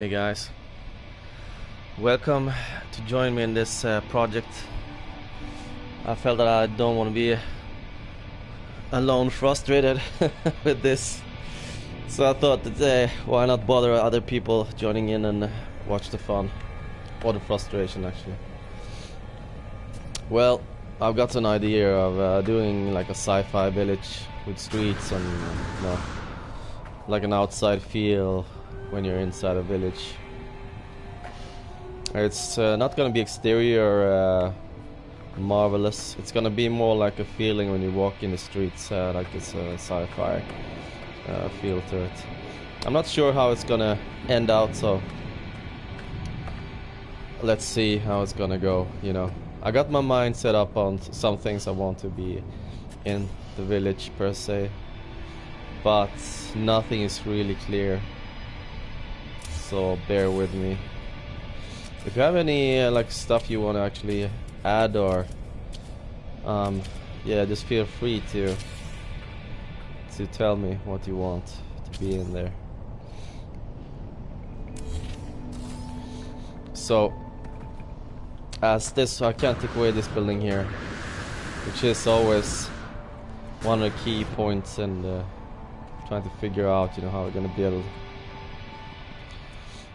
Hey guys, welcome to join me in this project. I felt that I don't want to be alone, frustrated with this, so I thought that why not bother other people joining in and watch the fun or the frustration actually. Well, I've got an idea of doing like a sci-fi village with streets and like an outside feel when you're inside a village. It's not gonna be exterior marvelous. It's gonna be more like a feeling when you walk in the streets, like it's a sci-fi feel to it. I'm not sure how it's gonna end out, so let's see how it's gonna go. You know, I got my mind set up on some things I want to be in the village per se, but nothing is really clear. So bear with me. If you have any like stuff you want to actually add or yeah, just feel free to tell me what you want to be in there. So as this, I can't take away this building here, which is always one of the key points and trying to figure out, you know, how we're gonna build.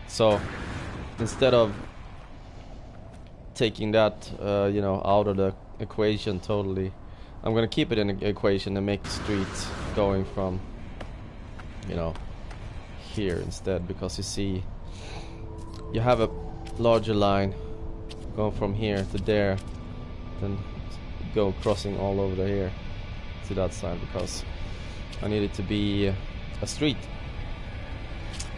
So instead of taking that you know, out of the equation totally, I'm gonna keep it in the equation and make the street going from, you know, here instead, because you see you have a larger line going from here to there, then go crossing all over the here to that side, because I need it to be a street.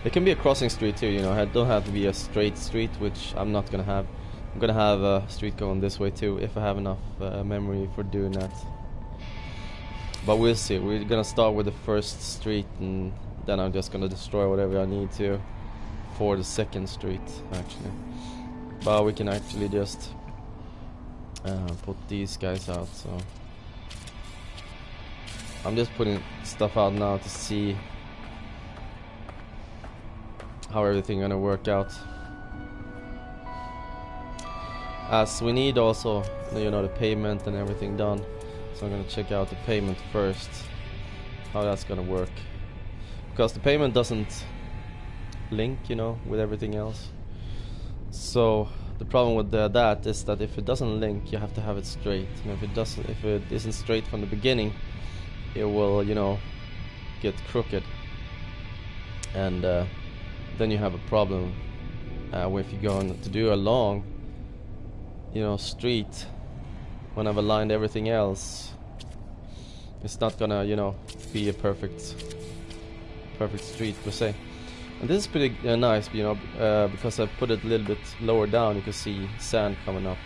It can be a crossing street too, you know. It don't have to be a straight street, which I'm not gonna have. I'm gonna have a street going this way too, if I have enough memory for doing that. But we'll see. We're gonna start with the first street, and then I'm just gonna destroy whatever I need to for the second street, actually. But we can actually just put these guys out. So I'm just putting stuff out now to see how everything gonna work out, as we need also, you know, the payment and everything done. So I'm gonna check out the payment first, how that's gonna work, because the payment doesn't link, you know, with everything else. So the problem with that is that if it doesn't link, you have to have it straight. You know, if it isn't straight from the beginning, it will, you know, get crooked, and then you have a problem if you're going to do a long, you know, street. When I've aligned everything else, it's not gonna, you know, be a perfect street per se. And this is pretty nice, you know, because I put it a little bit lower down. You can see sand coming up,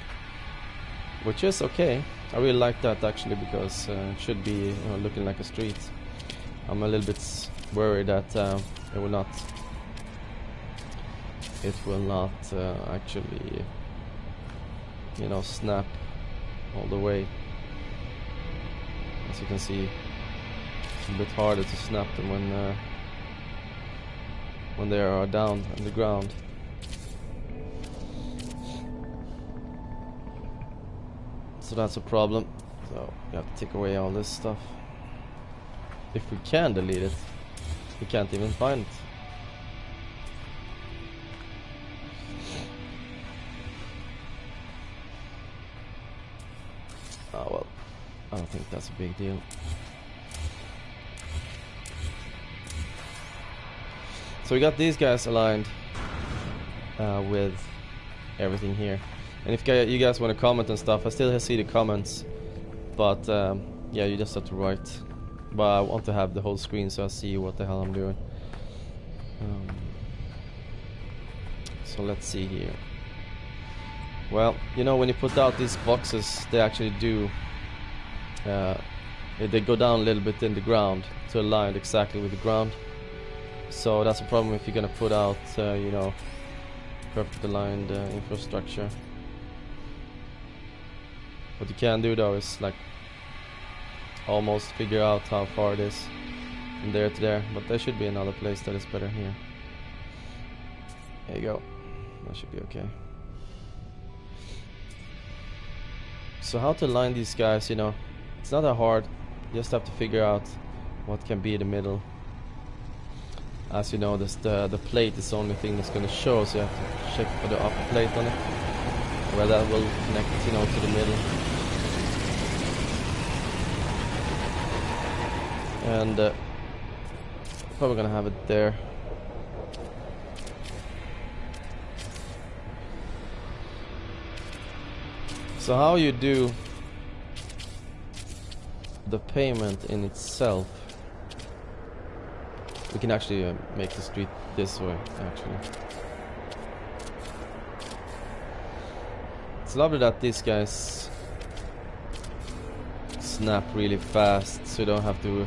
which is okay. I really like that actually, because it should be, you know, looking like a street. I'm a little bit worried that it will not actually, you know, snap all the way. As you can see, it's a bit harder to snap them when they are down on the ground. So that's a problem. So we have to take away all this stuff. If we can delete it, we can't even find it. Oh well, I don't think that's a big deal. So we got these guys aligned with everything here. And if you guys want to comment and stuff, I still see the comments. But yeah, you just have to write. But I want to have the whole screen so I see what the hell I'm doing. So let's see here. Well, you know, when you put out these boxes, they actually do they go down a little bit in the ground to align exactly with the ground. So that's a problem if you're gonna put out you know, perfect aligned infrastructure. What you can do though is like almost figure out how far it is from there to there, but there should be another place that is better here. There you go. That should be okay. So how to line these guys, you know, it's not that hard. You just have to figure out what can be in the middle. As you know, this the plate is the only thing that's going to show, so you have to check for the upper plate on it, where that will connect, you know, to the middle. And probably gonna have it there. So how you do the payment in itself, we can actually make the street this way, actually. It's lovely that these guys snap really fast, so you don't have to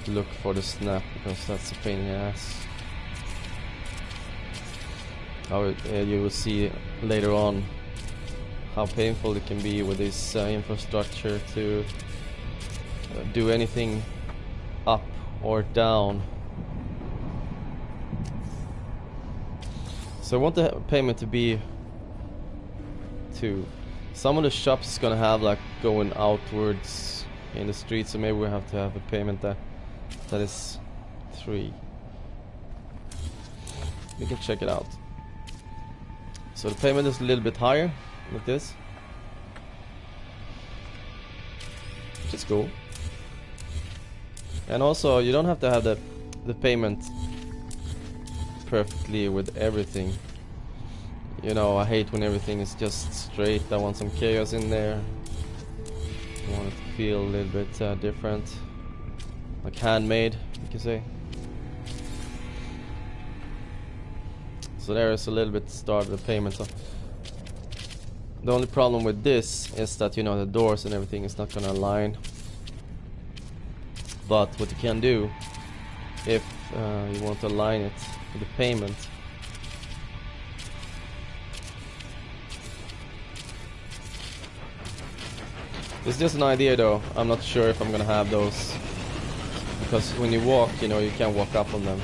look for the snap, because that's a pain in the ass. You will see later on how painful it can be with this infrastructure to do anything up or down. So I want the payment to be to some of the shops is gonna have like going outwards in the street, so maybe we have to have a payment that is 3. We can check it out. So the payment is a little bit higher, like this, which is cool. And also you don't have to have the payment perfectly with everything. You know, I hate when everything is just straight. I want some chaos in there. I want it to feel a little bit different, like handmade, you can say. So there is a little bit start of the payment. So the only problem with this is that, you know, the doors and everything is not gonna align. But what you can do, if you want to align it with the payment, it's just an idea though. I'm not sure if I'm gonna have those, because when you walk, you know, you can't walk up on them,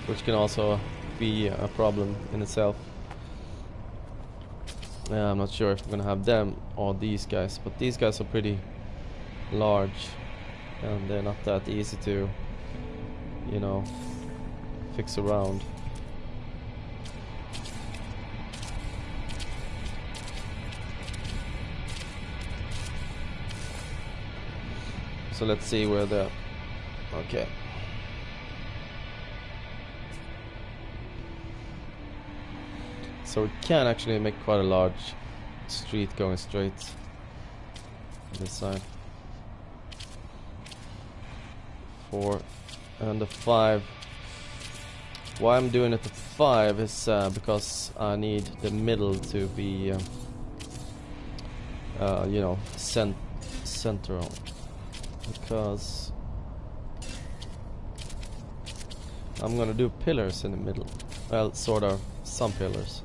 which can also be a problem in itself. I'm not sure if I'm gonna have them or these guys, but these guys are pretty large and they're not that easy to, you know, fix around. So let's see where they're. Okay. So we can actually make quite a large street going straight on this side. 4 and the 5. Why I'm doing it to 5 is because I need the middle to be, you know, center on. Because I'm gonna do pillars in the middle. Well, sort of, some pillars.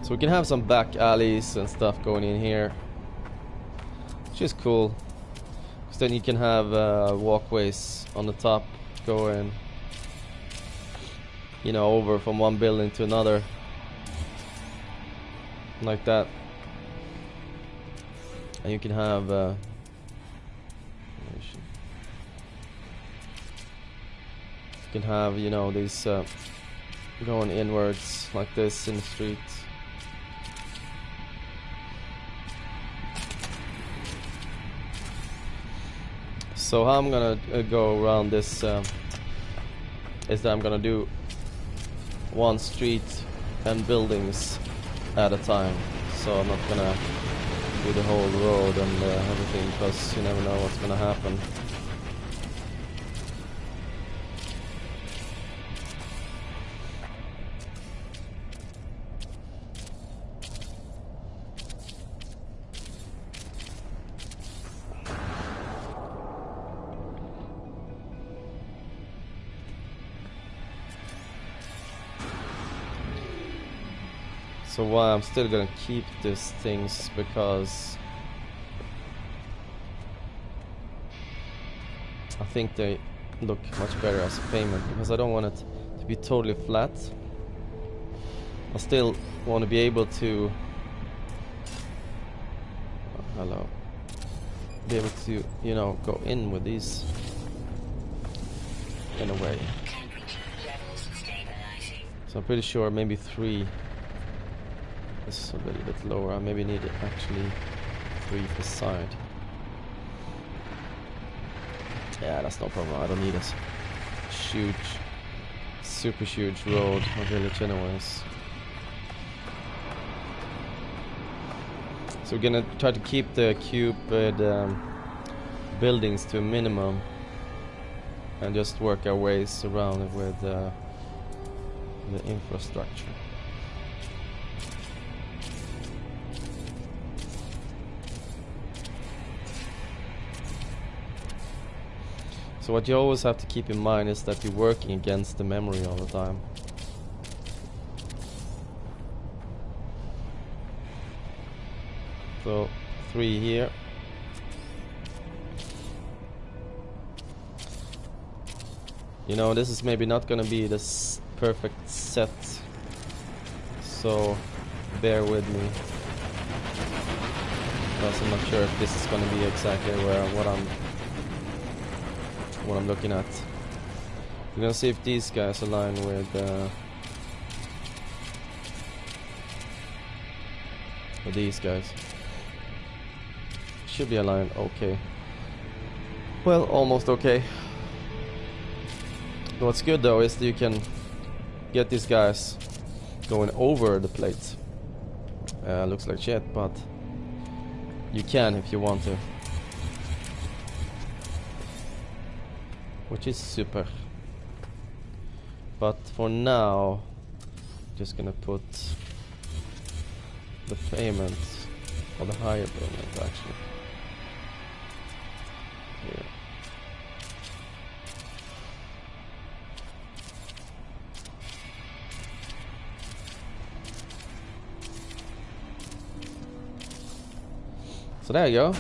So we can have some back alleys and stuff going in here, which is cool. Because then you can have walkways on the top going, you know, over from one building to another, like that. And you can have you know, these going inwards like this in the street. So how I'm gonna go around this is that I'm gonna do one street and buildings at a time. So I'm not gonna do the whole road and everything, because you never know what's gonna happen. So why I'm still gonna keep these things, because I think they look much better as a payment, because I don't want it to be totally flat. I still want to be able to be able to, you know, go in with these in a way. So I'm pretty sure maybe 3 is a little bit lower. I maybe need actually 3 for side. Yeah, that's no problem. I don't need a huge, super huge road or village anyways. So we're gonna try to keep the cupid buildings to a minimum and just work our ways around it with the infrastructure. So what you always have to keep in mind is that you're working against the memory all the time. So 3 here. You know, this is maybe not gonna be this perfect set, so bear with me, because I'm not sure if this is gonna be exactly what I'm looking at. We're gonna see if these guys align with these guys. Should be aligned okay. Well, almost okay. What's good though is that you can get these guys going over the plate. Looks like shit, but you can if you want to, which is super. But for now, just gonna put the payment, or the higher payment actually, here. So there you go.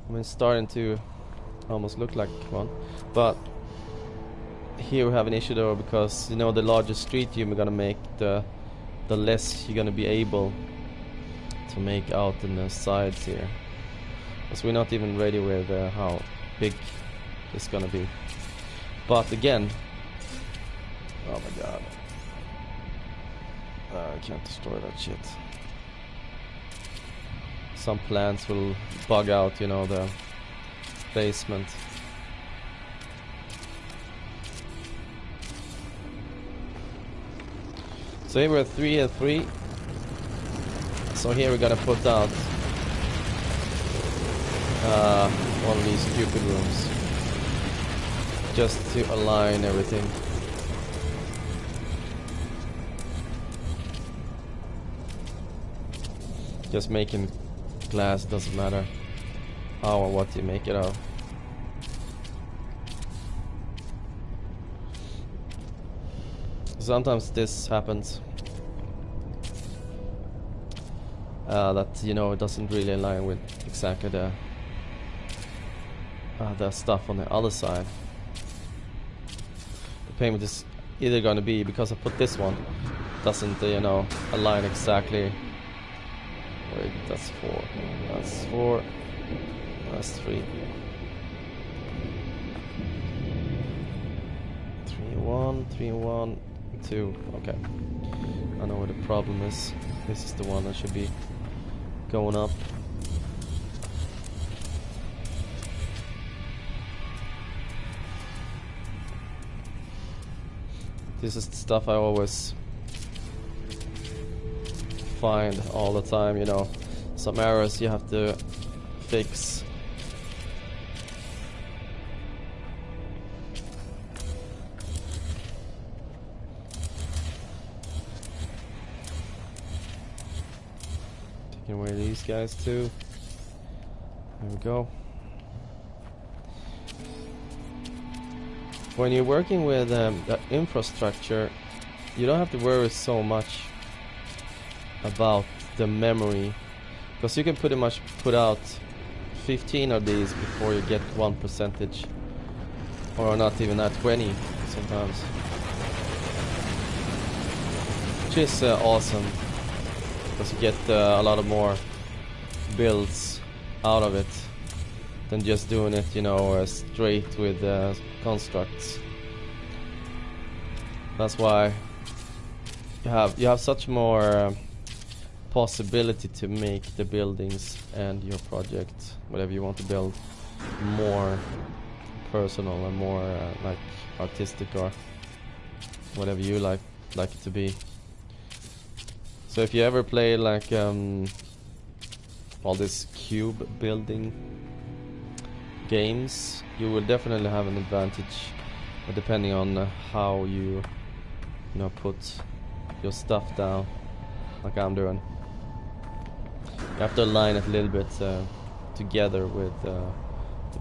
I mean, it's starting to almost look like one, but here we have an issue though, because you know, the larger street you're gonna make, the less you're gonna be able to make out in the sides here, because we're not even ready with how big it's gonna be. But again, oh my god, I can't destroy that shit. Some plants will bug out, you know, the basement. So here we're 3 and 3. So here we're gonna put out one of these cupid rooms, just to align everything. Just making glass, doesn't matter how or what you make it of. Sometimes this happens, that, you know, it doesn't really align with exactly the stuff on the other side. The payment is either gonna be, because I put this one, doesn't, you know, align exactly. Wait, that's 4. That's 4. That's 3. 3, 1, 3, 1, 2. Okay. I know where the problem is. This is the one that should be going up. This is the stuff I always find all the time, you know, some errors you have to fix. Taking away these guys too. There we go. When you're working with the infrastructure, you don't have to worry so much about the memory, because you can pretty much put out 15 of these before you get 1%, or not even that, 20 sometimes, which is awesome, because you get a lot of more builds out of it than just doing it, you know, straight with constructs. That's why you have such more possibility to make the buildings and your project, whatever you want to build, more personal and more like artistic, or whatever you like it to be. So if you ever play like all this cube building games, you will definitely have an advantage, depending on how you know, put your stuff down, like I'm doing. You have to align it a little bit together with the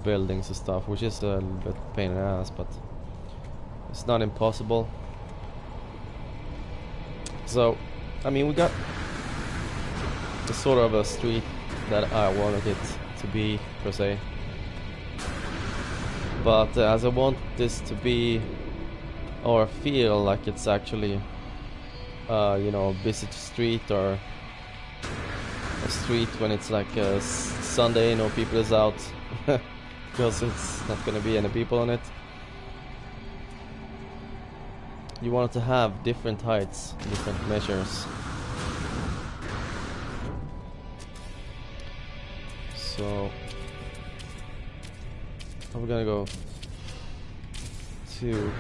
buildings and stuff, which is a little bit pain in the ass, but it's not impossible. So, I mean, we got the sort of a street that I wanted it to be, per se. But as I want this to be, or feel like it's actually, you know, a busy street, or a street when it's like a Sunday, no people is out, because it's not gonna be any people on it. You want it to have different heights, different measures. So we're gonna go to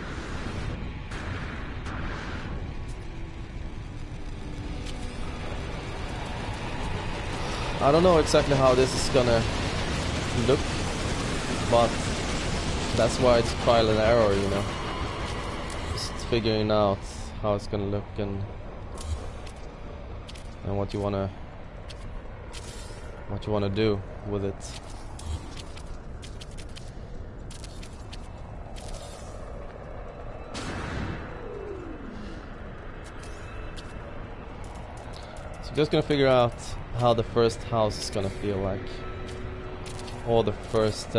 I don't know exactly how this is gonna look, but that's why it's trial and error, you know. Just figuring out how it's gonna look and what you wanna do with it. So just gonna figure out how the first house is gonna feel like, or the first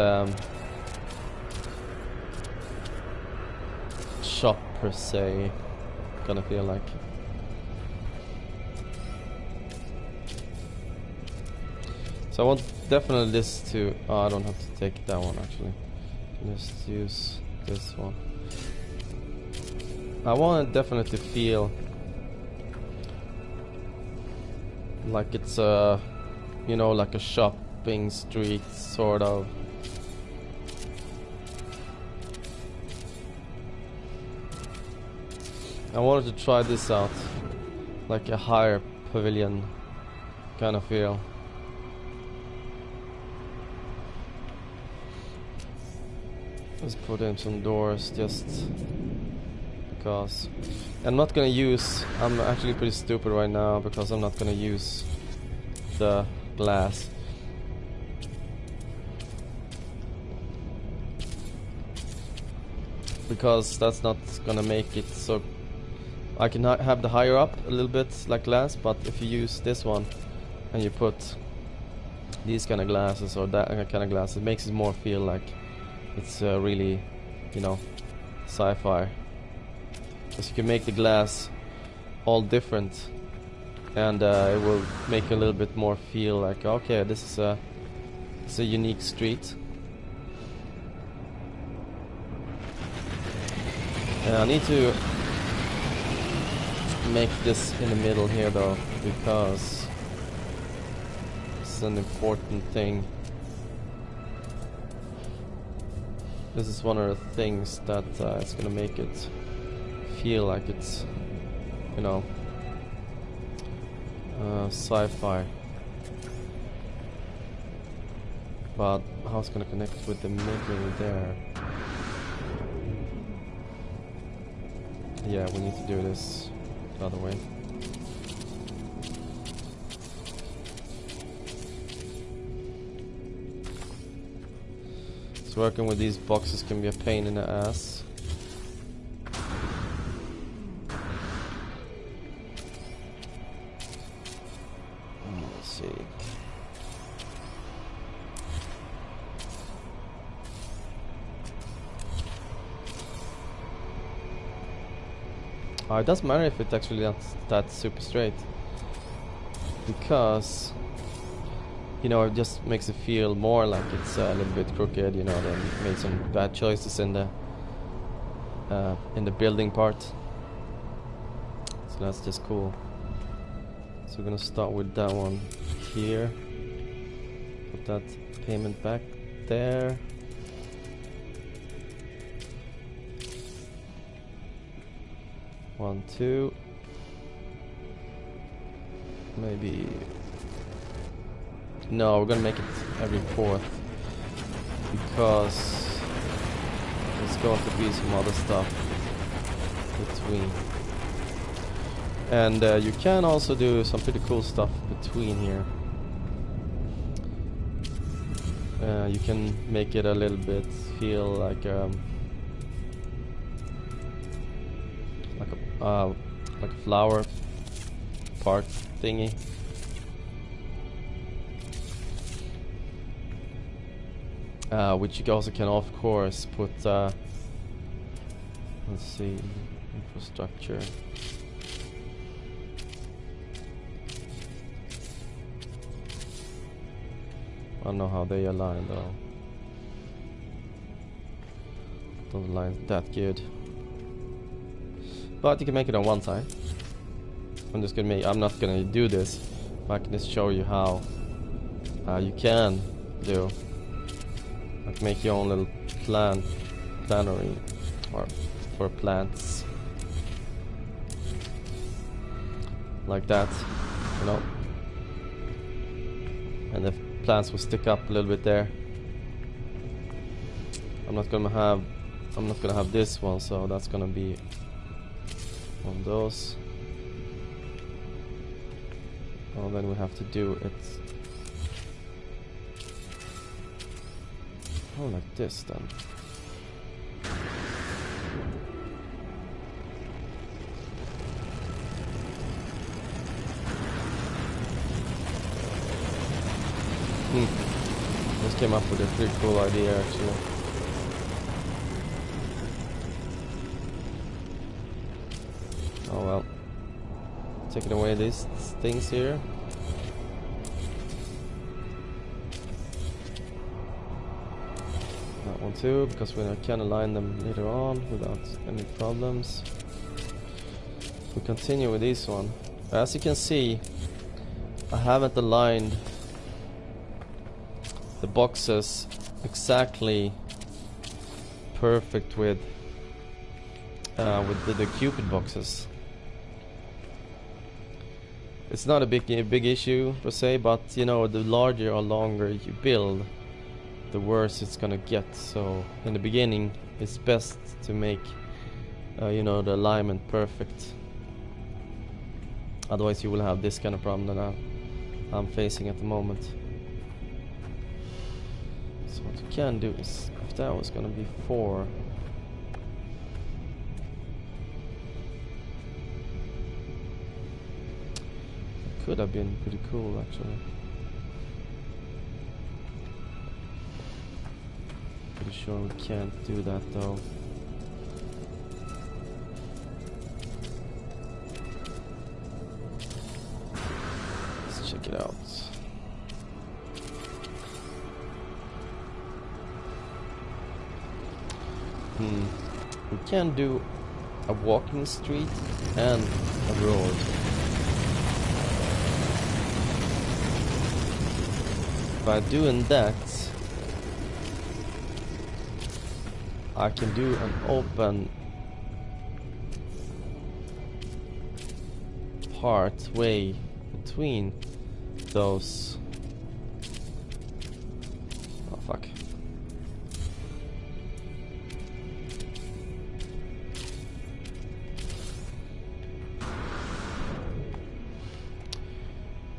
shop per se gonna feel like. So I want definitely this to, oh, I don't have to take that one actually, just use this one. I want it definitely to feel like it's a, you know, like a shopping street sort of. I wanted to try this out, like a higher pavilion kind of feel. Let's put in some doors just because. I'm not gonna use, I'm actually pretty stupid right now because I'm not gonna use the glass. Because that's not gonna make it so. I can have the higher up a little bit like glass, but if you use this one and you put these kind of glasses or that kind of glass, it makes it more feel like it's really, you know, sci-fi. Because you can make the glass all different, and it will make a little bit more feel like, okay, this is it's a unique street. And I need to make this in the middle here though, because it's an important thing. This is one of the things that it's gonna make it feel like it's, you know, sci-fi. But how it's gonna connect with the middle there? Yeah, we need to do this the other way. So working with these boxes can be a pain in the ass. see. It doesn't matter if it's actually that super straight, because you know, it just makes it feel more like it's a little bit crooked. You know, they made some bad choices in the building part, so that's just cool. So we're gonna start with that one here. Put that payment back there. One, two. Maybe. No, we're gonna make it every fourth, because there's going to be some other stuff between. And you can also do some pretty cool stuff between here. You can make it a little bit feel like a flower part thingy. Which you also can, of course, put. Let's see, infrastructure. I don't know how they align though. Don't align that good. But you can make it on one side. I'm not gonna do this, but I can just show you how you can do. Like make your own little plannery, or for plants. Like that, you know. And the plants will stick up a little bit there. I'm not gonna have this one, so that's gonna be one of those. Oh, then we have to do it. Oh, like this then. Just came up with a pretty cool idea actually. Oh well. Taking away these things here. That one too, because we can align them later on without any problems. We continue with this one. As you can see, I haven't aligned the boxes exactly perfect with the Cupid boxes. It's not a big issue per se, but you know, the larger or longer you build, the worse it's gonna get. So in the beginning, it's best to make you know, the alignment perfect. Otherwise, you will have this kind of problem that I'm facing at the moment. So what you can do is, if that was gonna be 4. Could have been pretty cool actually. Pretty sure we can't do that though. Let's check it out. We can do a walking street and a road. By doing that, I can do an open part way between those. Oh fuck.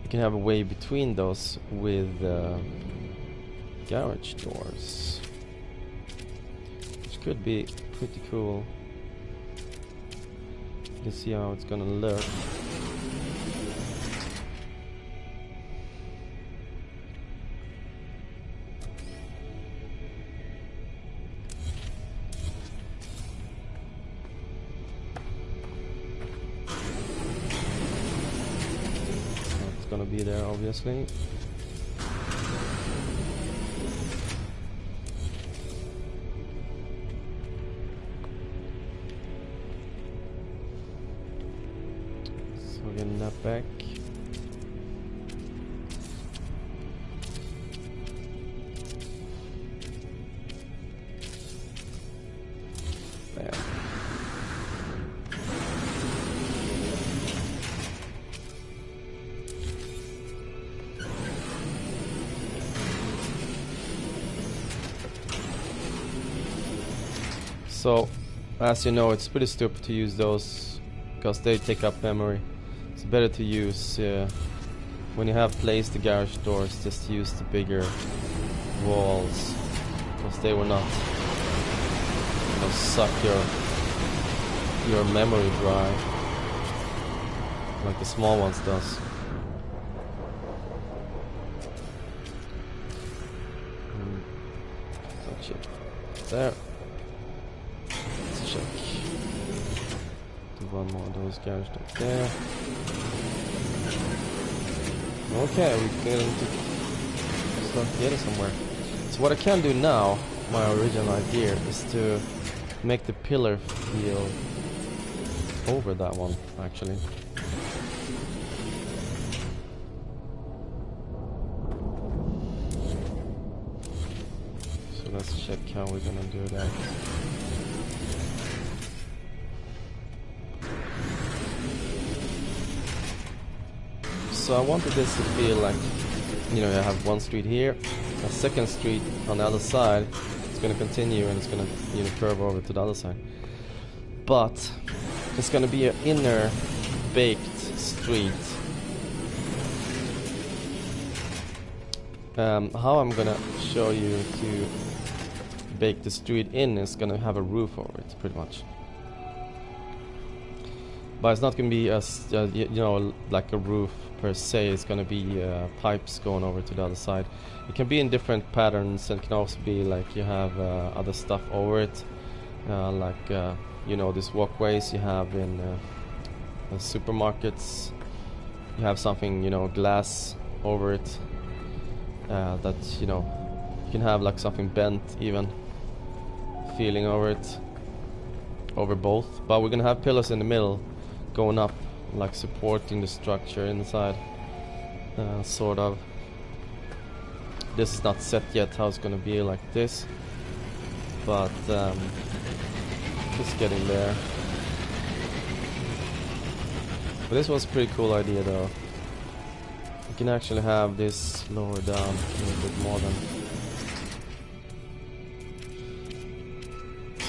You can have a way between those with garage doors, which could be pretty cool. You can see how it's gonna look. gonna be there, obviously. So getting that back. There. So, as you know, it's pretty stupid to use those because they take up memory. It's better to use, when you have placed the garage doors, just use the bigger walls because they will not, you know, suck your memory dry like the small ones does. So check there. Let's check. Do one more of those garage doors there. Okay, we can start getting somewhere. So what I can do now, my original idea, is to make the pillar feel over that one, actually. So let's check how we're gonna do that. So I wanted this to feel like, you know, you have one street here, a second street on the other side. It's going to continue and it's going to, you know, curve over to the other side. But it's going to be an inner baked street. How I'm going to show you to bake the street in is going to have a roof over it, pretty much. But it's not going to be as, you know, like a roof per se. It's going to be pipes going over to the other side. It can be in different patterns, and it can also be like you have other stuff over it, like you know, these walkways you have in the supermarkets. You have something, you know, glass over it, that, you know, you can have like something bent even feeling over it, over both. But we're gonna have pillars in the middle going up, like supporting the structure inside, sort of. This is not set yet how it's gonna be like this, but just getting there. But this was a pretty cool idea though. You can actually have this lower down a little bit more than.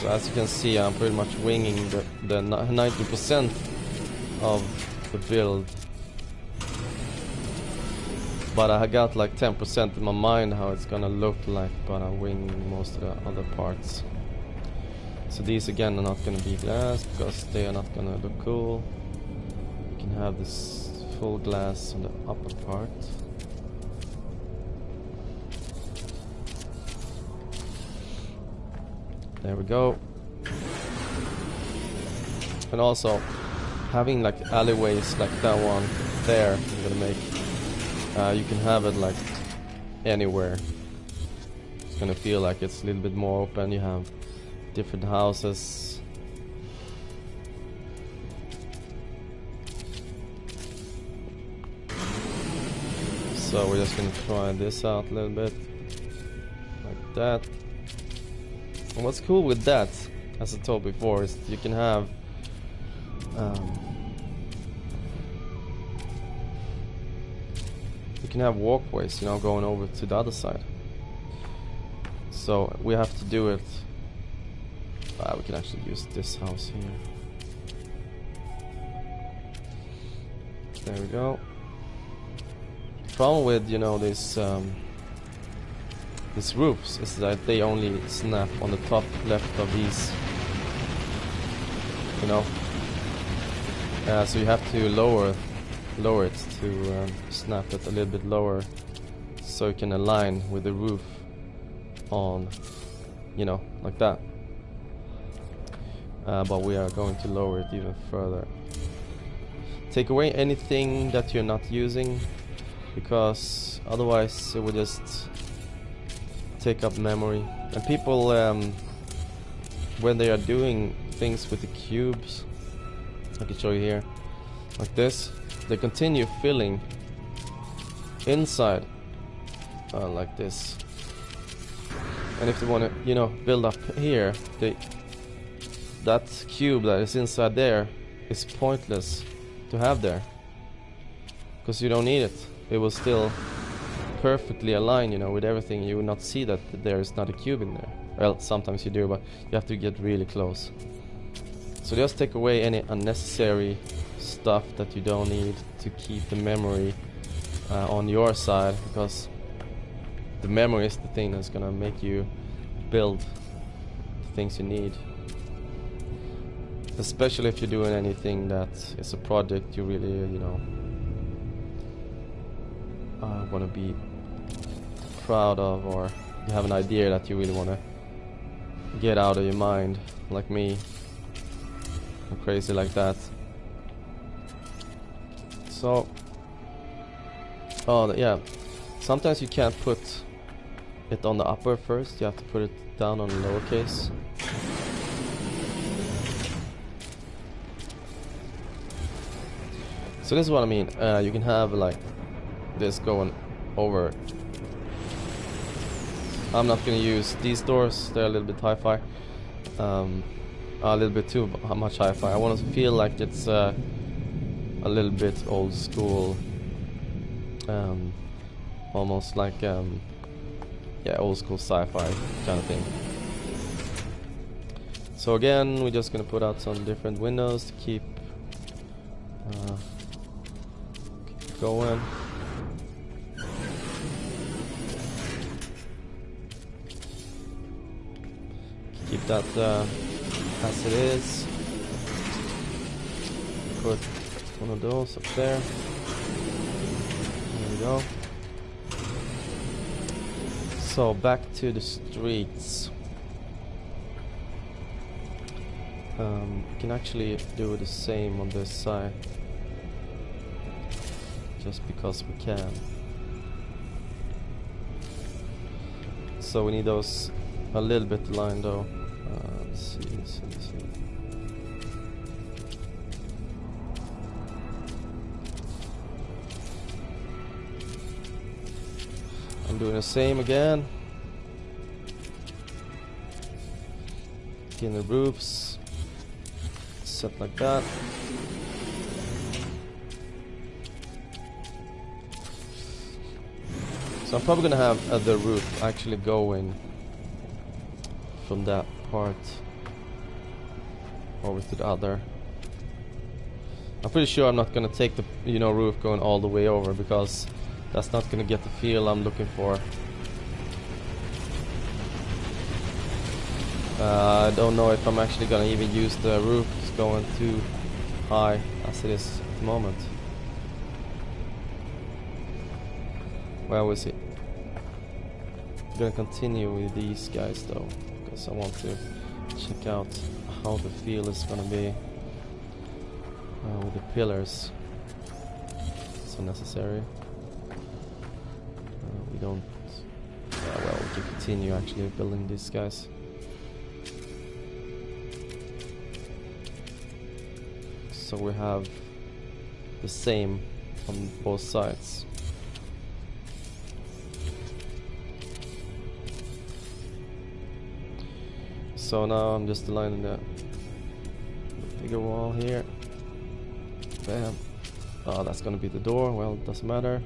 So as you can see, I'm pretty much winging the 90% of the build, but I got like 10% in my mind how it's gonna look like, but I'm winging most of the other parts. So these again are not gonna be glass because they are not gonna look cool. You can have this full glass on the upper part. There we go. And also having like alleyways like that one there, I'm gonna make, you can have it like anywhere. It's gonna feel like it's a little bit more open. You have different houses. So we're just gonna try this out a little bit like that. And what's cool with that, as I told before, is you can have walkways, you know, going over to the other side. So we have to do it. We can actually use this house here. There we go. The problem with, you know, these roofs is that they only snap on the top left of these, you know. So you have to lower it to snap it a little bit lower, so you can align with the roof on, you know, like that. But we are going to lower it even further. Take away anything that you're not using, because otherwise it would just take up memory. And people, when they are doing things with the cubes, I can show you here, like this, they continue filling inside, like this. And if they want to, you know, build up here, that cube that is inside there is pointless to have there, because you don't need it. It will still perfectly align, you know, with everything. You will not see that there is not a cube in there. Well, sometimes you do, but you have to get really close. So just take away any unnecessary stuff that you don't need to keep the memory on your side, because the memory is the thing that's gonna make you build the things you need. Especially if you're doing anything that is a project you really, you know, want to be proud of, or you have an idea that you really want to get out of your mind, like me. I'm crazy like that. So, yeah, sometimes you can't put it on the upper first, you have to put it down on lowercase. So this is what I mean. You can have like this going over. I'm not gonna use these doors, they're a little bit hi-fi, a little bit too much hi-fi. I want to feel like it's a little bit old school, almost like yeah, old school sci-fi kind of thing. So again, we're just gonna put out some different windows to keep going. Keep that as it is. Put one of those up there. There we go. So back to the streets. We can actually do the same on this side, just because we can. So we need those a little bit lined though. Let's see. I'm doing the same again. In the roofs, set like that. So I'm probably gonna have the roof actually going from that part over to the other. I'm pretty sure I'm not gonna take the, you know, roof going all the way over, because that's not gonna get the feel I'm looking for. I don't know if I'm actually gonna even use the roof going too high as it is at the moment. Well, we'll see. I'm gonna continue with these guys though, because I want to check out how the feel is gonna be with the pillars. So necessary. We don't. Well, we can continue actually building these guys. So we have the same on both sides. So now I'm just aligning the bigger wall here. Bam. Oh, that's gonna be the door. Well, it doesn't matter.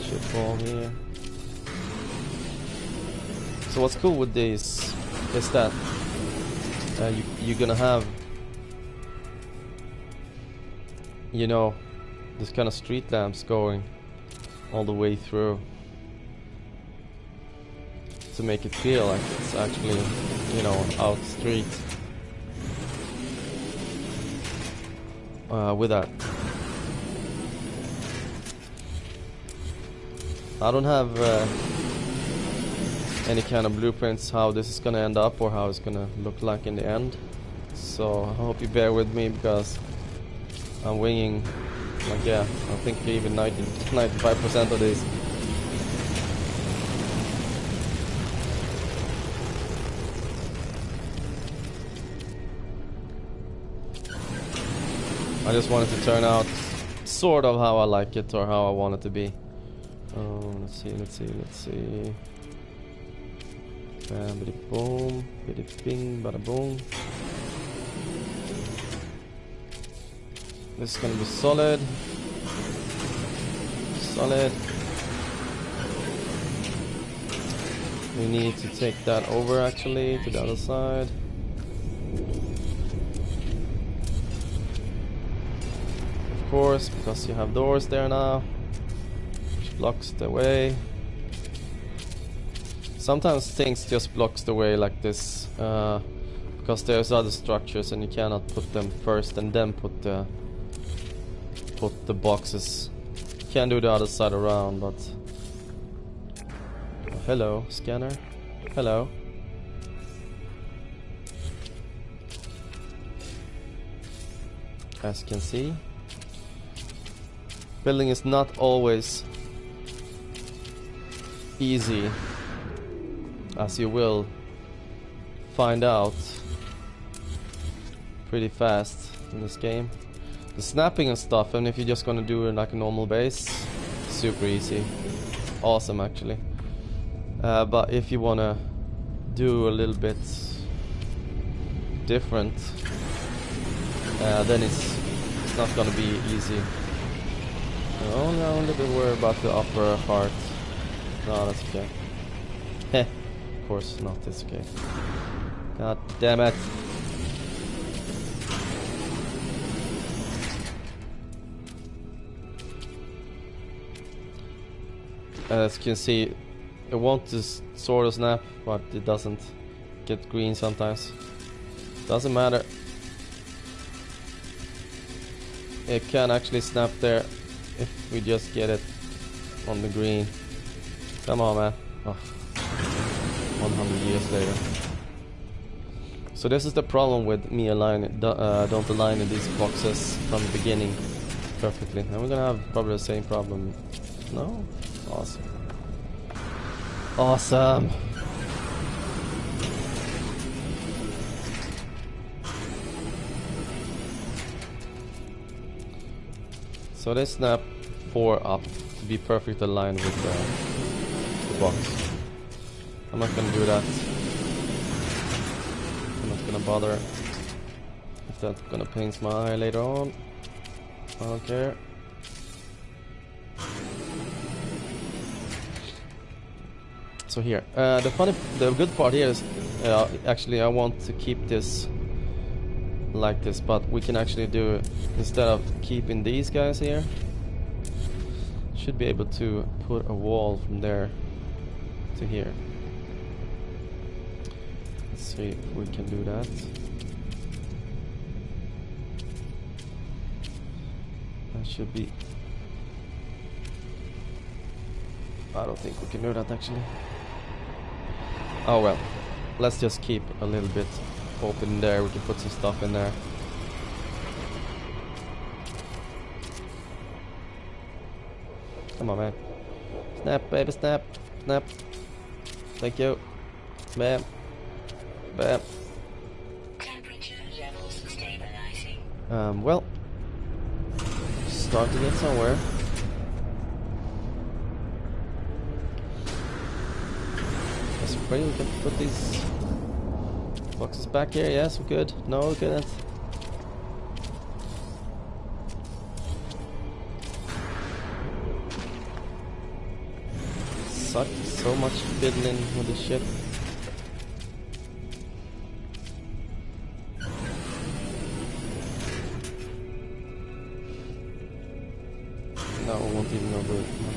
Chip wall here. So what's cool with these is that you're gonna have, you know, this kind of street lamps going all the way through to make it feel like it's actually, you know, out street with that. I don't have any kind of blueprints how this is gonna end up or how it's gonna look like in the end, so I hope you bear with me because I'm winging Like, yeah, I think even 95% of these. I just want it to turn out sort of how I like it, or how I want it to be. Let's see. Bam, biddy boom, biddy bing, bada boom. This is gonna be solid. Solid. We need to take that over actually to the other side. Of course, because you have doors there now, which blocks the way. Sometimes things just blocks the way like this, because there's other structures and you cannot put them first and then put the boxes. You can do the other side around, but oh, hello, scanner. Hello. As you can see, building is not always easy, as you will find out pretty fast in this game. The snapping and stuff, and if you're just gonna do it like a normal base, super easy. Awesome actually. But if you wanna do a little bit different, then it's not gonna be easy. I'm a little bit worried about the upper part. No, that's okay. Heh. Of course not, it's okay. God damn it. As you can see, it wants to sort of snap, but it doesn't get green sometimes. Doesn't matter. It can actually snap there if we just get it on the green. Come on, man. Oh. 100 years later. So this is the problem with me don't align in these boxes from the beginning perfectly. And we're gonna have probably the same problem. No? Awesome. Awesome! So they snap 4 up to be perfect aligned with the box. I'm not gonna do that. I'm not gonna bother if that's gonna pain my eye later on. I don't care. So here, the good part here is actually I want to keep this like this, but we can actually do it instead of keeping these guys here. Should be able to put a wall from there to here. Let's see if we can do that. That should be. I don't think we can do that actually. Oh well, let's just keep a little bit open there. We can put some stuff in there. Come on, man. Snap, baby, snap. Snap. Thank you. Bam. Bam. Temperature levels stabilizing. Well, start to get somewhere. Let's pray we can put these boxes back here. Yes, we're good. No, we couldn't. Suck so much fiddling with this shit. No, we won't even go good. No.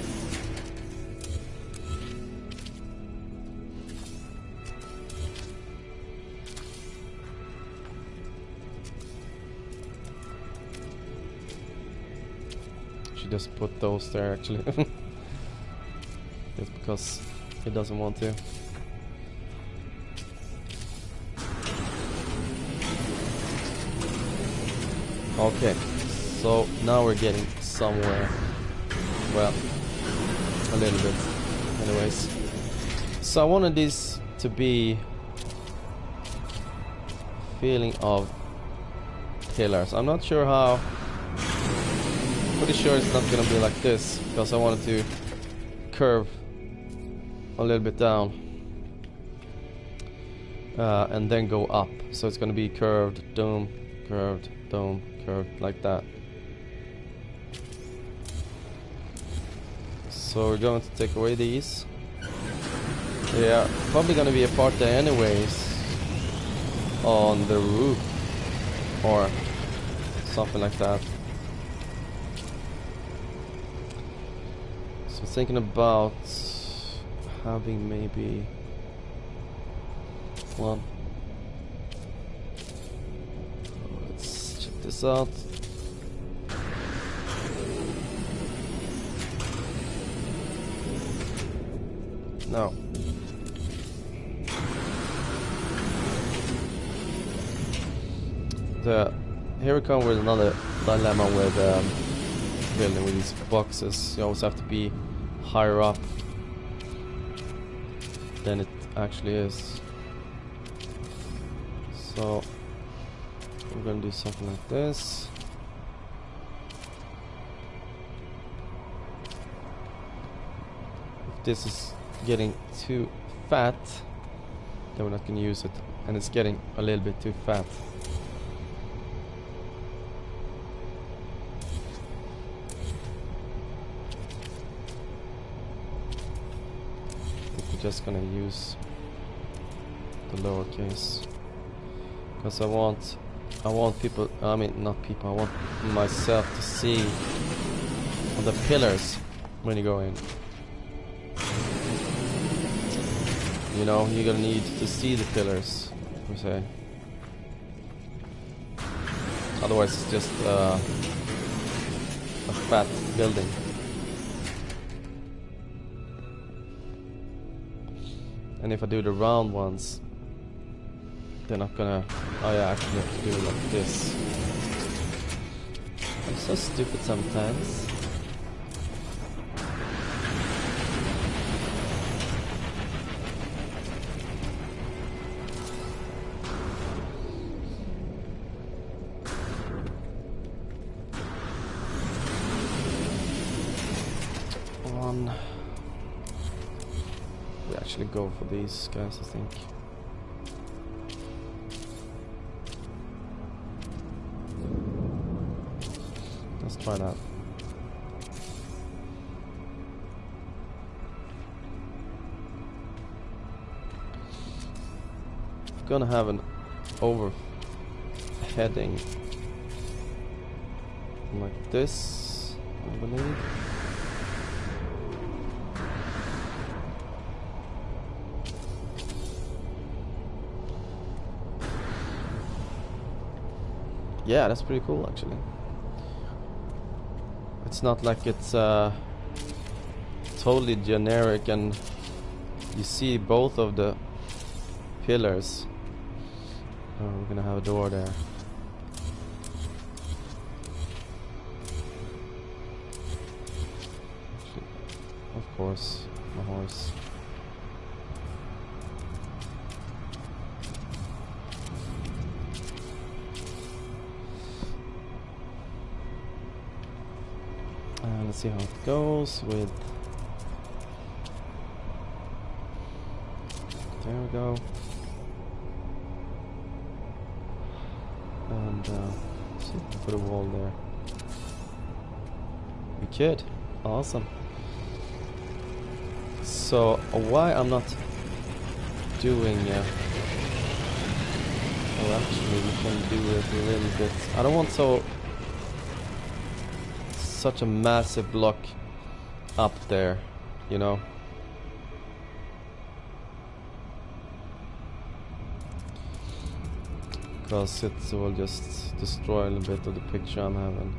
Should just put those there actually. Just because he doesn't want to. Okay, so now we're getting somewhere. Well, a little bit. Anyways. So I wanted this to be feeling of pillars. I'm not sure how. Pretty sure it's not gonna be like this because I wanted to curve a little bit down and then go up. So it's gonna be curved, dome, curved, dome, curved, like that. So we're going to take away these. They are probably gonna be a part there anyways on the roof or something like that. So thinking about having maybe one. Let's check this out. No. Here we come with another dilemma with building with these boxes. You always have to be higher up than it actually is. So we're gonna do something like this. If this is getting too fat, then we're not gonna use it, and it's getting a little bit too fat. Just gonna use the lowercase because I want people, I mean not people, I want myself to see the pillars when you go in. You know, you're gonna need to see the pillars, per se. Otherwise it's just a fat building. And if I do the round ones, they're not gonna. Oh yeah, I actually have to do it like this. I'm so stupid sometimes. One. We actually go for these guys, I think. Let's try that. I'm gonna have an overheading like this, I believe. Yeah, that's pretty cool actually. It's not like it's totally generic and you see both of the pillars. Oh, we're gonna have a door there. Of course, my horse. Let's see how it goes with. There we go. And see, put a wall there. We could. Awesome. So why I'm not doing? Well, actually, we can do it a little bit. I don't want such a massive block up there, you know. Because it will just destroy a little bit of the picture I'm having.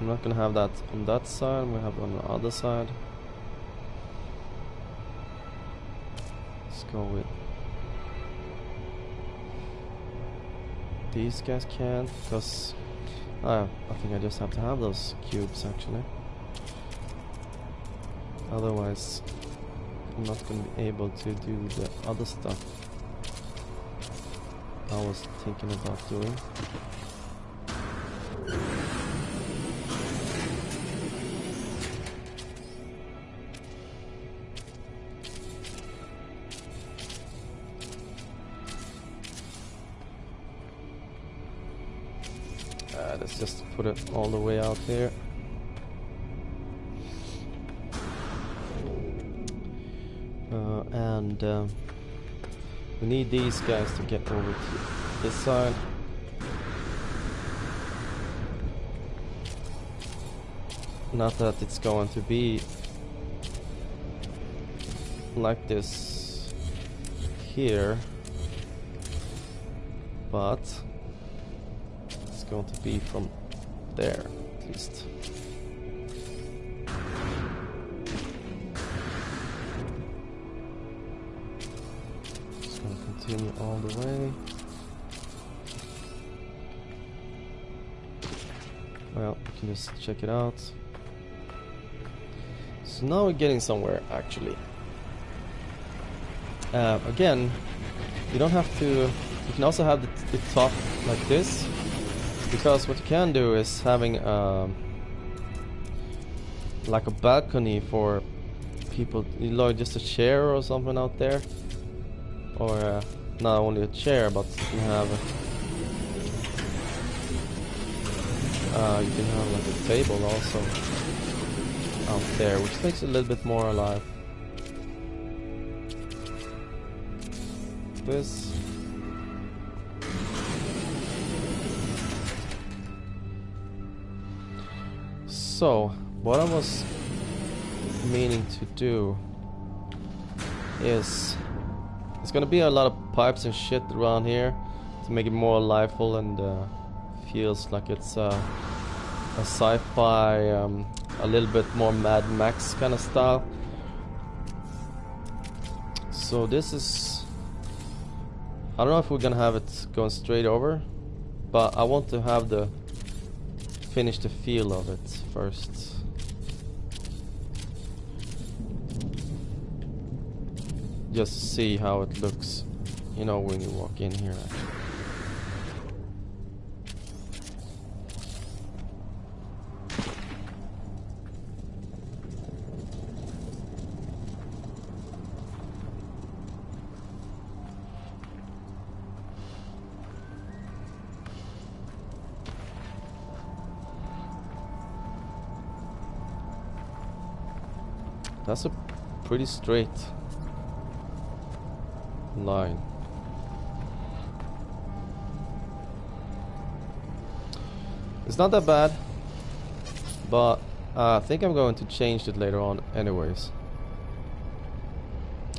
I'm not gonna have that on that side, we have it on the other side. go with. These guys can't, because I think I just have to have those cubes actually. Otherwise, I'm not going to be able to do the other stuff I was thinking about doing. Let's just put it all the way out here. And we need these guys to get over to this side. Not that it's going to be like this here, but it's going to be from there at least. Just going to continue all the way. Well, we can just check it out. So now we're getting somewhere actually. Again, you don't have to. You can also have the top like this, because what you can do is having like a balcony for people, you know, just a chair or something out there, or not only a chair, but you can have like a table also out there, which makes it a little bit more alive. This. So, what I was meaning to do is, there's gonna be a lot of pipes and shit around here to make it more liveful and feels like it's a sci-fi, a little bit more Mad Max kind of style. So this is, I don't know if we're gonna have it going straight over, but I want to have the finish the feel of it first. Just to see how it looks, you know, when you walk in here actually. That's a pretty straight line. It's not that bad, but I think I'm going to change it later on anyways.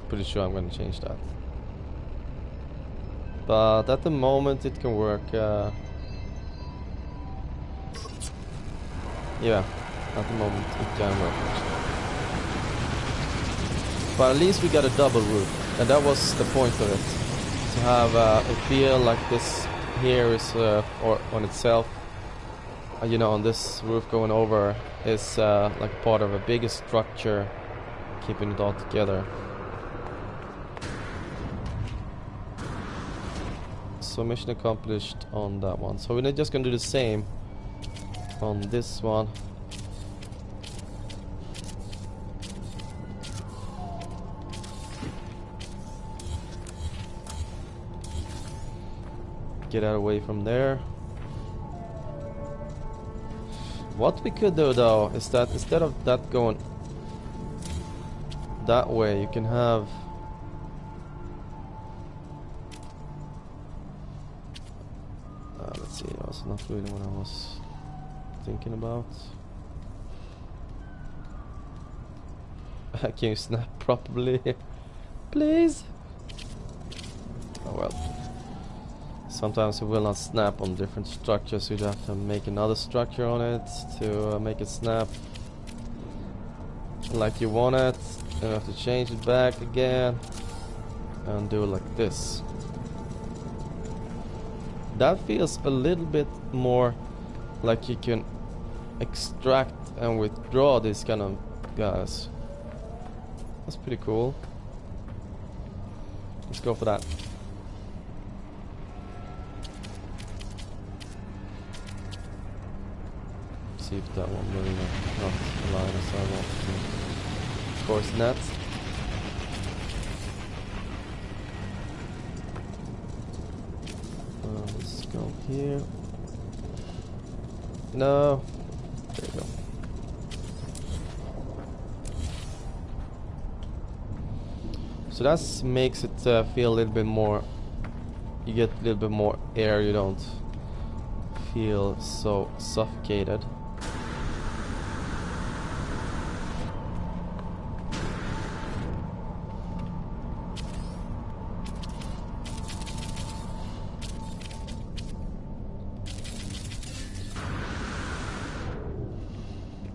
Pretty sure I'm going to change that. But at the moment it can work. Yeah, at the moment it can work actually. But at least we got a double roof, and that was the point of it. To have a feel like this here is, or on itself, you know, on this roof going over is like part of a bigger structure, keeping it all together. So mission accomplished on that one. So we're just gonna do the same on this one. Get out away from there. What we could do though is that instead of that going that way, you can have let's see, that's not really what I was thinking about. Can you snap properly? Please? Oh well. Sometimes it will not snap on different structures, so you'd have to make another structure on it to make it snap like you want it. You have to change it back again. and do like this. That feels a little bit more like you can extract and withdraw these kind of guys. That's pretty cool. Let's go for that. See if that one will not align as I want to. Of course not. Let's go here. No. There you go. So that makes it feel a little bit more. You get a little bit more air. You don't feel so suffocated.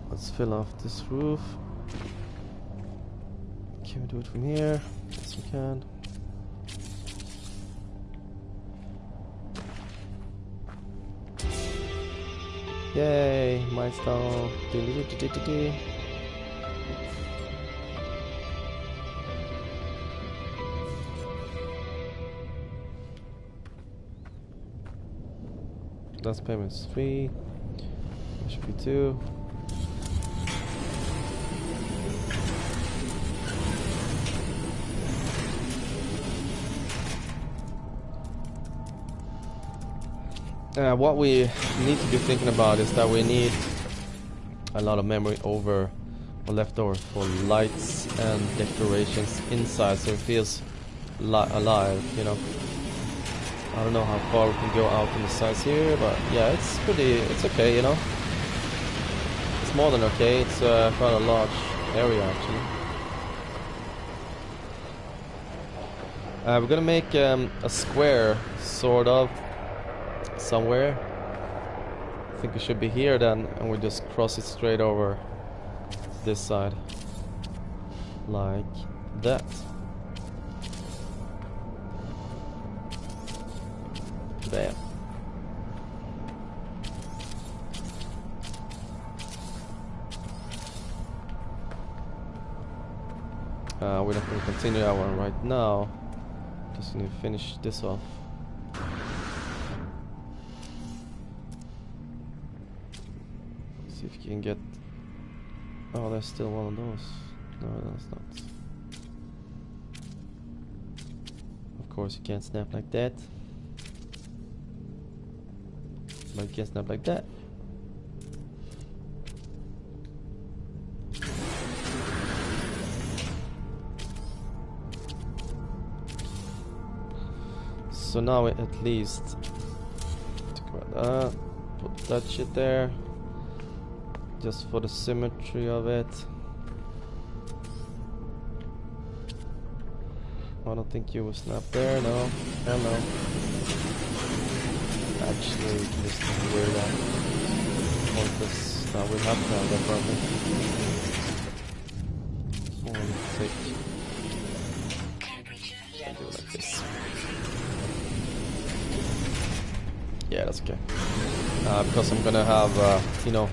Let's fill off this roof. Can we do it from here? Yes, we can. Yay! Milestone. Do-do-do-do-do-do. Last payment is 3. That should be 2. What we need to be thinking about is that we need a lot of memory over or leftover for lights and decorations inside, so it feels alive, you know. I don't know how far we can go out on the sides here, but yeah, it's okay, you know. It's more than okay. It's quite a large area actually. We're gonna make a square, sort of, somewhere. I think it should be here then, and we just cross it straight over this side, like that. Bam. We're not going to continue that one right now. Just need to finish this off. See if you can get. Oh, there's still one of those. No, that's not. Of course, you can't snap like that. But you can snap like that. So now we at least put that shit there, just for the symmetry of it. I don't think you will snap there, no. Hell no. Actually, we can just wear that. Pointless. Now we have to have that probably. Or we take. And do it like this. Yeah, that's okay. Because I'm gonna have, you know,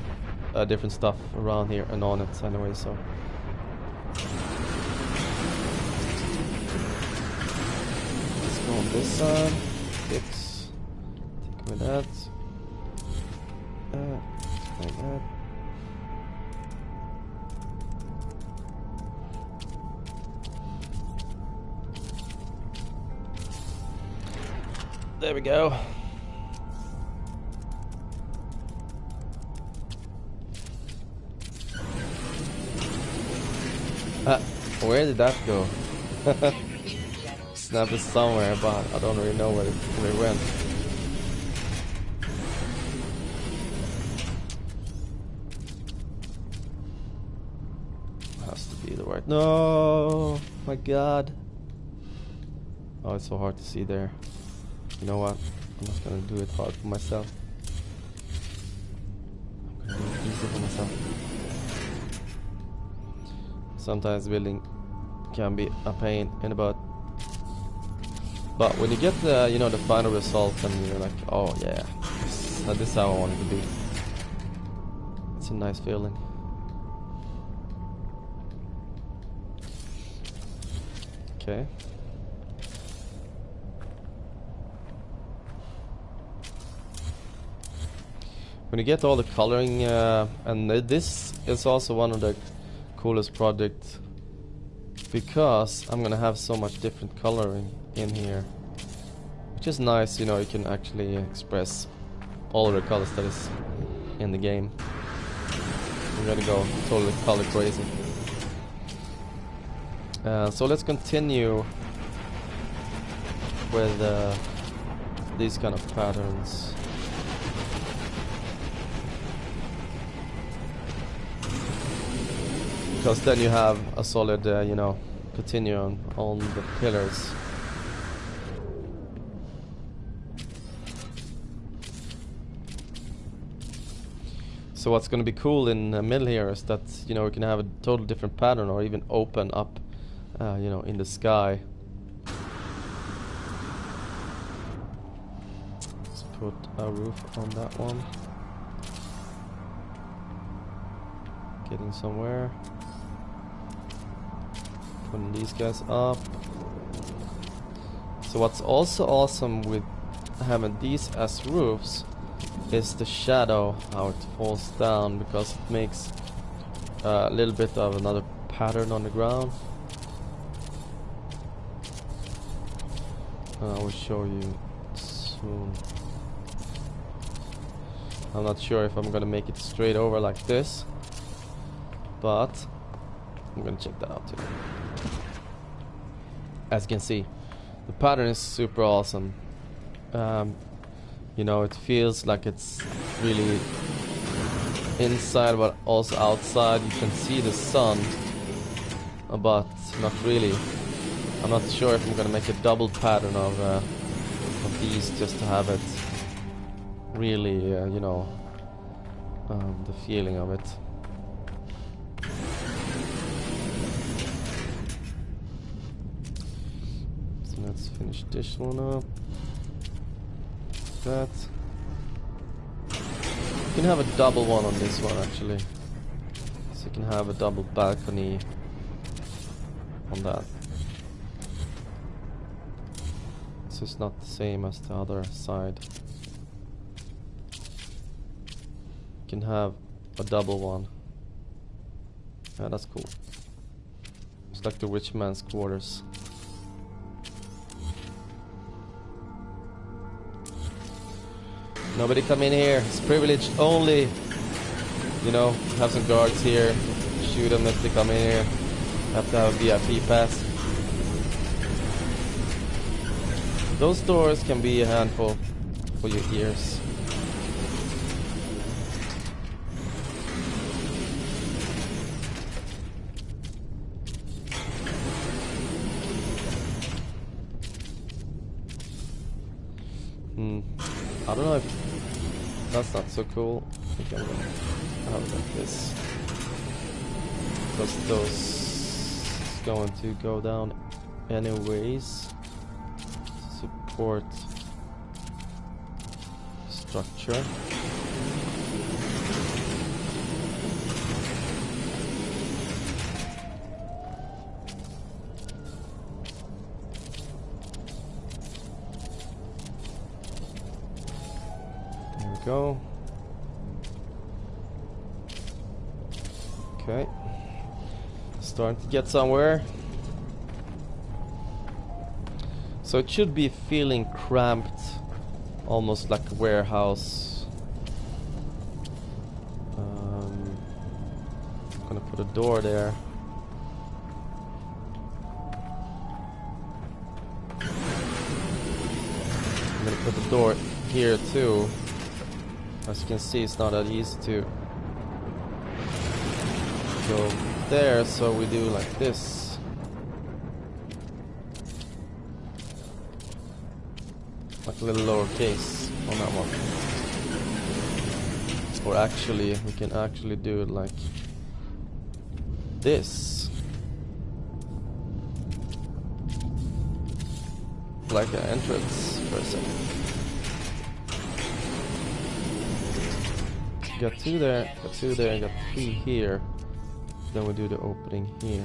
different stuff around here and on it anyway, so. Let's go on this side. Fix. Take away that. Like that. There we go. Where did that go? Snap is somewhere, but I don't really know where it went. Has to be the right. No, my God. Oh, it's so hard to see there. You know what? I'm just gonna do it hard for myself. I'm gonna do it easy for myself. Sometimes building can be a pain in the butt. But when you get the, you know, the final result, and you're like, oh yeah, this is how I want it to be. It's a nice feeling. Okay. When you get all the coloring, and this is also one of the coolest projects, because I'm gonna have so much different coloring in here, which is nice. You know, you can actually express all of the colors that is in the game. I'm gonna go totally color crazy. So let's continue with these kind of patterns. Because then you have a solid, you know, continuum on the pillars. So what's going to be cool in the middle here is that, you know, we can have a total different pattern, or even open up, you know, in the sky. Let's put a roof on that one. Getting somewhere. Putting these guys up. So what's also awesome with having these as roofs is the shadow, how it falls down, because it makes a little bit of another pattern on the ground. I will show you soon. I'm not sure if I'm gonna make it straight over like this, but I'm gonna check that out too. As you can see, the pattern is super awesome. You know, it feels like it's really inside but also outside. You can see the sun, but not really. I'm not sure if I'm gonna make a double pattern of these, just to have it really, you know, the feeling of it. So let's finish this one up. That. You can have a double one on this one actually. So you can have a double balcony on that. So it's not the same as the other side. You can have a double one. Yeah, that's cool. It's like the rich man's quarters. Nobody come in here. It's privileged only. You know, have some guards here. Shoot them if they come in here. Have to have a VIP pass. Those doors can be a handful for your ears. I don't know if that's not so cool. I think I'm gonna have it like this, because those is going to go down anyways. Support structure. Go. Okay. Starting to get somewhere. So it should be feeling cramped, almost like a warehouse. I'm gonna put a door there. I'm gonna put the door here too. As you can see, it's not that easy to go there, so we do like this. Like a little lowercase on that one. Or actually, we can actually do it like this. like an entrance for a second. Got 2 there, got 2 there, got 3 here. Then we do the opening here.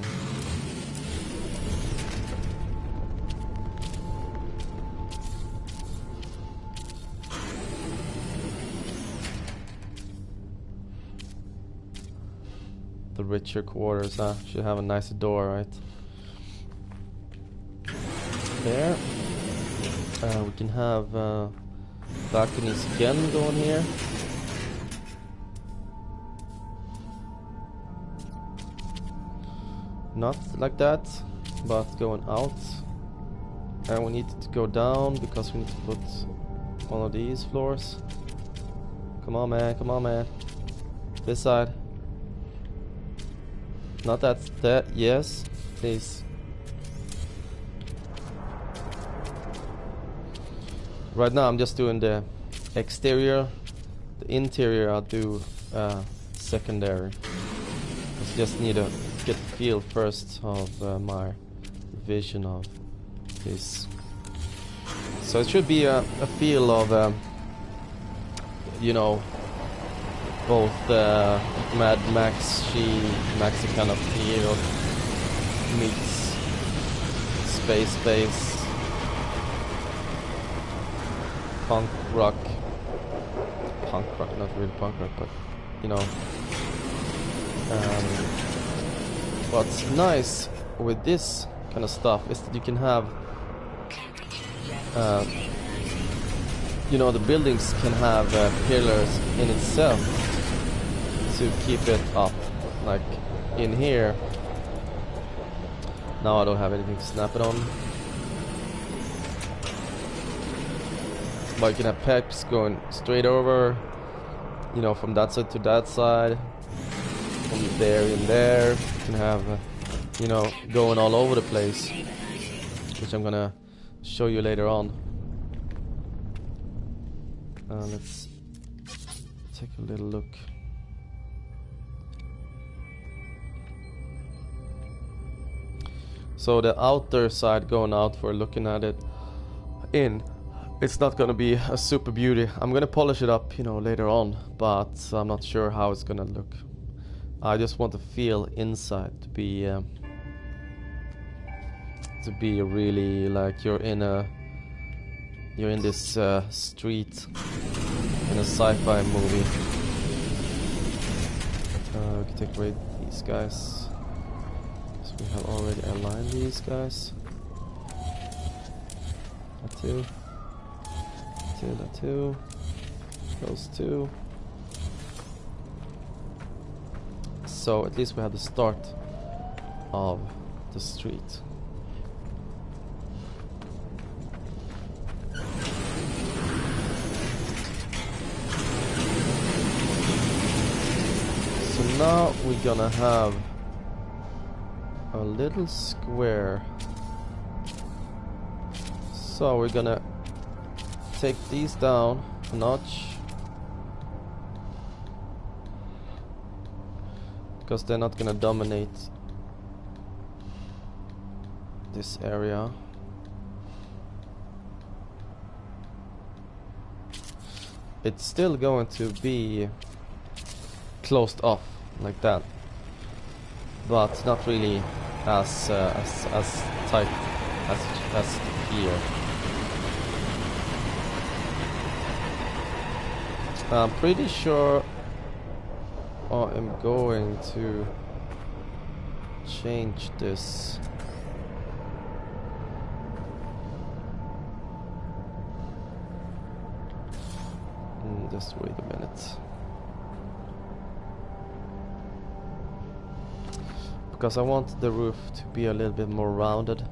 The richer quarters, should have a nicer door, right? There. We can have balconies again going here. Not like that, but going out. And we need to go down because we need to put one of these floors. Come on, man, come on, man. This side. Not that, yes, please. Right now I'm just doing the exterior. The interior I'll do secondary. I just need to get the feel first of my vision of this. So it should be a feel of, you know, both Mad Maxi kind of feel meets space, punk rock, not really punk rock, but you know. What's nice with this kind of stuff is that you can have, you know, the buildings can have pillars in itself to keep it up. Like in here, now I don't have anything to snap it on. But you can have pipes going straight over, you know, from that side to that side, from there and there. You can have, you know, going all over the place, which I'm gonna show you later on. Let's take a little look. So the outer side going out, for looking at it in, it's not gonna be a super beauty. I'm gonna polish it up, you know, later on, but I'm not sure how it's gonna look. I just want to feel inside to be really like you're in this street in a sci-fi movie. We can take away these guys. So we have already aligned these guys. That two. That two. Those two. So at least we have the start of the street. So now we're gonna have a little square. So we're gonna take these down a notch, because they're not gonna dominate this area. It's still going to be closed off like that, but not really as tight as here. I'm pretty sure I'm going to change this. Just wait a minute. Because I want the roof to be a little bit more rounded.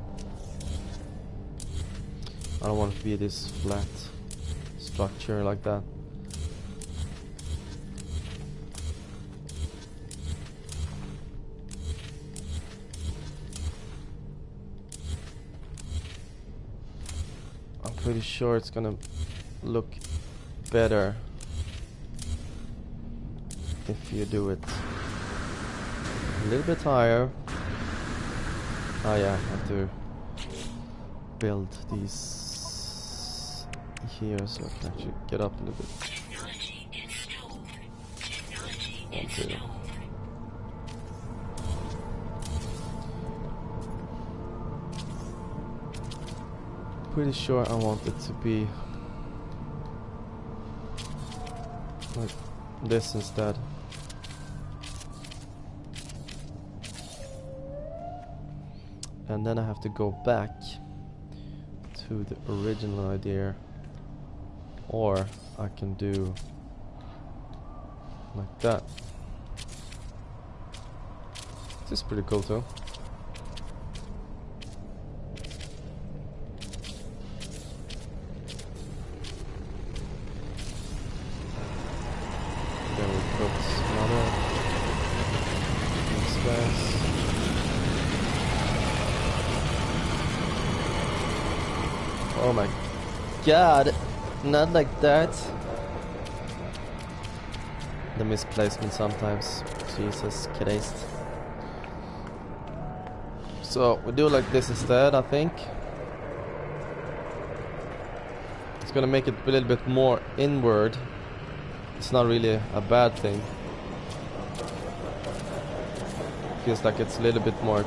I don't want it to be this flat structure like that. I'm pretty sure it's gonna look better if you do it a little bit higher. Oh yeah, I have to build these here so I can actually get up a little bit. Technology installed. Technology 1, 2. installed. Pretty sure I want it to be like this instead. And then I have to go back to the original idea, or I can do like that. This is pretty cool too. Then we put another space. Oh my god, not like that. The misplacement sometimes. Jesus Christ. So we do like this instead, I think. It's gonna make it a little bit more inward. It's not really a bad thing. Feels like it's a little bit more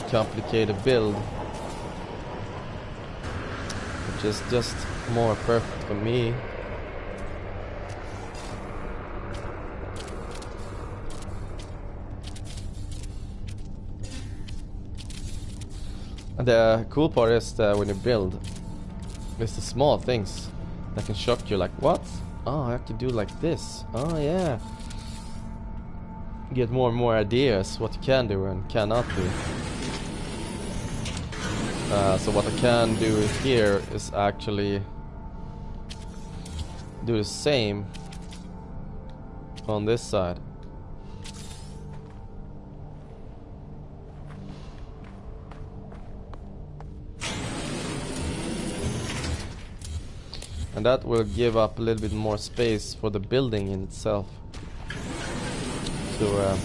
complicated build, which is just more perfect for me. And the cool part is that when you build, it's the small things that can shock you, like, what? Oh, I have to do like this. Oh yeah. Get more and more ideas what you can do and cannot do. So what I can do here is actually do the same on this side. And that will give up a little bit more space for the building in itself to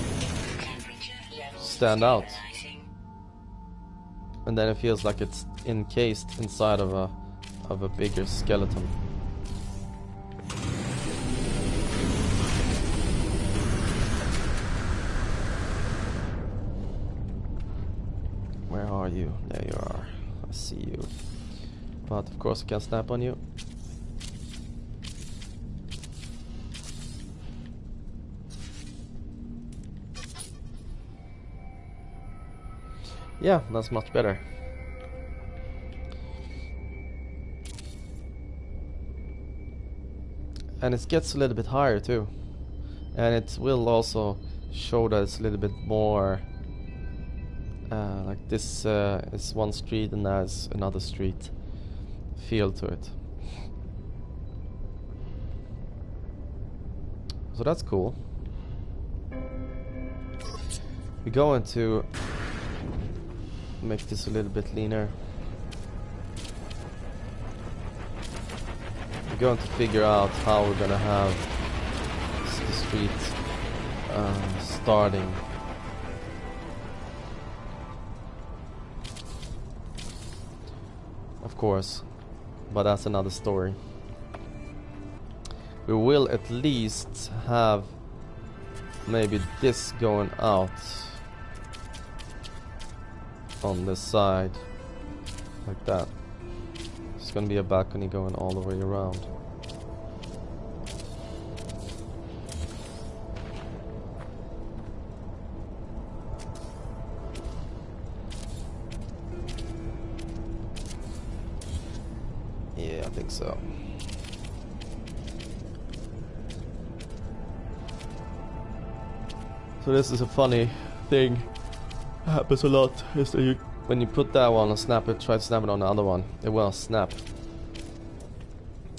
stand out. And then it feels like it's encased inside of a bigger skeleton. Where are you? There you are. I see you. But of course I can't snap on you. Yeah, that's much better. And it gets a little bit higher too. And it will also show that it's a little bit more like this is one street and there's another street feel to it. So that's cool. We're going to make this a little bit leaner. We're going to figure out how we're gonna have the street starting. Of course, but that's another story. We will at least have maybe this going out on this side, like that. It's gonna be a balcony going all the way around. Yeah, I think so. So this is a funny thing. Happens a lot is that when you put that one and snap it, try to snap it on the other one, it won't snap.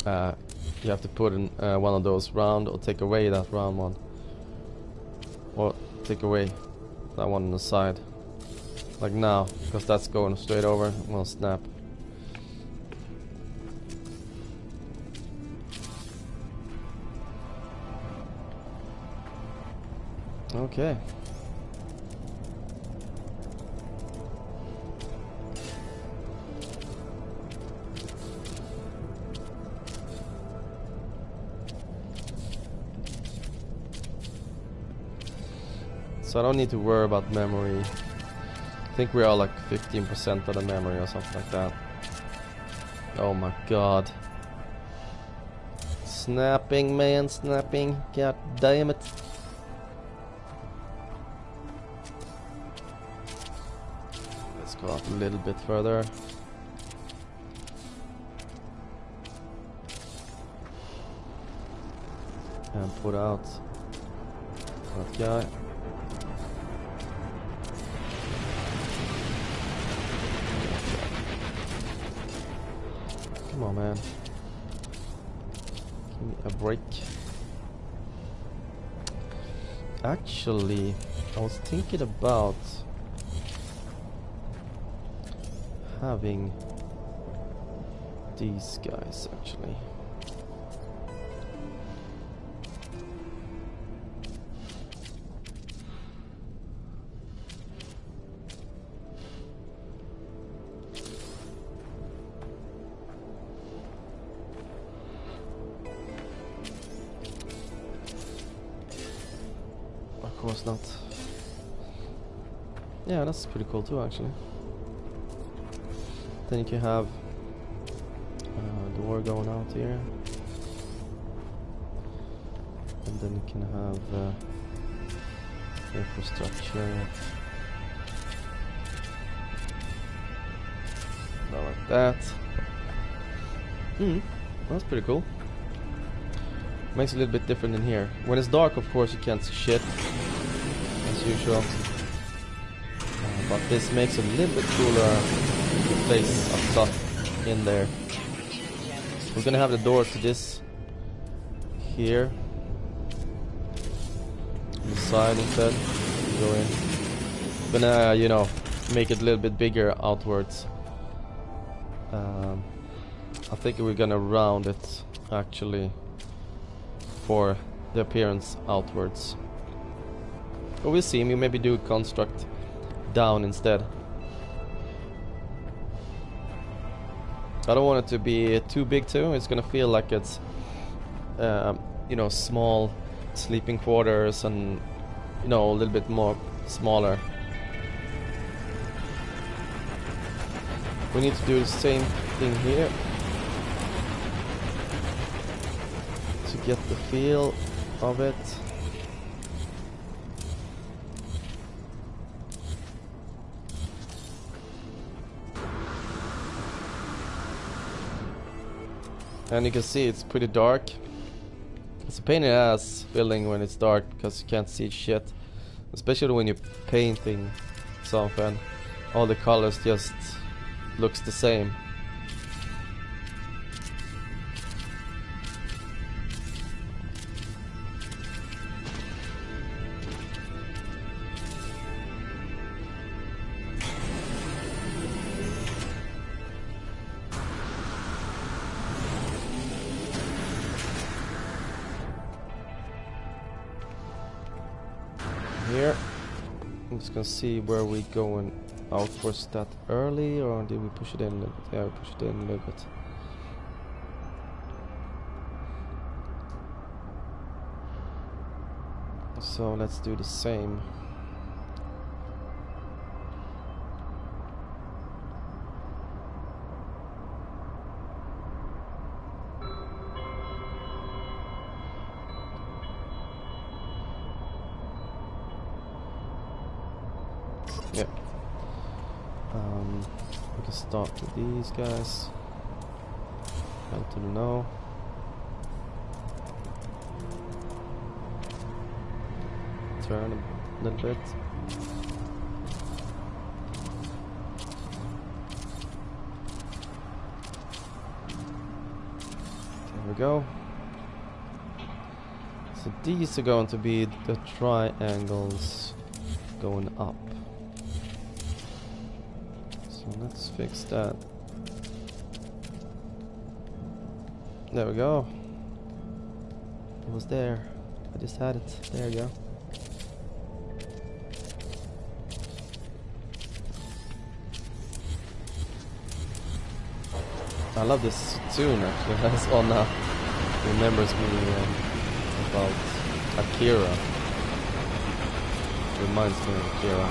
You have to put in one of those round, or take away that round one, or take away that one on the side, like now, because that's going straight over. It won't snap. Okay. So I don't need to worry about memory. I think we are like 15% of the memory or something like that. Oh my god. Snapping, man, snapping. God damn it. Let's go up a little bit further. And put out that guy. Come on, man. Give me a break. Actually, I was thinking about having these guys, actually. Of course not. Yeah, that's pretty cool too, actually. Then you can have a door going out here, and then you can have infrastructure. Not like that. That's pretty cool. Makes it a little bit different in here. When it's dark, of course, you can't see shit, as usual. But this makes it a little bit cooler to place up top in there. We're gonna have the door to this here on the side instead. Go in. Gonna, you know, make it a little bit bigger outwards. I think we're gonna round it actually for the appearance outwards. But we'll see. We maybe do construct down instead. I don't want it to be too big too. It's gonna feel like it's you know, small sleeping quarters and, you know, a little bit more smaller. We need to do the same thing here to get the feel of it. And you can see it's pretty dark. It's a pain in the ass building when it's dark because you can't see shit. Especially when you're painting something. All the colors just looks the same. Here, I'm just gonna see where we going outwards that early, or did we push it in a little bit? Yeah, we pushed it in a little bit. So let's do the same. Yeah. We can start with these guys. Help them know. Turn a little bit. There we go. So these are going to be the triangles going up. So let's fix that. There we go. It was there. I just had it. There you go. I love this tune actually. That's all now remembers me about Akira. Reminds me of Kira.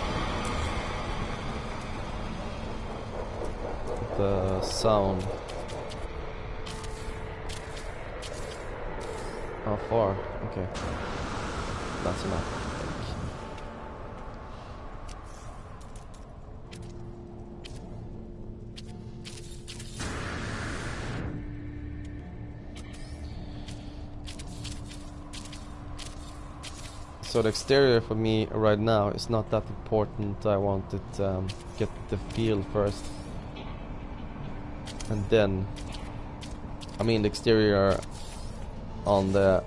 The sound. How far? Okay. That's enough. So the exterior for me right now is not that important. I want it get the feel first, and then I mean the exterior on the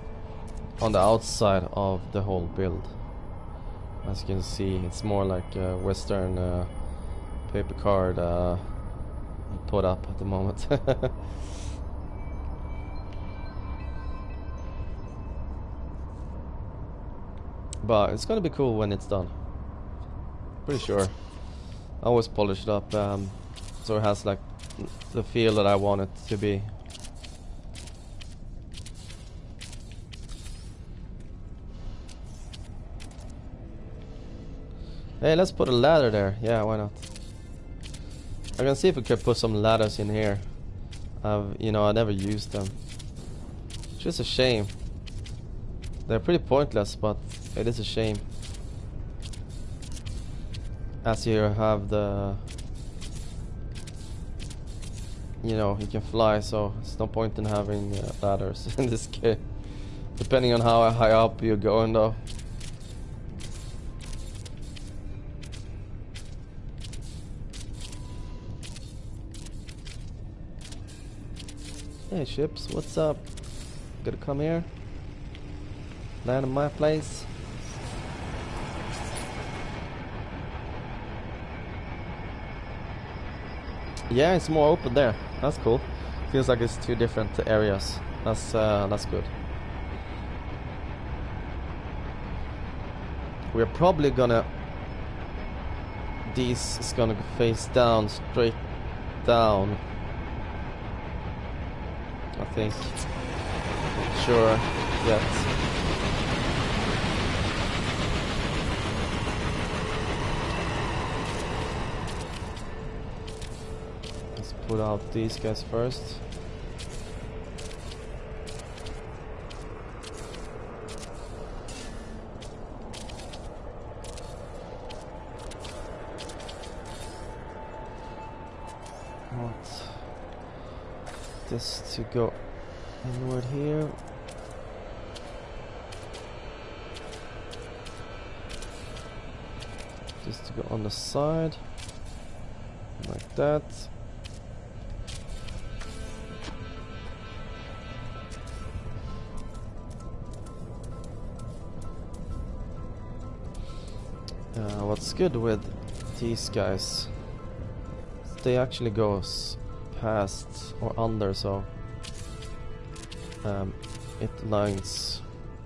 outside of the whole build. As you can see, it's more like a Western paper card put up at the moment. But it's gonna be cool when it's done. Pretty sure. I always polish it up so it has like the feel that I want it to be. Hey, let's put a ladder there. Yeah, why not? I can see if we could put some ladders in here. You know, I never used them. It's just a shame. They're pretty pointless, but it is a shame. As you have the... You know, you can fly, so it's no point in having ladders in this game. Depending on how high up you're going, though. Hey ships, what's up? Gonna come here? Land in my place? Yeah, it's more open there. That's cool. Feels like it's two different areas. That's good. We're probably gonna... This is gonna face down, straight down. I think. Not sure yet. Let's put out these guys first. This to go inward here. Just to go on the side, like that. What's good with these guys? They actually goes past or under, so it lines.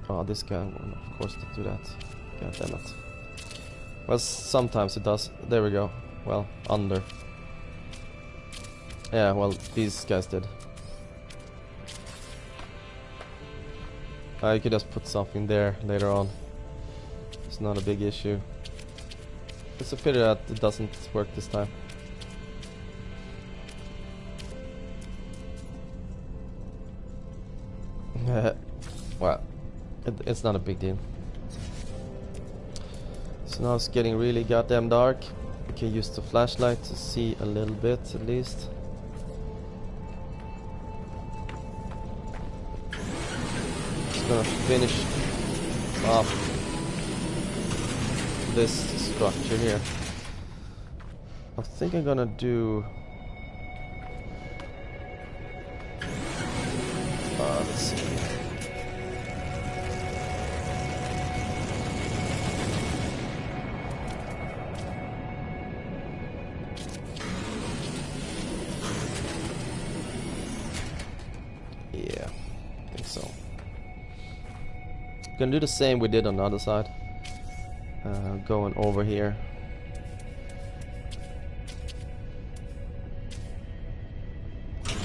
Oh, this guy will of course do that. God damn it. Well, sometimes it does. There we go. Well, under. Yeah, well, these guys did. You could just put something there later on. It's not a big issue. It's a pity that it doesn't work this time. Well, it's not a big deal. So now it's getting really goddamn dark. We can use the flashlight to see a little bit at least. Just gonna finish off this structure here. I think I'm gonna do... let's see. Yeah, I think so. Gonna do the same we did on the other side. Going over here. Just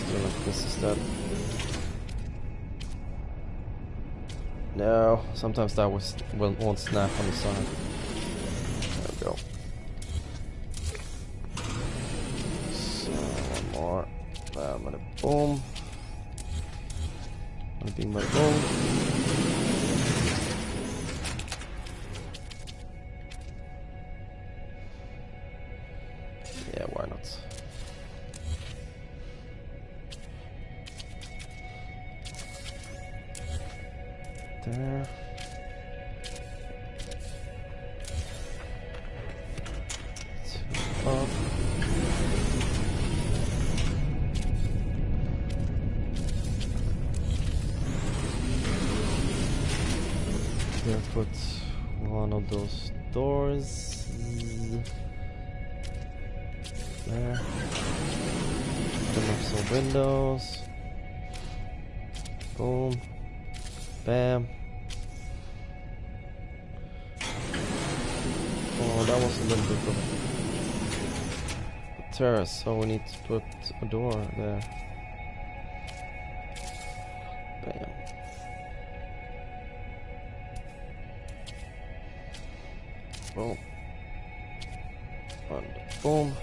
do like this instead. No, sometimes that won't snap on the side. There we go. So one more. Bada boom. Bada bing, bada boom. Yeah, why not? There. Two up. Here, put one of those doors there. Open up some windows. Boom. Bam. Oh, that was a little bit of a terrace, so we need to put a door there. Bam. Boom. And boom.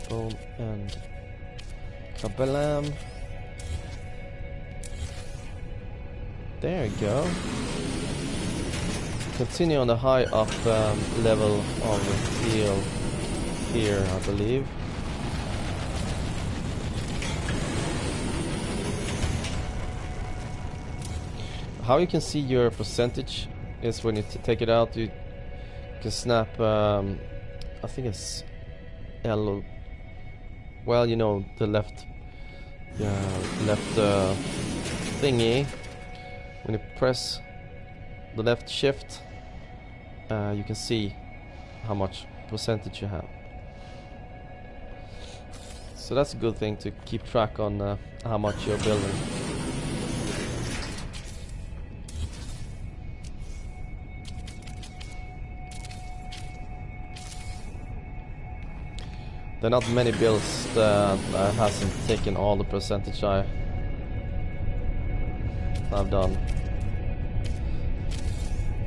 Boom and kabalam. There you go. Continue on the high up level of the field here, I believe. How you can see your percentage is when you take it out, you can snap, I think it's L, well, you know, the left thingy. When you press the left shift, you can see how much percentage you have. So that's a good thing to keep track on how much you're building. There are not many builds that hasn't taken all the percentage I've done.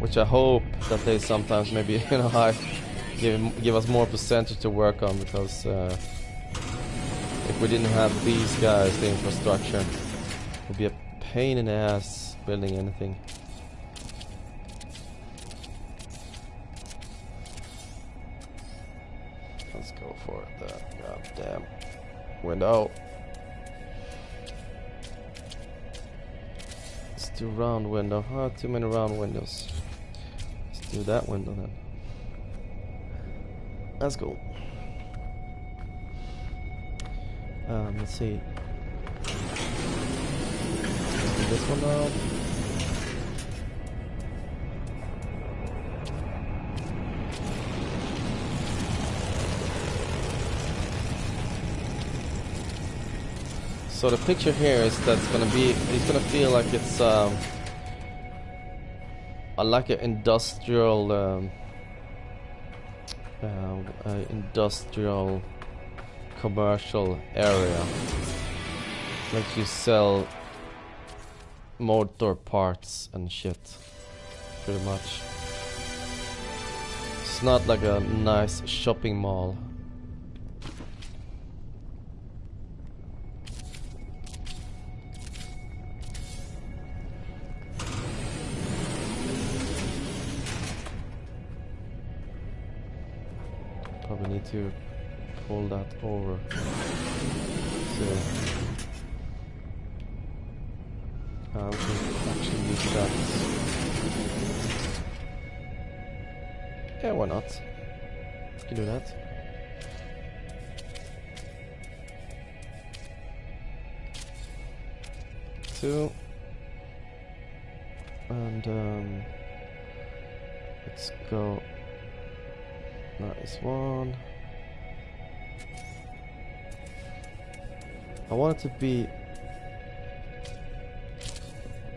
Which I hope that they sometimes maybe, you know, give us more percentage to work on, because if we didn't have these guys, the infrastructure, it would be a pain in the ass building anything. Let's go for it. Goddamn window. Let's do round window. Oh, too many round windows. Do that window then. That's cool. Let's see. This one now. So the picture here is that's gonna be. It's gonna feel like it's like an industrial commercial area, like you sell motor parts and shit, pretty much. It's not like a nice shopping mall. Probably need to pull that over. So we can actually use that. Yeah, why not? You can do that. Two. And let's go. Nice one. I want it to be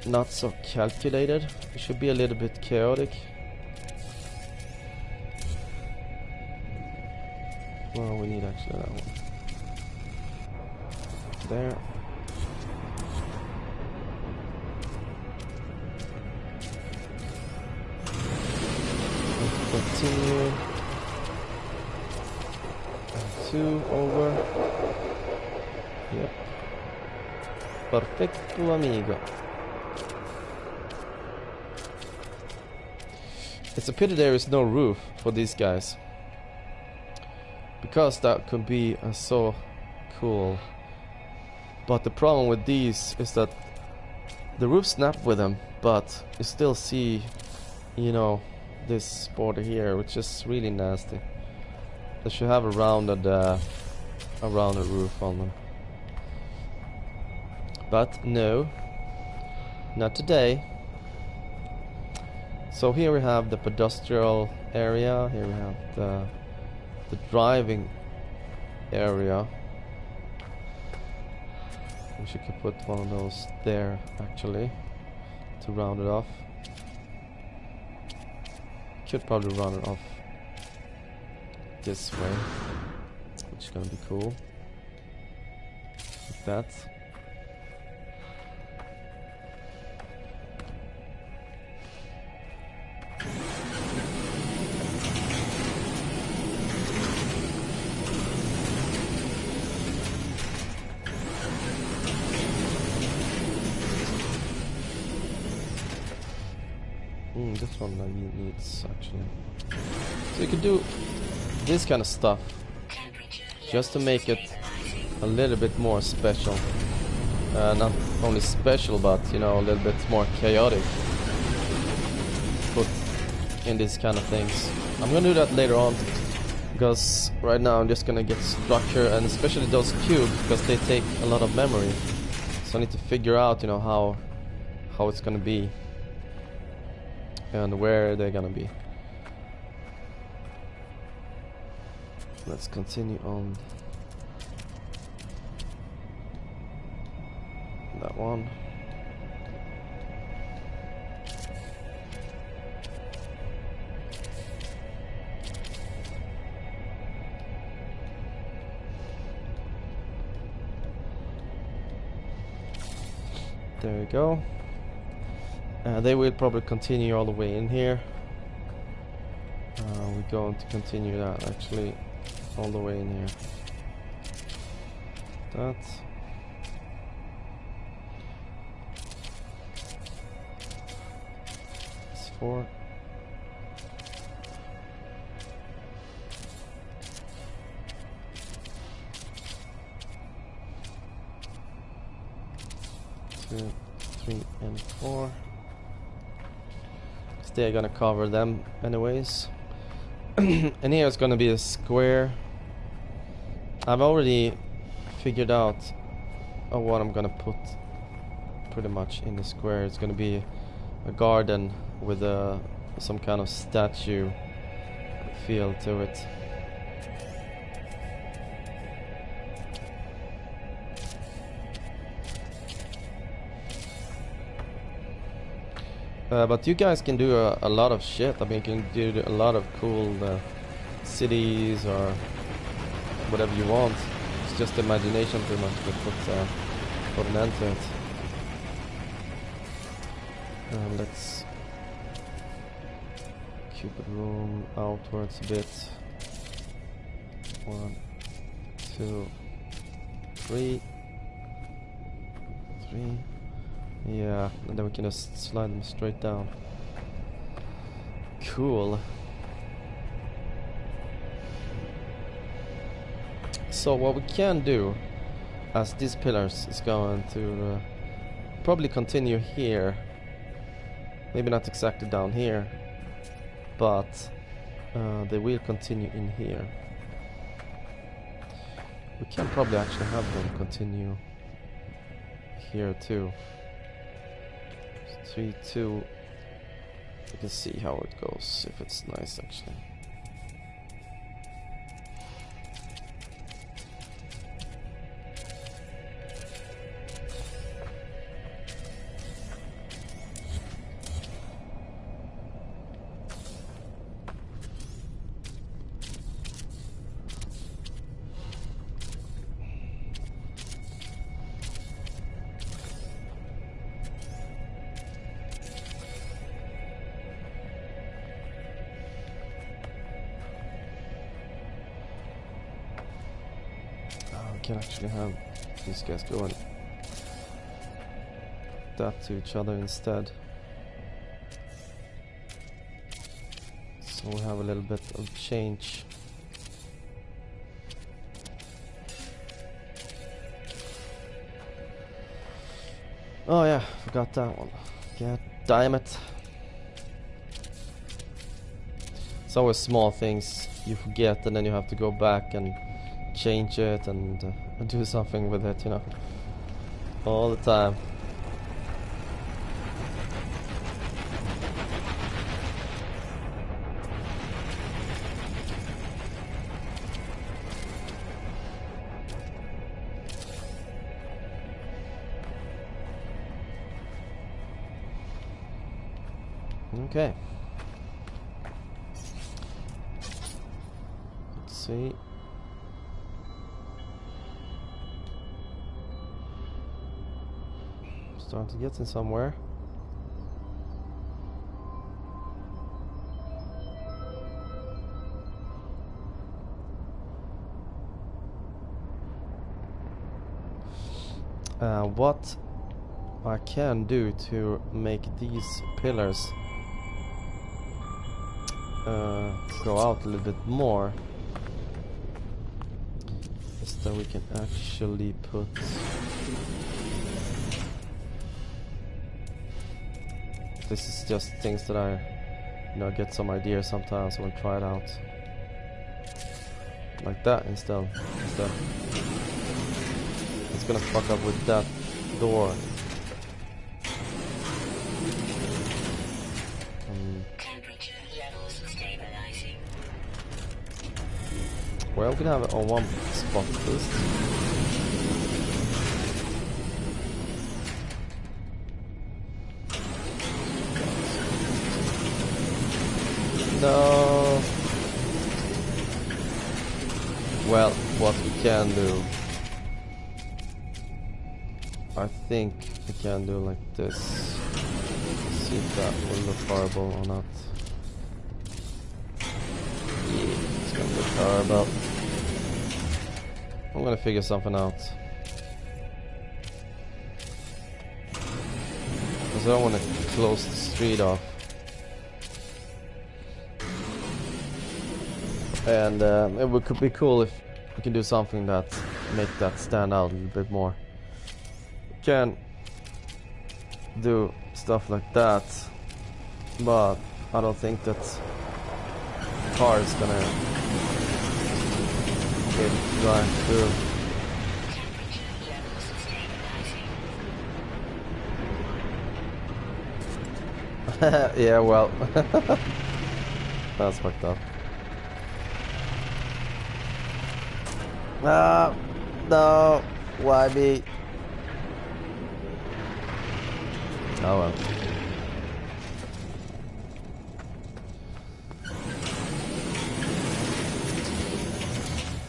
not so calculated. It should be a little bit chaotic. Well, we need actually that one. There. continue. 2 over. Yep. Perfecto, amigo. It's a pity there is no roof for these guys, because that could be so cool. But the problem with these is that the roof snap with them, but you still see, you know, this border here, which is really nasty. They should have a rounded roof on them. But no, not today. So here we have the pedestrian area, here we have the driving area. Wish I could put one of those there actually to round it off. Could probably round it off this way, which is gonna be cool. Like that. This one needs actually. So you can do this kind of stuff just to make it a little bit more special. Not only special, but you know, a little bit more chaotic. Put in these kind of things. I'm gonna do that later on, because right now I'm just gonna get structure, and especially those cubes, because they take a lot of memory. So I need to figure out, you know, how it's gonna be and where they're gonna be. Let's continue on that one. There we go. They will probably continue all the way in here. We're going to continue that actually all the way in here. That. It's 4. Two, 3, and 4. They're gonna cover them anyways. And here it's gonna be a square. I've already figured out what I'm gonna put pretty much in the square. It's gonna be a garden with some kind of statue feel to it. But you guys can do a lot of shit. I mean, you can do a lot of cool cities or whatever you want. It's just imagination pretty much that put an end to it. Let's Cupid room outwards a bit. 1, 2, 3. Yeah, and then we can just slide them straight down. Cool. So what we can do, as these pillars is going to probably continue here. Maybe not exactly down here, but they will continue in here. We can probably actually have them continue here too. 3, 2. You can see how it goes, if it's nice actually. can actually have these guys going that to each other instead. So we have a little bit of change. Oh yeah, forgot that one. God damn it. It's always small things you forget and then you have to go back and change it and do something with it, you know. All the time. Okay. Let's see. Starting to get in somewhere. What I can do to make these pillars go out a little bit more is that we can actually put this is just things that I get some ideas sometimes when I try it out like that instead. It's gonna fuck up with that door. Well, we can have it on one spot first. No. Well, what we can do, I think we can do like this. See if that will look horrible or not. Yeah, it's gonna look horrible. I'm gonna figure something out. Because I don't want to close the street off. And it could be cool if we can do something that make that stand out a little bit more. We can do stuff like that, but I don't think that car is gonna drive through. Yeah, well, that's fucked up. No, why me? Oh well.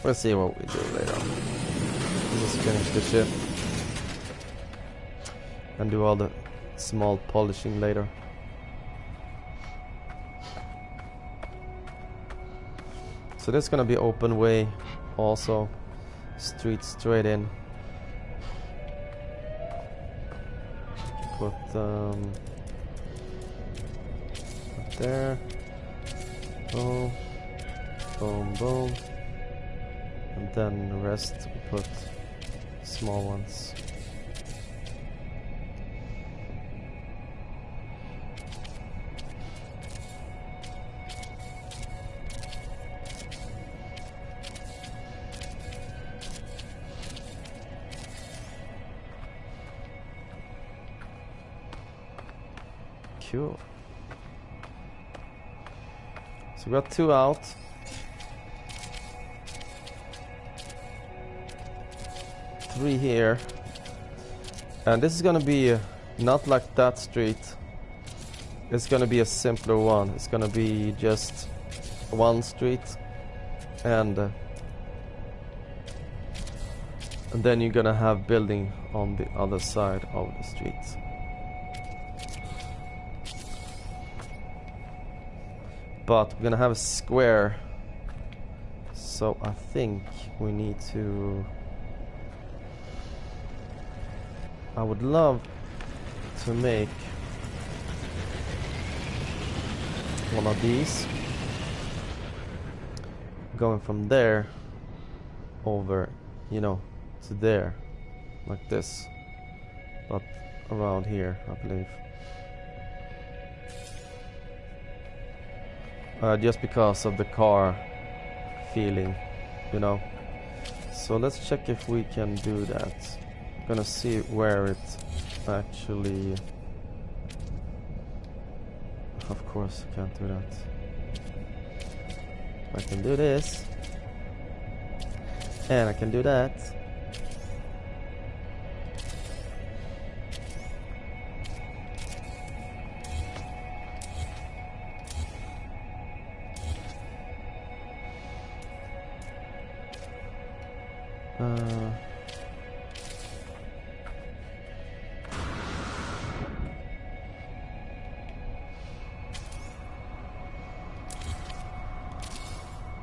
We'll see what we do later. We'll just finish the ship and do all the small polishing later. So this is gonna be open way also. Street straight in. Put up there. Boom. Boom, boom. And then the rest we put small ones. Cool. So we got 2 out. Three here, and this is gonna be not like that street. It's gonna be a simpler one. It's gonna be just one street, and then you're gonna have building on the other side of the street. But we're gonna have a square, so I think we need to I would love to make one of these going from there over, you know, to there, like this, but around here, I believe. Just because of the car feeling, you know. So let's check if we can do that. I'm gonna see where it actually... Of course I can't do that. I can do this. And I can do that.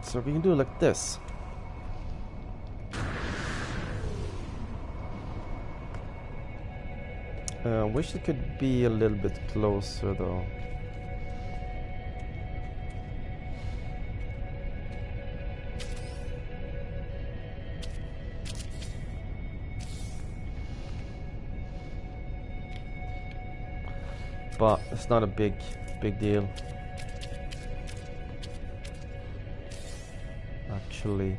So we can do it like this. Wish it could be a little bit closer though. But it's not a big deal. Actually.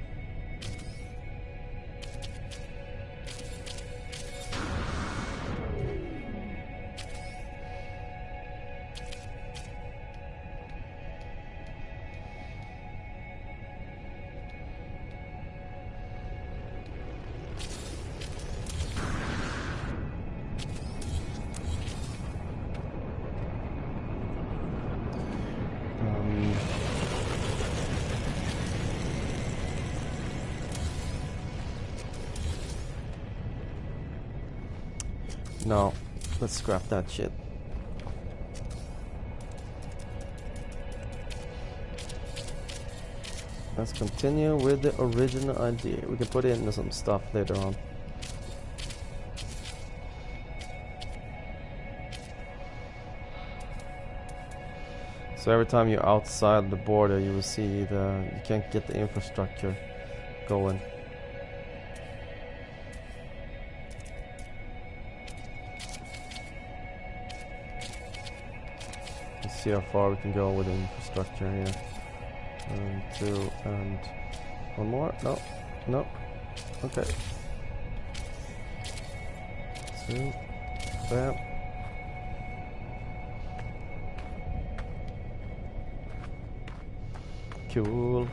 No, let's scrap that shit. Let's continue with the original idea. We can put in some stuff later on. So every time you're outside the border, you will see you can't get the infrastructure going. Let's see how far we can go with the infrastructure here. 1, 2, and one more. No, no. Okay. 2, bam. Cool.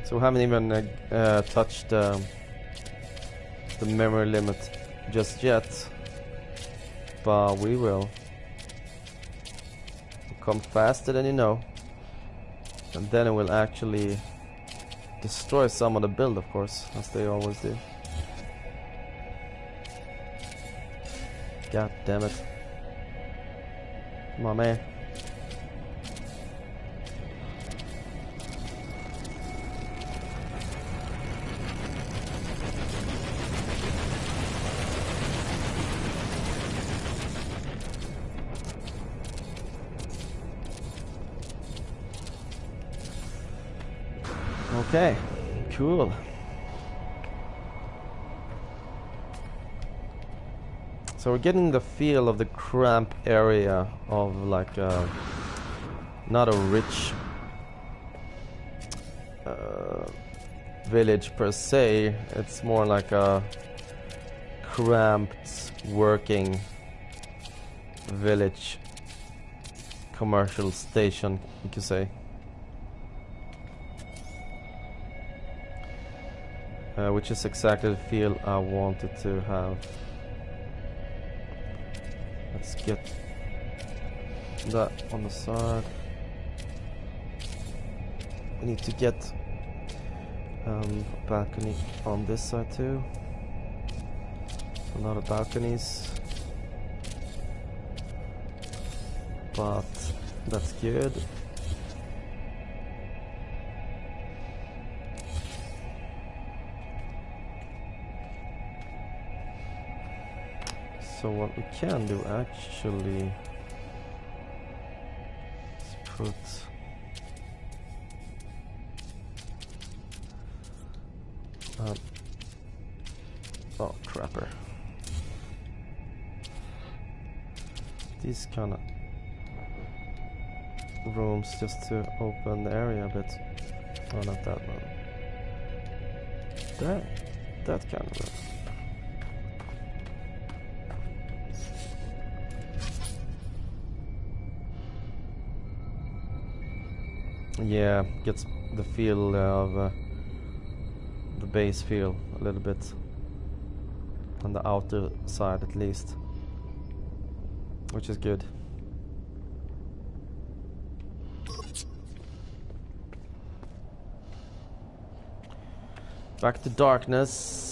So we haven't even touched the memory limit just yet, but we will. Come faster than you know, and then it will actually destroy some of the build, of course, as they always do. God damn it. Come on, man. Okay, cool. So we're getting the feel of the cramp area of like not a rich village per se. It's more like a cramped working village, commercial station, you could say. Which is exactly the feel I wanted to have. Let's get that on the side. We need to get a balcony on this side too. A lot of balconies, but that's good. So what we can do actually is put oh crapper. These kind of rooms just to open the area a bit. Oh, not that one. That kind of room. Yeah, gets the feel of the base feel a little bit on the outer side at least, which is good. Back to darkness.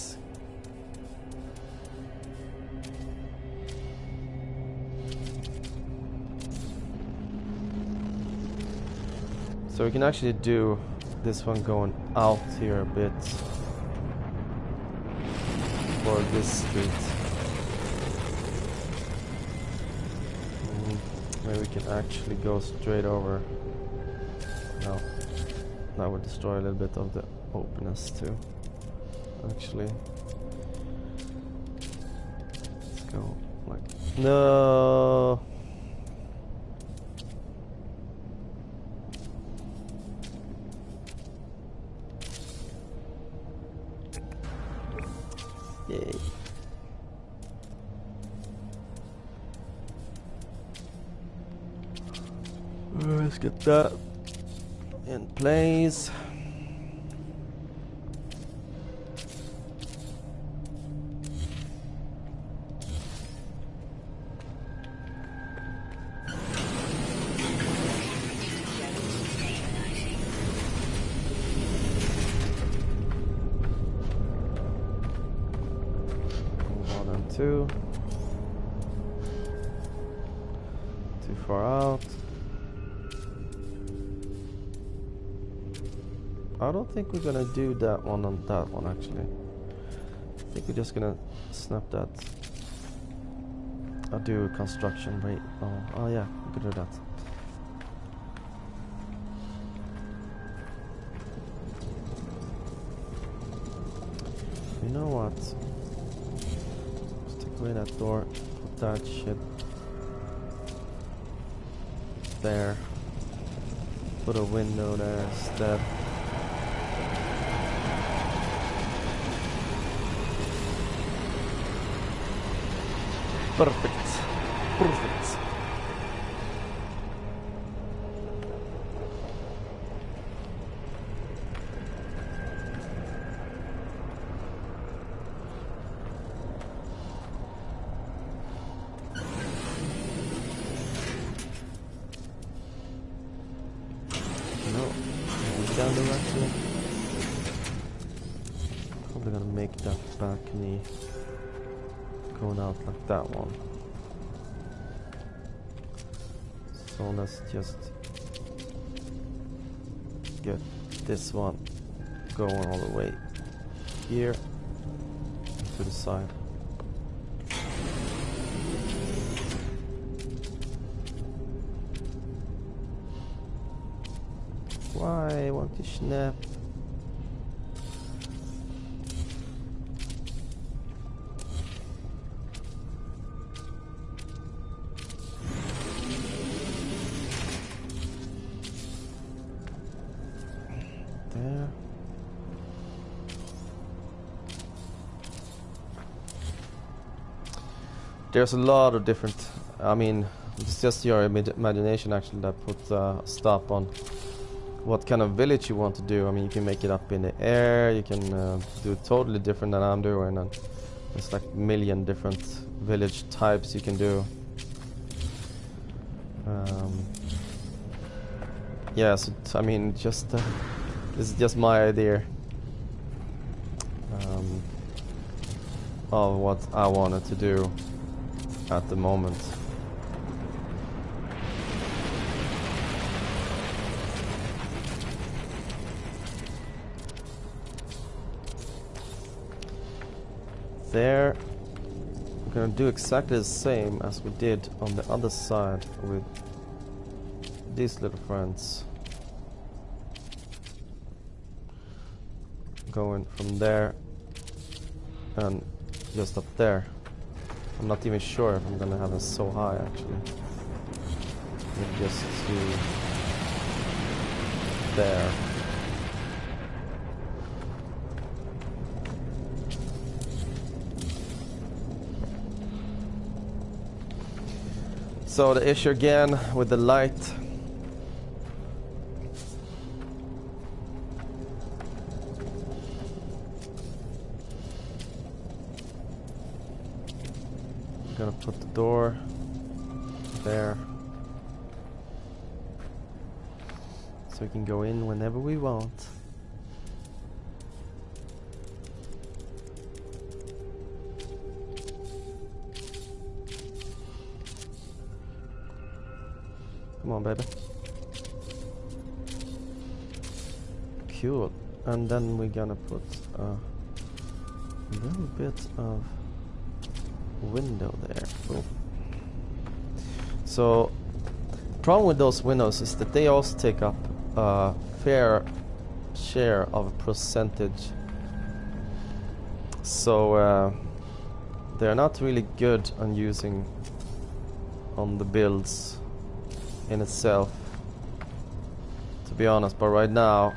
So we can actually do this one going out here a bit for this street. Maybe we can actually go straight over. No, that would destroy a little bit of the openness too. Actually, let's go like no. Yay. Let's get that in place. Too far out. I don't think we're gonna do that one on that one actually. I think we're just gonna snap that. I'll do construction rate. Oh yeah, we could do that. You know what? Away that door, put that shit there, put a window there instead. Perfect. Perfect. Down direction. Probably gonna make that balcony going out like that one. So let's just get this one going all the way here to the side. Why won't you snap? There. There's a lot of different, I mean, it's just your imagination actually that puts a stop on what kind of village you want to do. I mean, you can make it up in the air, you can do it totally different than I'm doing, and there's like a million different village types you can do. Yeah, so I mean, just this is just my idea of what I wanted to do at the moment. There, We're gonna do exactly the same as we did on the other side with these little friends. Going from there and just up there. I'm not even sure if I'm gonna have it so high actually. Maybe just to there. So the issue again with the light. I'm gonna put the door there. So we can go in whenever we want. Come on, baby. Cool. And then we're gonna put a little bit of window there. Boom. So, problem with those windows is that they also take up a fair share of a percentage. So, they're not really good on using on the builds in itself, to be honest, but right now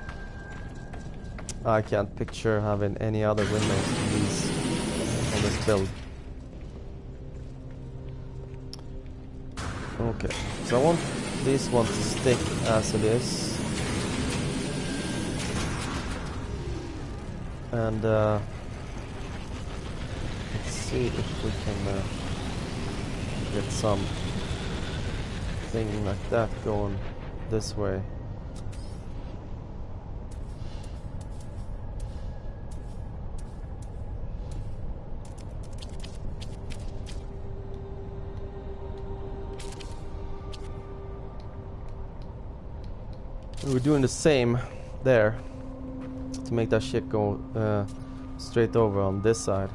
I can't picture having any other windows on this build. Okay, so I want this one to stick as it is, and let's see if we can get some thing like that going this way. We're doing the same there to make that shit go straight over on this side.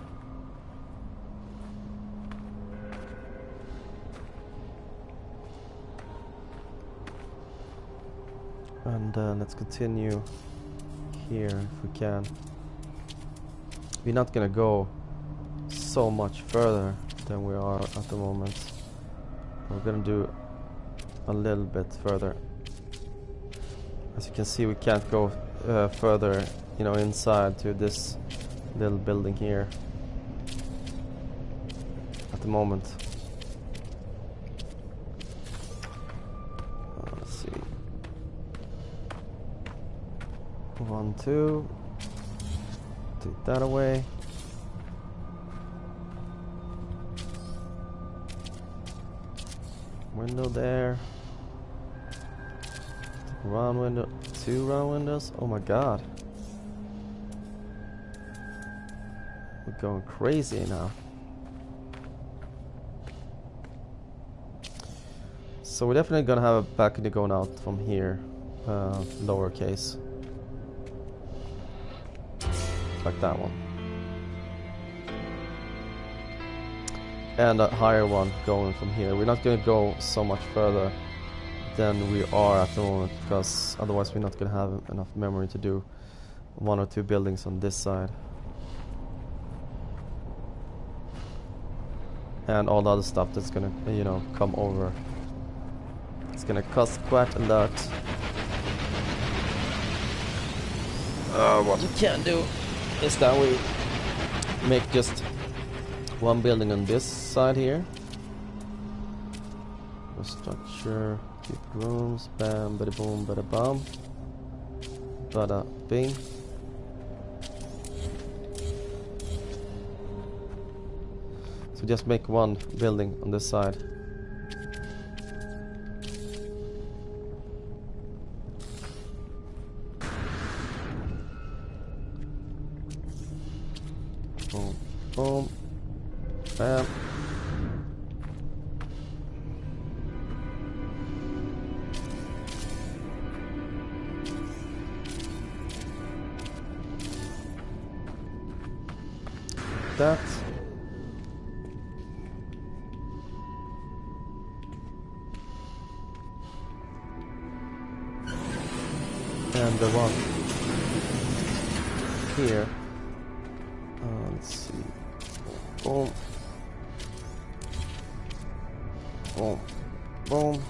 And let's continue here if we can. We're not gonna go so much further than we are at the moment. We're gonna do a little bit further. As you can see, we can't go further, you know, inside to this little building here at the moment. Let's see. 1, 2. Take that away. Window there. Round window. 2 round windows. Oh my god. We're going crazy now. So we're definitely gonna have a balcony going out from here. Lowercase. Like that one. And a higher one going from here. We're not gonna go so much further than we are at the moment, because otherwise we're not gonna have enough memory to do 1 or 2 buildings on this side. And all the other stuff that's gonna, you know, come over. It's gonna cost quite a lot. What we can do is that we make just 1 building on this side here. A structure, keep rooms, bam, bada boom, bada bum, bada bing. So just make 1 building on this side. Boom, boom, bam. That. and the one here. Let's see. Boom. Boom. Boom.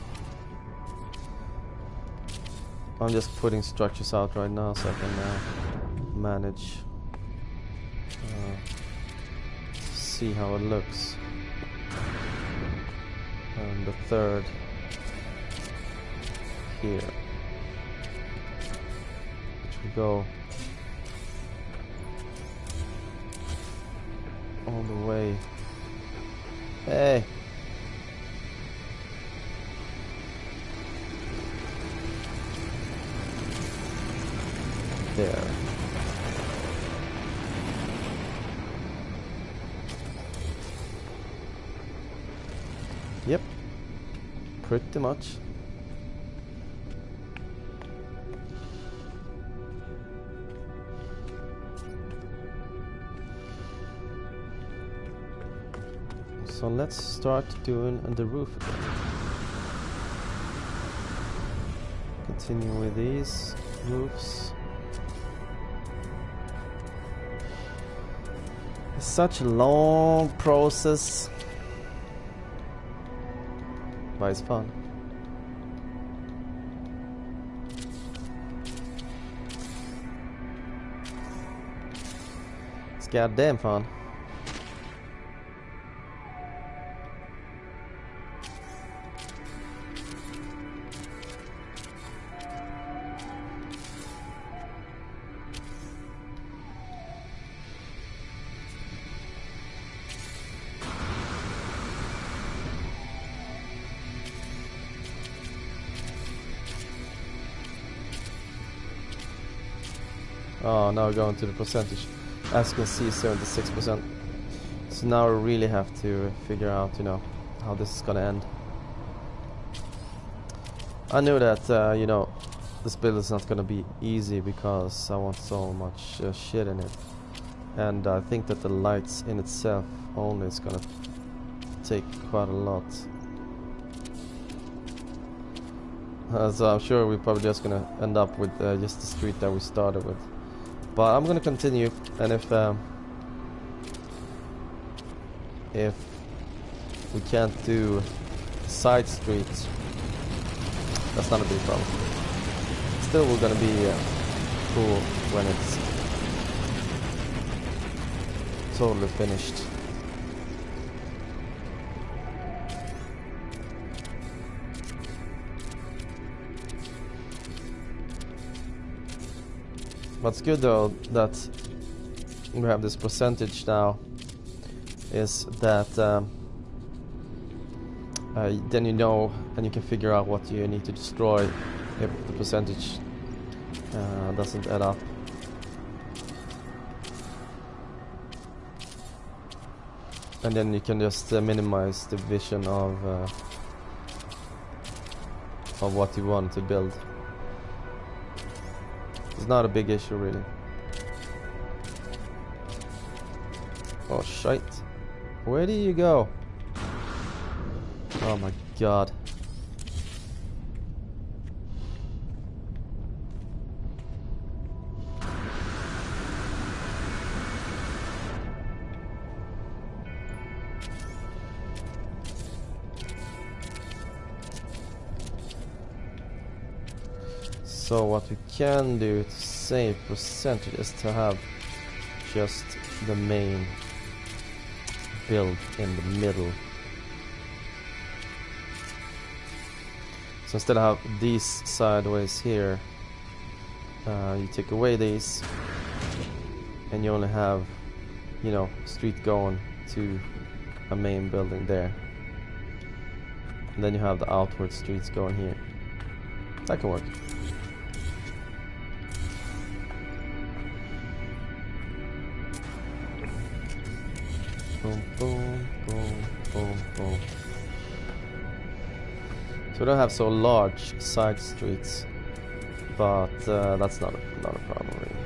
I'm just putting structures out right now so I can manage. See how it looks. And the third here, which will go all the way. Hey! There. Yep, pretty much. So let's start doing the roof again. Continue with these roofs. It's such a long process. But it's fun. It's goddamn fun. Oh, now we're going to the percentage. As you can see, 76%. So now we really have to figure out, you know, how this is gonna end. I knew that, you know, this build is not gonna be easy because I want so much shit in it. And I think that the lights in itself only is gonna take quite a lot. So I'm sure we're probably just gonna end up with just the street that we started with. But I'm gonna continue, and if we can't do side streets, that's not a big problem. Still, we're gonna be cool when it's totally finished. What's good though that we have this percentage now is that then you know and you can figure out what you need to destroy if the percentage doesn't add up. And then you can just minimize the vision of what you want to build. It's not a big issue, really. Oh, shite. Where do you go? Oh my god. So what we can do to save percentage is to have just the main build in the middle. So instead of have these sideways here, you take away these and you only have, you know, street going to a main building there. And then you have the outward streets going here. That can work. Boom, boom, boom, boom, boom. So we don't have so large side streets, but that's not a problem really.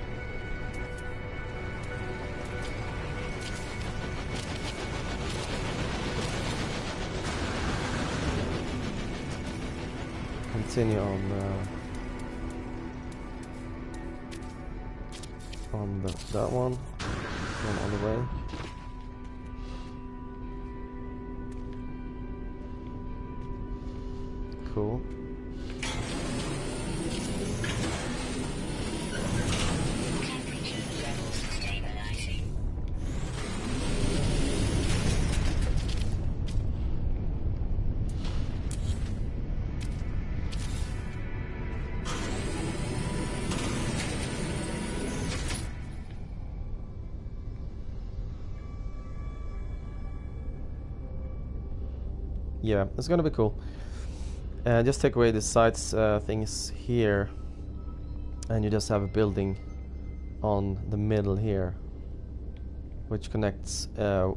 Continue on on that one on the way. Cool. Temperature levels stabilizing. Yeah, it's gonna be cool. Just take away the sides things here, and you just have a building on the middle here, which connects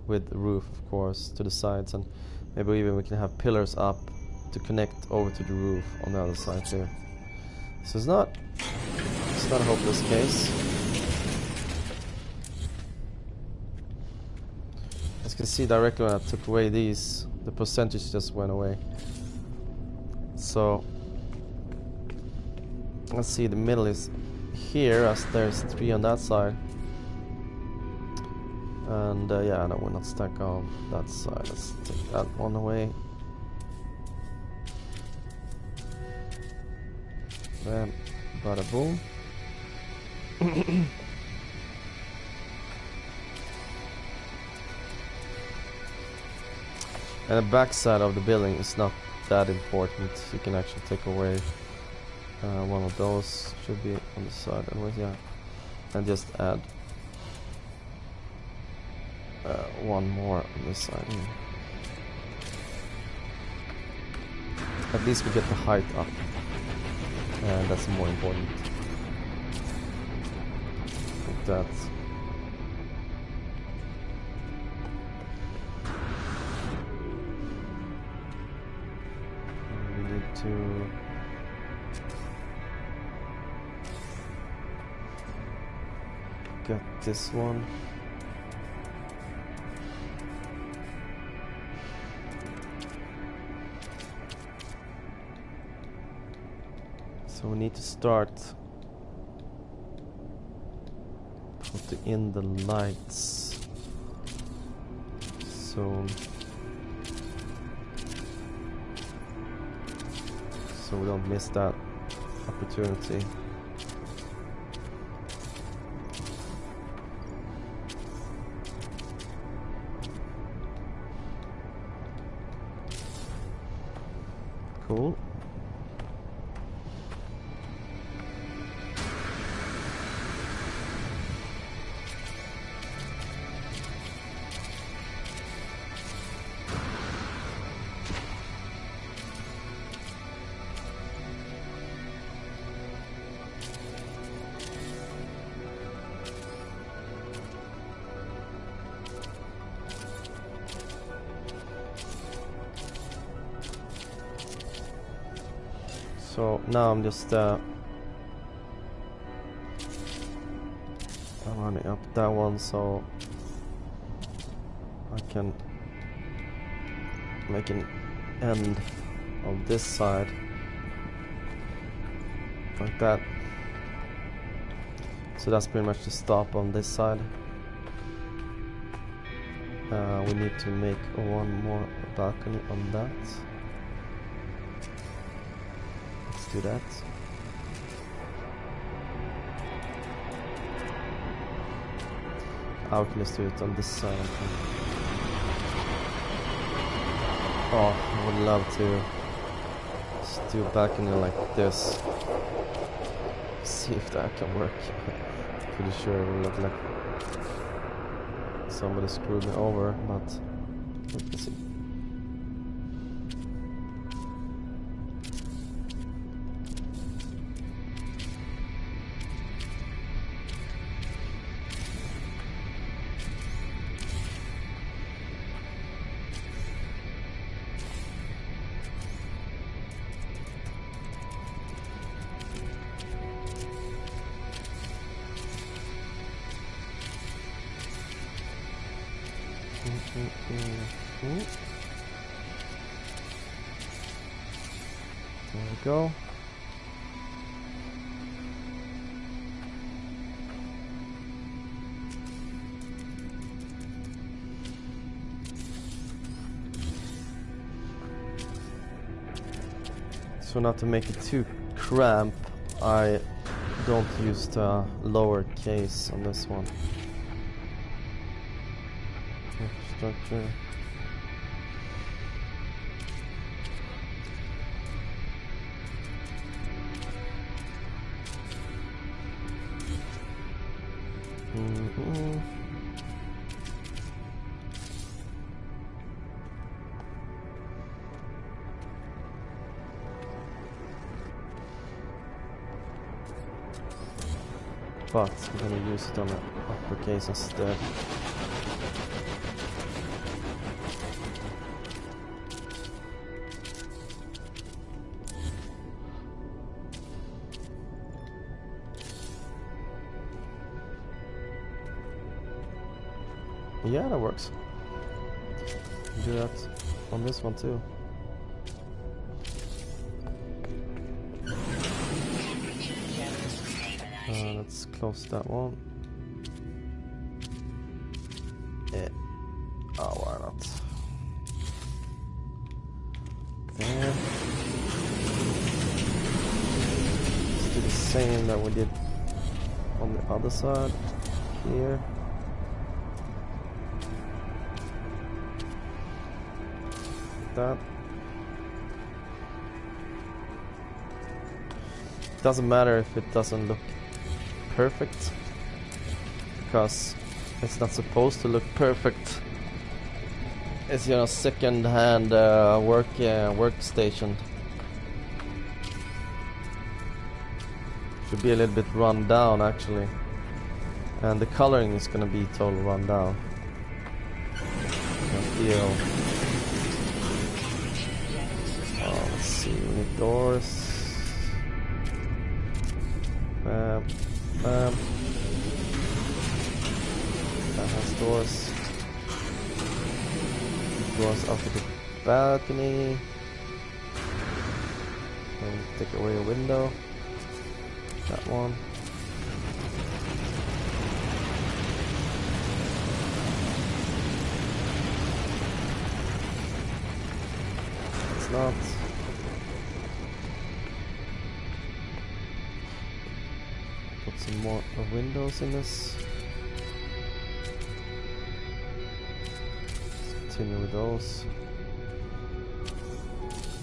with the roof, of course, to the sides, and maybe even we can have pillars up to connect over to the roof on the other side too. So it's not a hopeless case. As you can see directly when I took away these, the percentage just went away. So let's see, the middle is here, as there's 3 on that side. And yeah, no, we're not stuck on that side. Let's take that one away. Bam, bada boom. And the back side of the building is not that important. You can actually take away one of those. Should be on the side, anyways, yeah. And just add one more on this side here. At least we get the height up, and that's more important. Like that. We need to get this one. So we need to start putting in the lights soon, so we don't miss that opportunity. Cool. So now I'm just running up that one so I can make an end of this side like that. So that's pretty much the stop on this side. We need to make one more balcony on that. Do that. Okay, let's do it on this side. Oh, I would love to just do a balcony like this. See if that can work. Pretty sure it will look like somebody screwed me over, but let's see. There we go. So not to make it too cramped, I don't use the lower case on this one. Infrastructure. But I'm gonna use it on the uppercase instead. Yeah, that works. Do that on this one too. Let's close that one. Yeah. Oh, why not? There. Let's do the same that we did on the other side here. That. Doesn't matter if it doesn't look perfect, because it's not supposed to look perfect. It's, you know, second-hand workstation. Should be a little bit run down actually, and the coloring is gonna be total run down. I feel. Oh, let's see. We need doors. That has doors. Doors up to the balcony. And take away a window. That one. It's not. Put some more windows in this. Let's continue with those.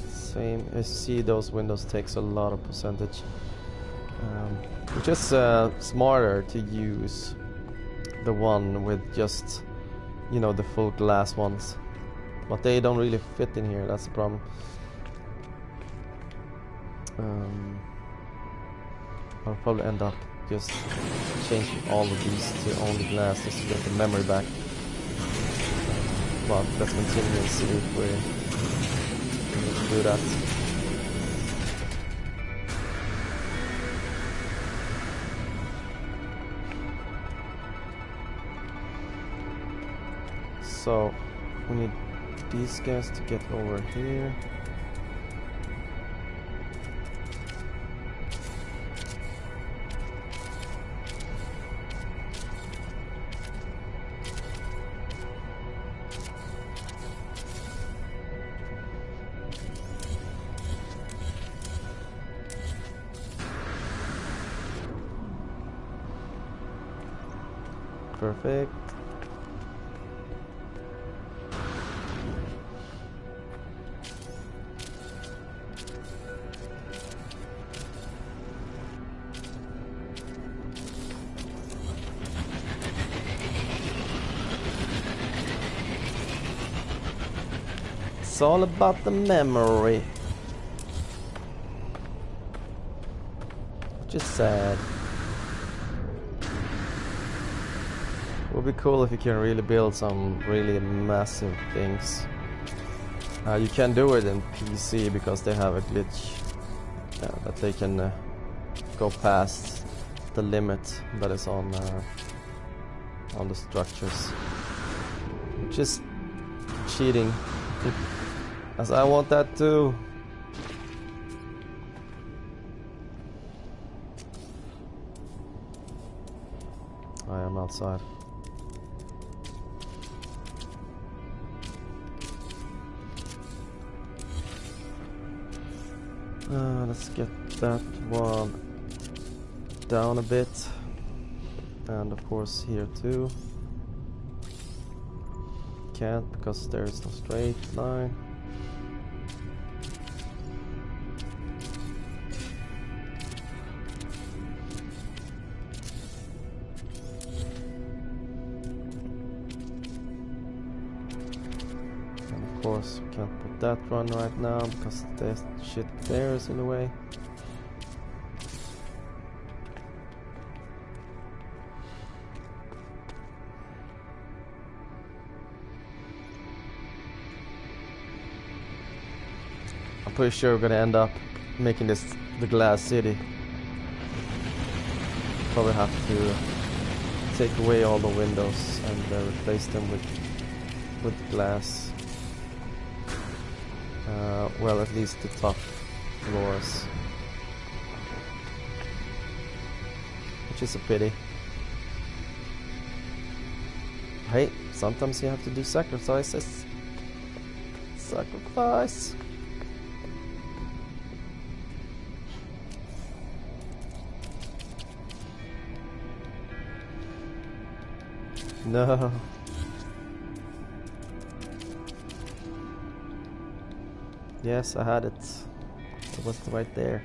Same. You see, those windows takes a lot of percentage. Which is smarter to use the one with just, you know, the full glass ones, but they don't really fit in here. That's the problem. I'll probably end up just changing all of these to only glass just to get the memory back. But let's continue and see if we need to do that. So we need these guys to get over here. Perfect. It's all about the memory, which is sad. It would be cool if you can really build some really massive things. You can do it in PC because they have a glitch that they can go past the limit that is on the structures, which is cheating. As I want that too. I am outside. Let's get that one down a bit, and of course here too. Can't because there is no straight line. And of course we can't put that one right now because the shit there is in the way. I'm pretty sure we're gonna end up making this the glass city. Probably have to take away all the windows and replace them with glass. Well, at least the top floors, which is a pity. Hey, sometimes you have to do sacrifices. Sacrifice. No. Yes, I had it. It was right there.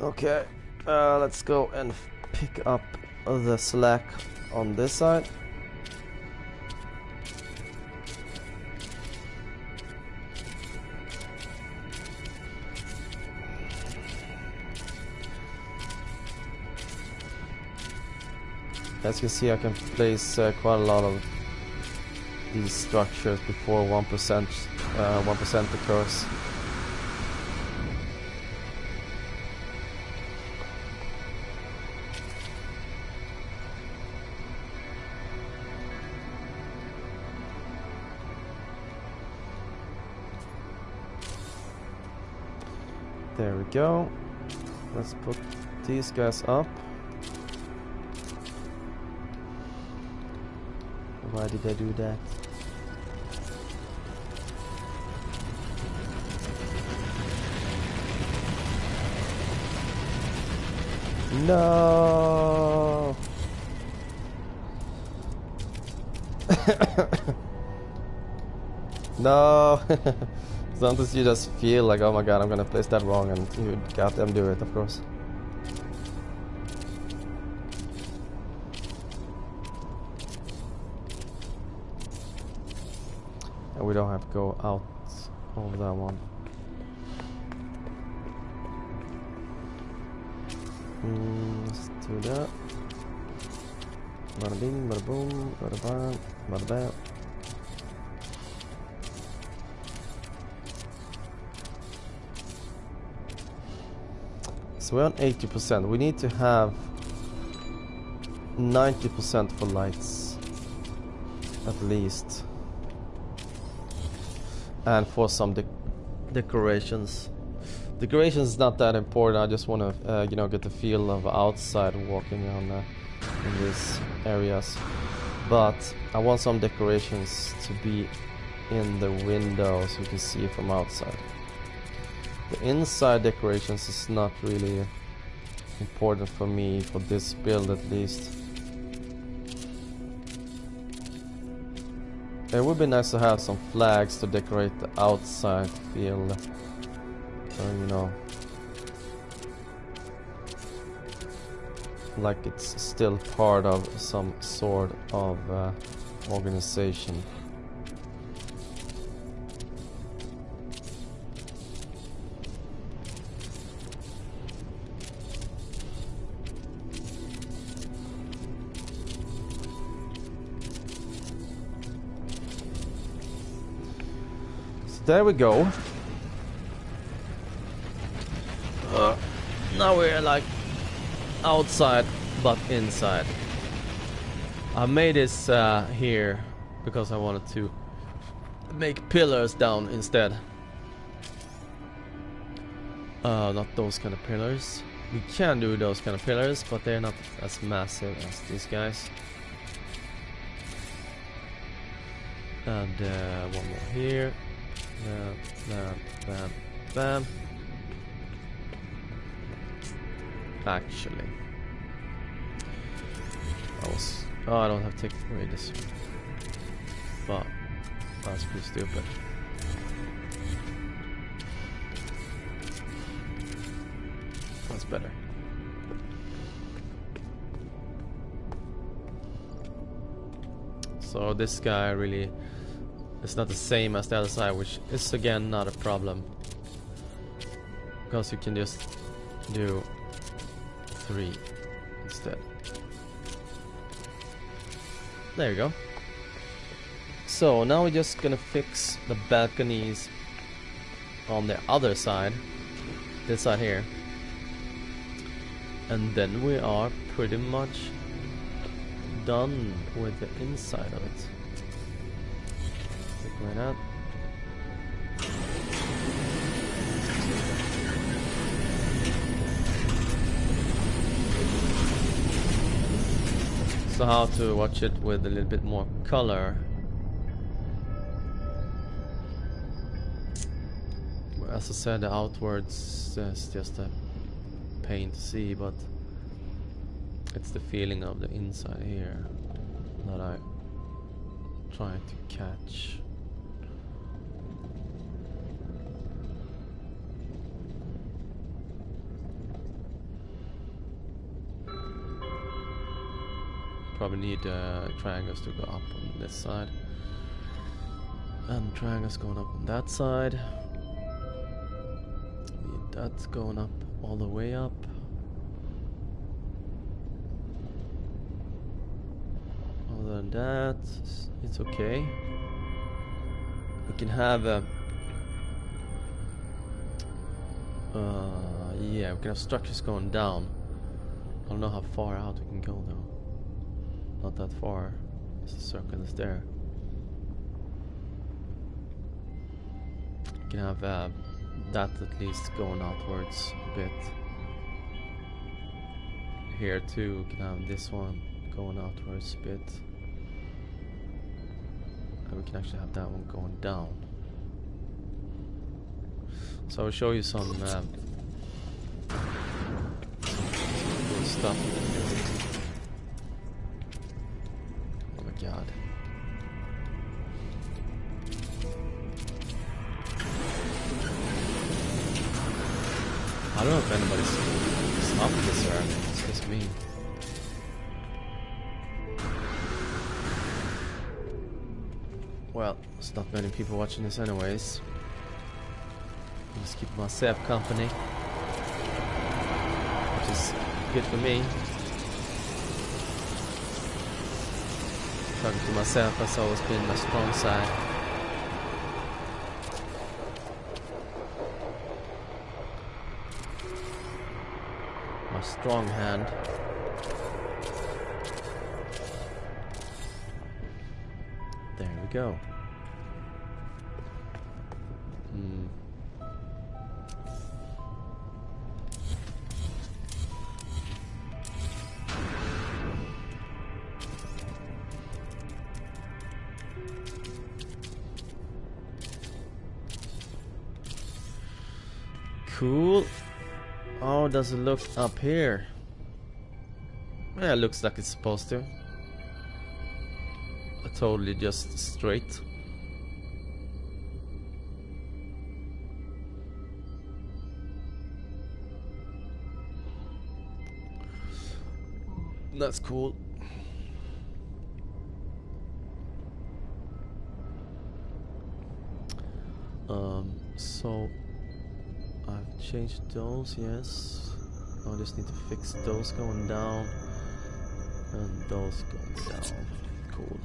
Okay, let's go and pick up the slack on this side. As you can see, I can place quite a lot of these structures before 1% occurs. There we go. Let's put these guys up. Why did I do that? No. No. Sometimes you just feel like, oh my god, I'm gonna place that wrong, and you goddamn do it, of course. And we don't have to go out over that one. Let's do that. Bada bing, bada boom, bada bang, bada bang. So we're on 80%. We need to have 90% for lights, at least. And for some decorations. Decorations is not that important. I just want to, you know, get the feel of outside walking on in these areas. But I want some decorations to be in the window so you can see it from outside. The inside decorations is not really important for me, for this build at least. It would be nice to have some flags to decorate the outside field. You know, like it's still part of some sort of organization. So there we go. Now we're like outside but inside. I made this here because I wanted to make pillars down instead. Not those kind of pillars. We can do those kind of pillars, but they're not as massive as these guys. And one more here. Bam, bam, bam. actually. Oh, I don't have to take away this. But that's pretty stupid. That's better. So this guy really is not the same as the other side, which is again not a problem, because you can just do 3 instead. There you go. So now we're just gonna fix the balconies on the other side, this side here, and then we are pretty much done with the inside of it. Like that. So how to watch it with a little bit more color. As I said, the outwards is just a pain to see, but it's the feeling of the inside here that I try to catch. Probably need triangles to go up on this side, and triangles going up on that side. Need that going up all the way up. Other than that, it's okay. We can have a yeah, we can have structures going down. I don't know how far out we can go though. Not that far. Just the circle is there. You can have that at least going outwards a bit. Here too, we can have this one going outwards a bit. And we can actually have that one going down. So I'll show you some cool stuff. Oh my god. I don't know if anybody's up this earth. It's just me. Well, there's not many people watching this anyways. I'll just keep myself company, which is good for me. Talking to myself has always been my strong side. My strong hand. There we go. Cool. How does it look up here? Yeah, it looks like it's supposed to. Totally just straight. That's cool. So I've changed those, yes. I just need to fix those going down and those going down. Cool.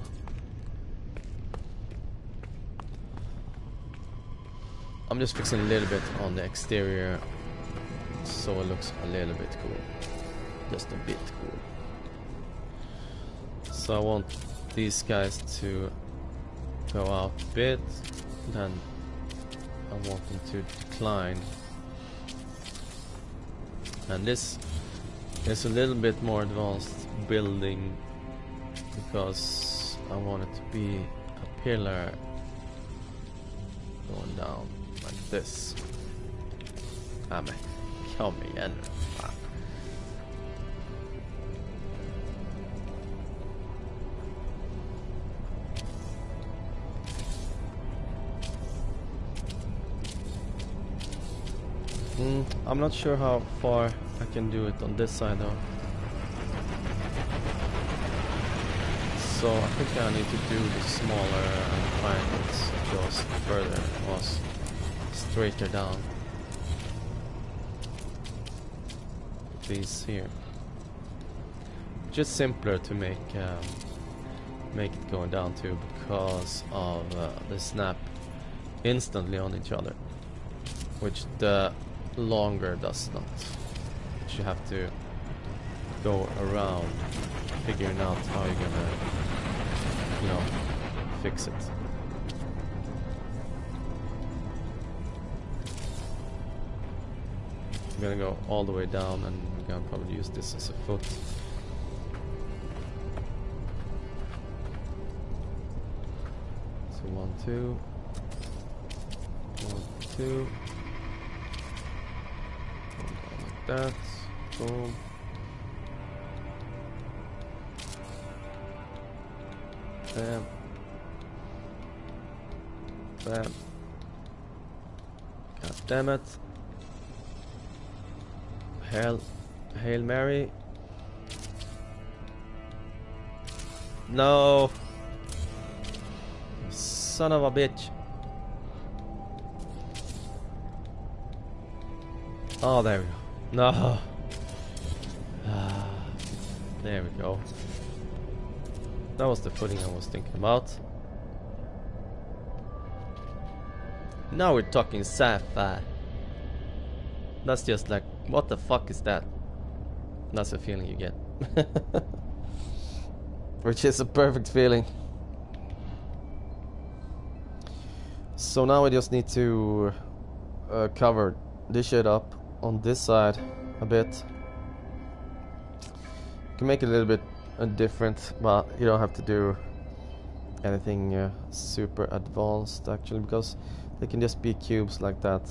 I'm just fixing a little bit on the exterior so it looks a little bit cool. Just a bit cool. So I want these guys to go out a bit, then I want them to decline. And this is a little bit more advanced building because I want it to be a pillar going down like this. Men kom igen. I'm not sure how far I can do it on this side though. So I think I need to do the smaller triangles just further or straighter down. These here. Just simpler to make it going down to because of the snap instantly on each other, which the longer does not. Which you have to go around figuring out how you're gonna, you know, fix it. I'm gonna go all the way down and we're gonna probably use this as a foot. So 1, 2, 1, 2. Like that. Boom. Bam. Bam. God damn it. Hail Mary. No. Son of a bitch. Oh, there we go. No. There we go. That was the footing I was thinking about. Now we're talking sci-fi. That's just like, what the fuck is that? That's the feeling you get. Which is a perfect feeling. So now we just need to cover this shit up on this side a bit. You can make it a little bit different, but you don't have to do anything super advanced actually, because they can just be cubes like that.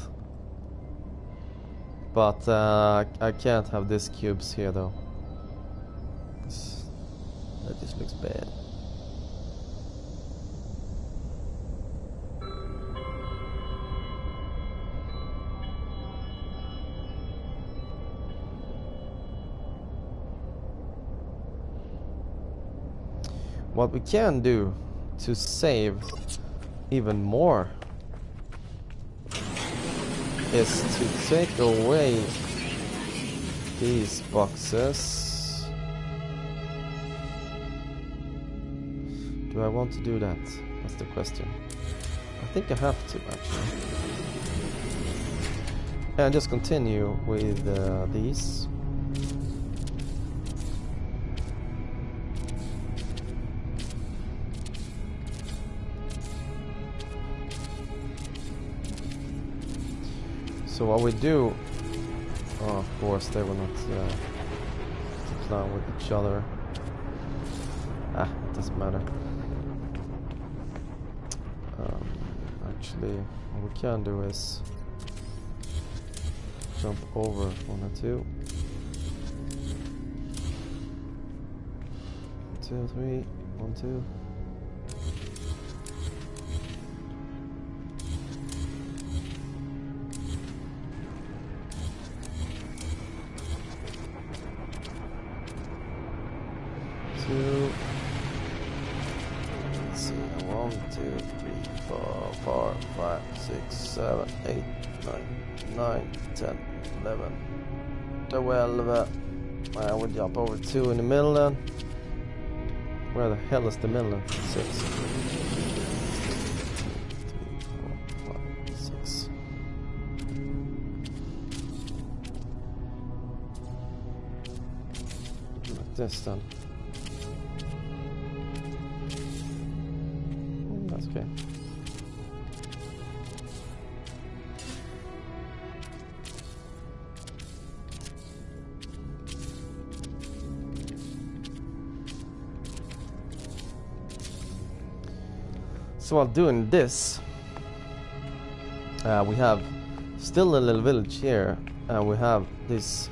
But I can't have these cubes here though. That just looks bad. What we can do to save even more is to take away these boxes. Do I want to do that? That's the question. I think I have to actually. And just continue with these. So what we do, oh, of course they will not comply with each other. Ah, it doesn't matter. Actually, what we can do is jump over 1 and 2. 1, 2, 3, 1, 2. Let's see, 1, 2, 3, 4, 5, 6, 7, 8, 9, 10, 11, 12. I would jump over 2 in the middle then. Where the hell is the middle then? 6. 3, 4, 5, 6. Like this then. That's okay. So while doing this, we have still a little village here, and we have this,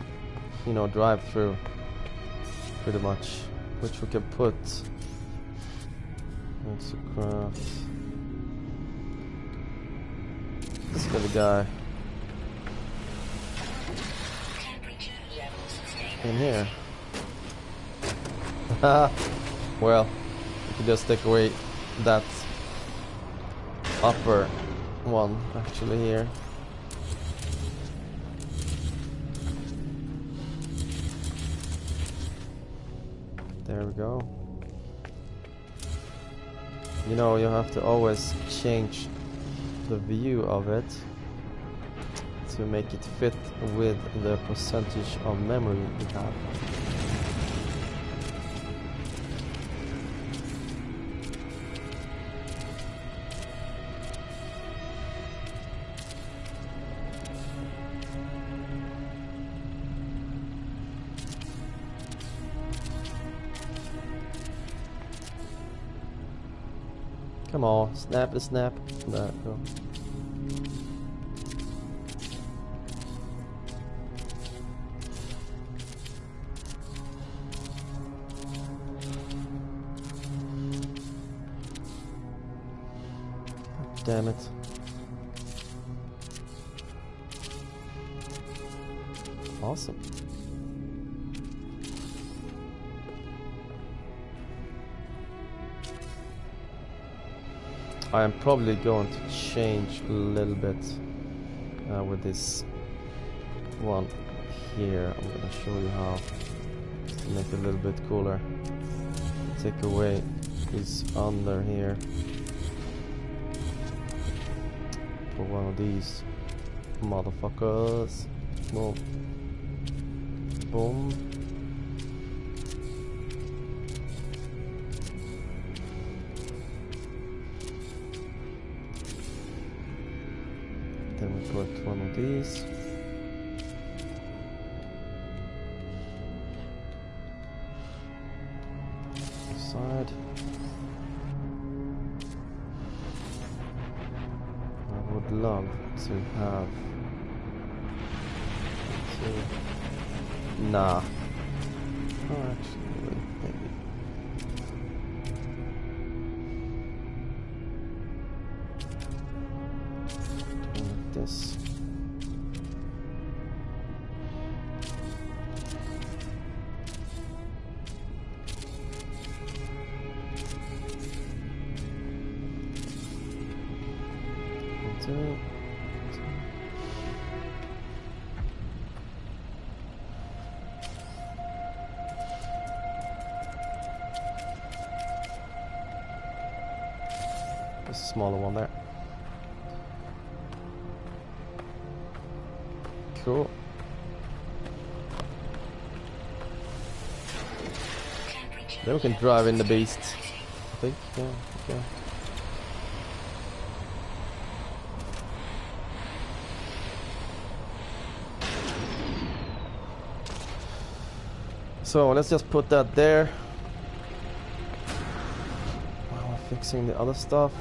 you know, drive-through, pretty much, which we can put. Let's craft this little guy in here? Well, you can just take away that upper one actually here. There we go. You know, you have to always change the view of it to make it fit with the percentage of memory you have. Come on, snap it, snap. There we go. Damn it. Awesome. I am probably going to change a little bit with this one here. I'm going to show you how to make it a little bit cooler. Take away this under here. For one of these motherfuckers. Boom. Boom. Then we put one of these. Side. I would love to have. Nah. Oh, actually, wait, maybe. Like this. Two. There's a smaller one there. Cool. Then we can drive in the beast. I think, yeah, okay. So let's just put that there. While we're fixing the other stuff.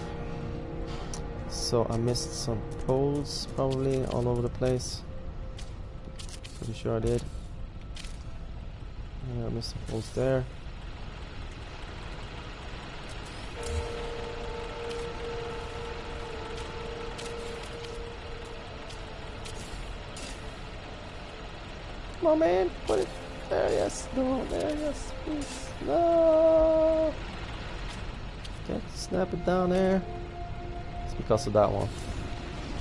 So I missed some poles probably all over the place. Pretty sure I did. Yeah, I missed some poles there. Come on, man, put it there, yes, no, there, yes, please, no. Okay, snap it down there. It's because of that one.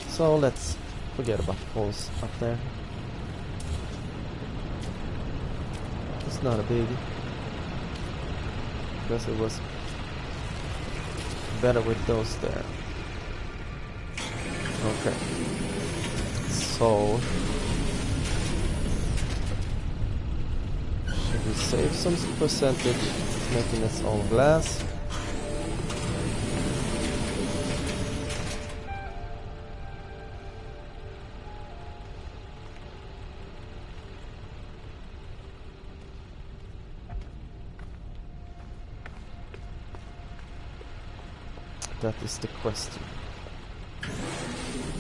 So let's forget about the poles up there. It's not a biggie. Because it was better with those there. Okay. So should we save some percentage, making this all glass? That is the question.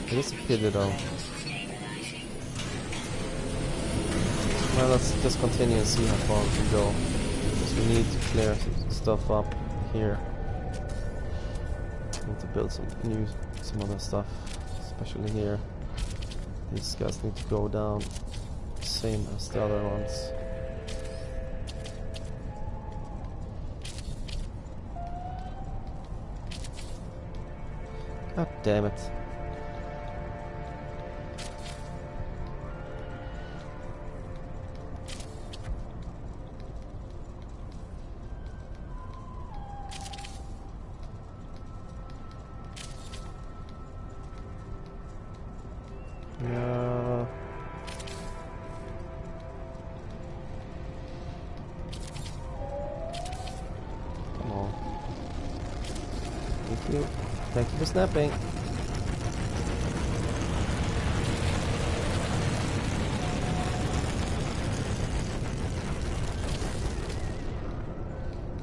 It is a pity though. Well, let's just continue and see how far we can go. Because we need to clear some stuff up here. We need to build some other stuff, especially here. These guys need to go down, same as the other ones. God damn it. No. Come on. Thank you. Thank you for snapping.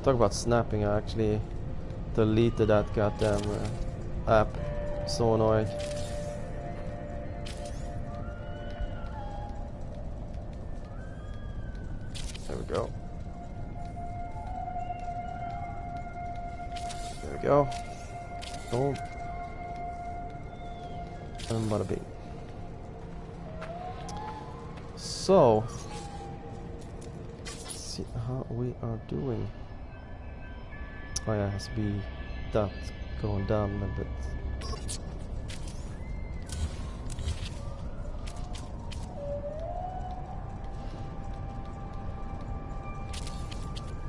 Talk about snapping, I actually deleted that goddamn app. So annoying. There we go. There we go. Boom. And bada bing. So, let's see how we are doing. Oh yeah, it has to be that going down a little bit.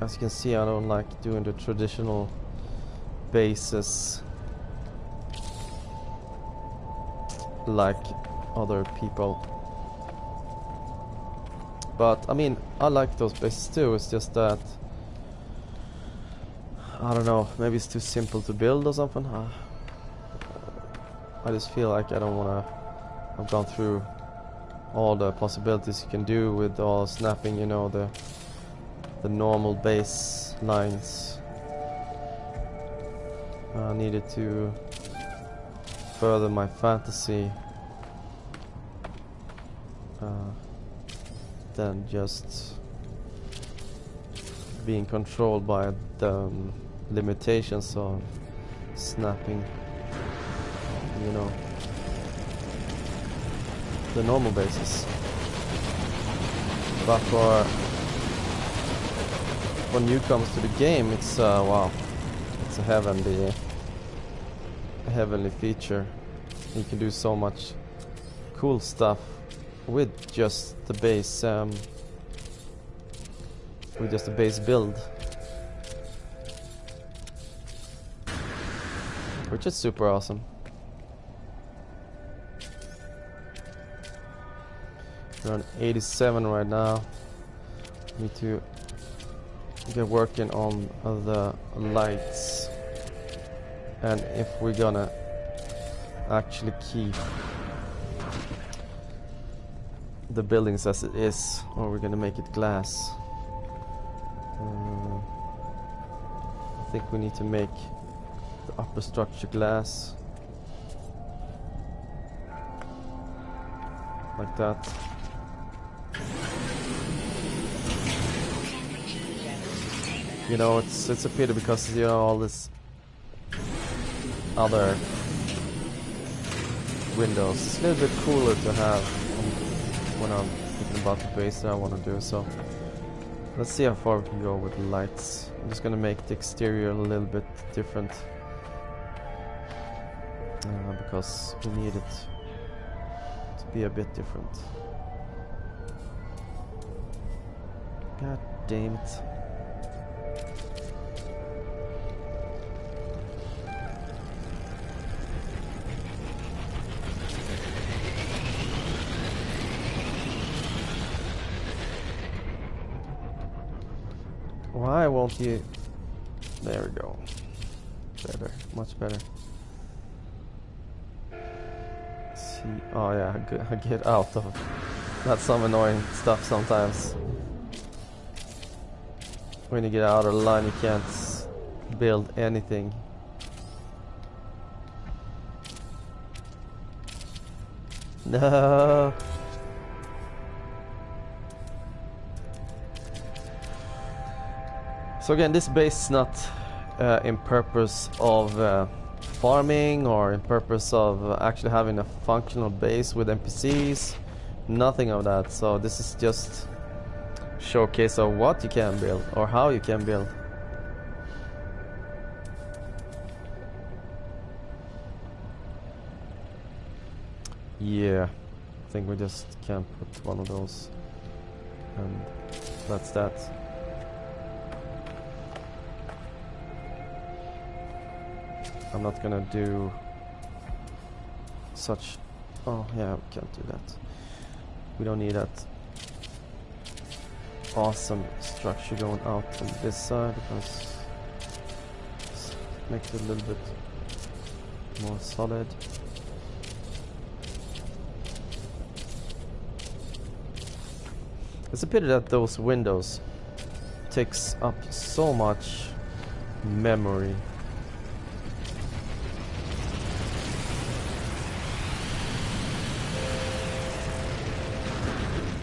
As you can see, I don't like doing the traditional bases like other people. But I mean, I like those bases too, it's just that I don't know, maybe it's too simple to build or something. I just feel like I don't wanna. I've gone through all the possibilities you can do with all snapping, you know, the normal base lines. I needed to further my fantasy than just being controlled by the limitations of snapping, you know, the normal bases. But for newcomers to the game, it's wow, it's a heavenly feature. You can do so much cool stuff with just the base build, which is super awesome. We're on 87 right now. Need to get working on the lights, and if we're gonna actually keep the buildings as it is, or we're gonna make it glass. I think we need to make the upper structure glass, like that. You know, it's a pity because, you know, all this other windows. It's a little bit cooler to have when I'm thinking about the base that I want to do. So let's see how far we can go with the lights. I'm just gonna make the exterior a little bit different because we need it to be a bit different. God damn it. Why won't you? There we go. Better, much better. See, oh yeah, I get out of. That's some annoying stuff sometimes. When you get out of the line, you can't build anything. No. So again, this base is not in purpose of farming or in purpose of actually having a functional base with NPCs. Nothing of that. So this is just showcase of what you can build or how you can build. Yeah, I think we just can't put one of those, and that's that. I'm not gonna do such... Oh yeah, we can't do that. We don't need that awesome structure going out on this side, because just make it a little bit more solid. It's a pity that those windows takes up so much memory.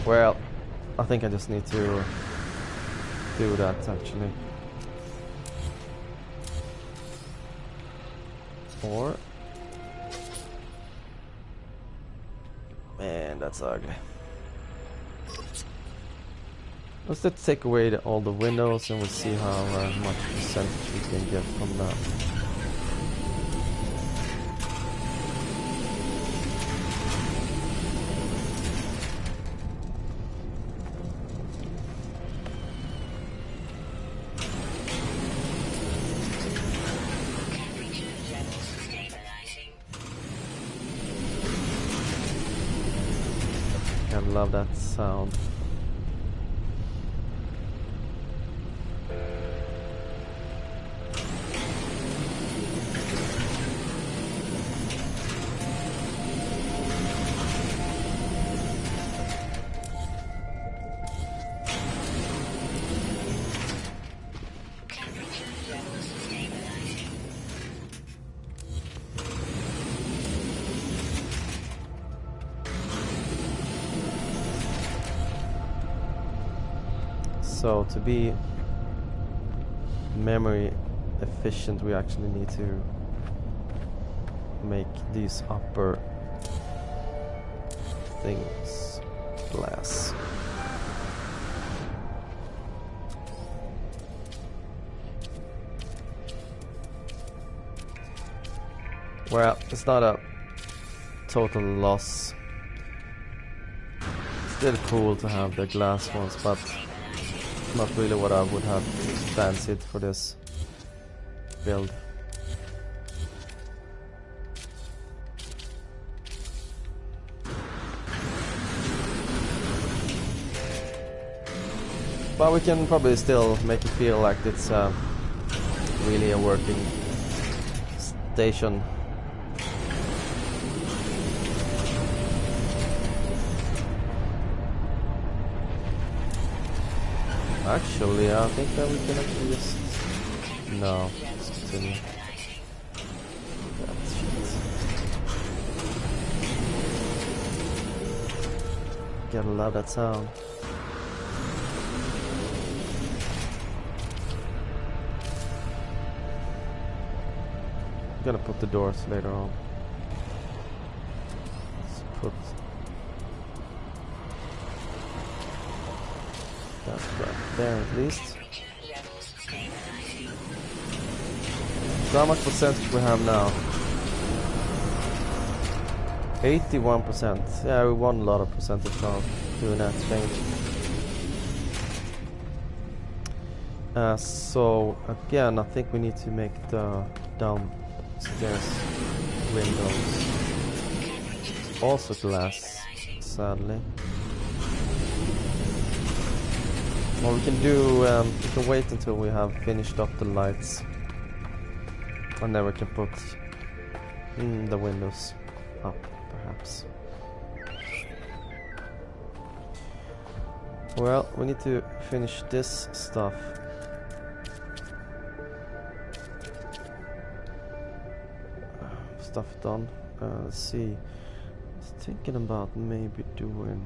Well, I think I just need to do that actually. Or... Man, that's ugly. Let's just take away all the windows and we'll see how much percentage we can get from that. I love that sound. So to be memory efficient, we actually need to make these upper things glass. Well, it's not a total loss. Still cool to have the glass ones, but not really what I would have fancied for this build. But we can probably still make it feel like it's really a working station. Actually, I think that we can actually just... No, let's continue. That's shit. Gotta love that sound. I'm gonna put the doors later on. Let's put... That's right there at least. So how much percentage we have now? 81%. Yeah, we won a lot of percentage now doing that change. So again, I think we need to make the downstairs windows also glass, sadly. Or we can do, we can wait until we have finished up the lights, and then we can put the windows up, perhaps. Well, we need to finish this stuff. Stuff done. Let's see. I was thinking about maybe doing...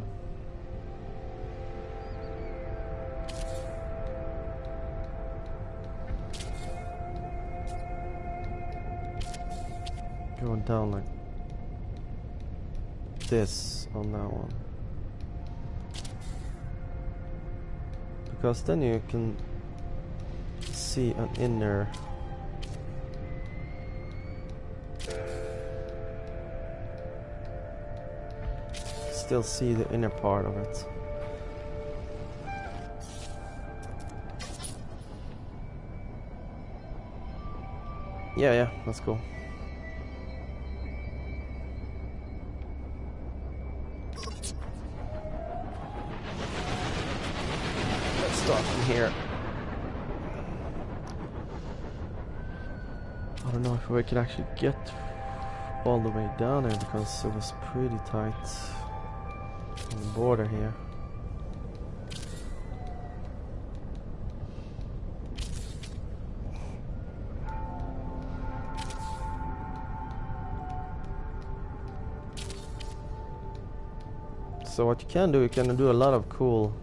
going down like this on that one, because then you can see an inner still see the inner part of it. Yeah, that's cool. Let's start from here. I don't know if we can actually get all the way down there because it was pretty tight on the border here. So what you can do a lot of cool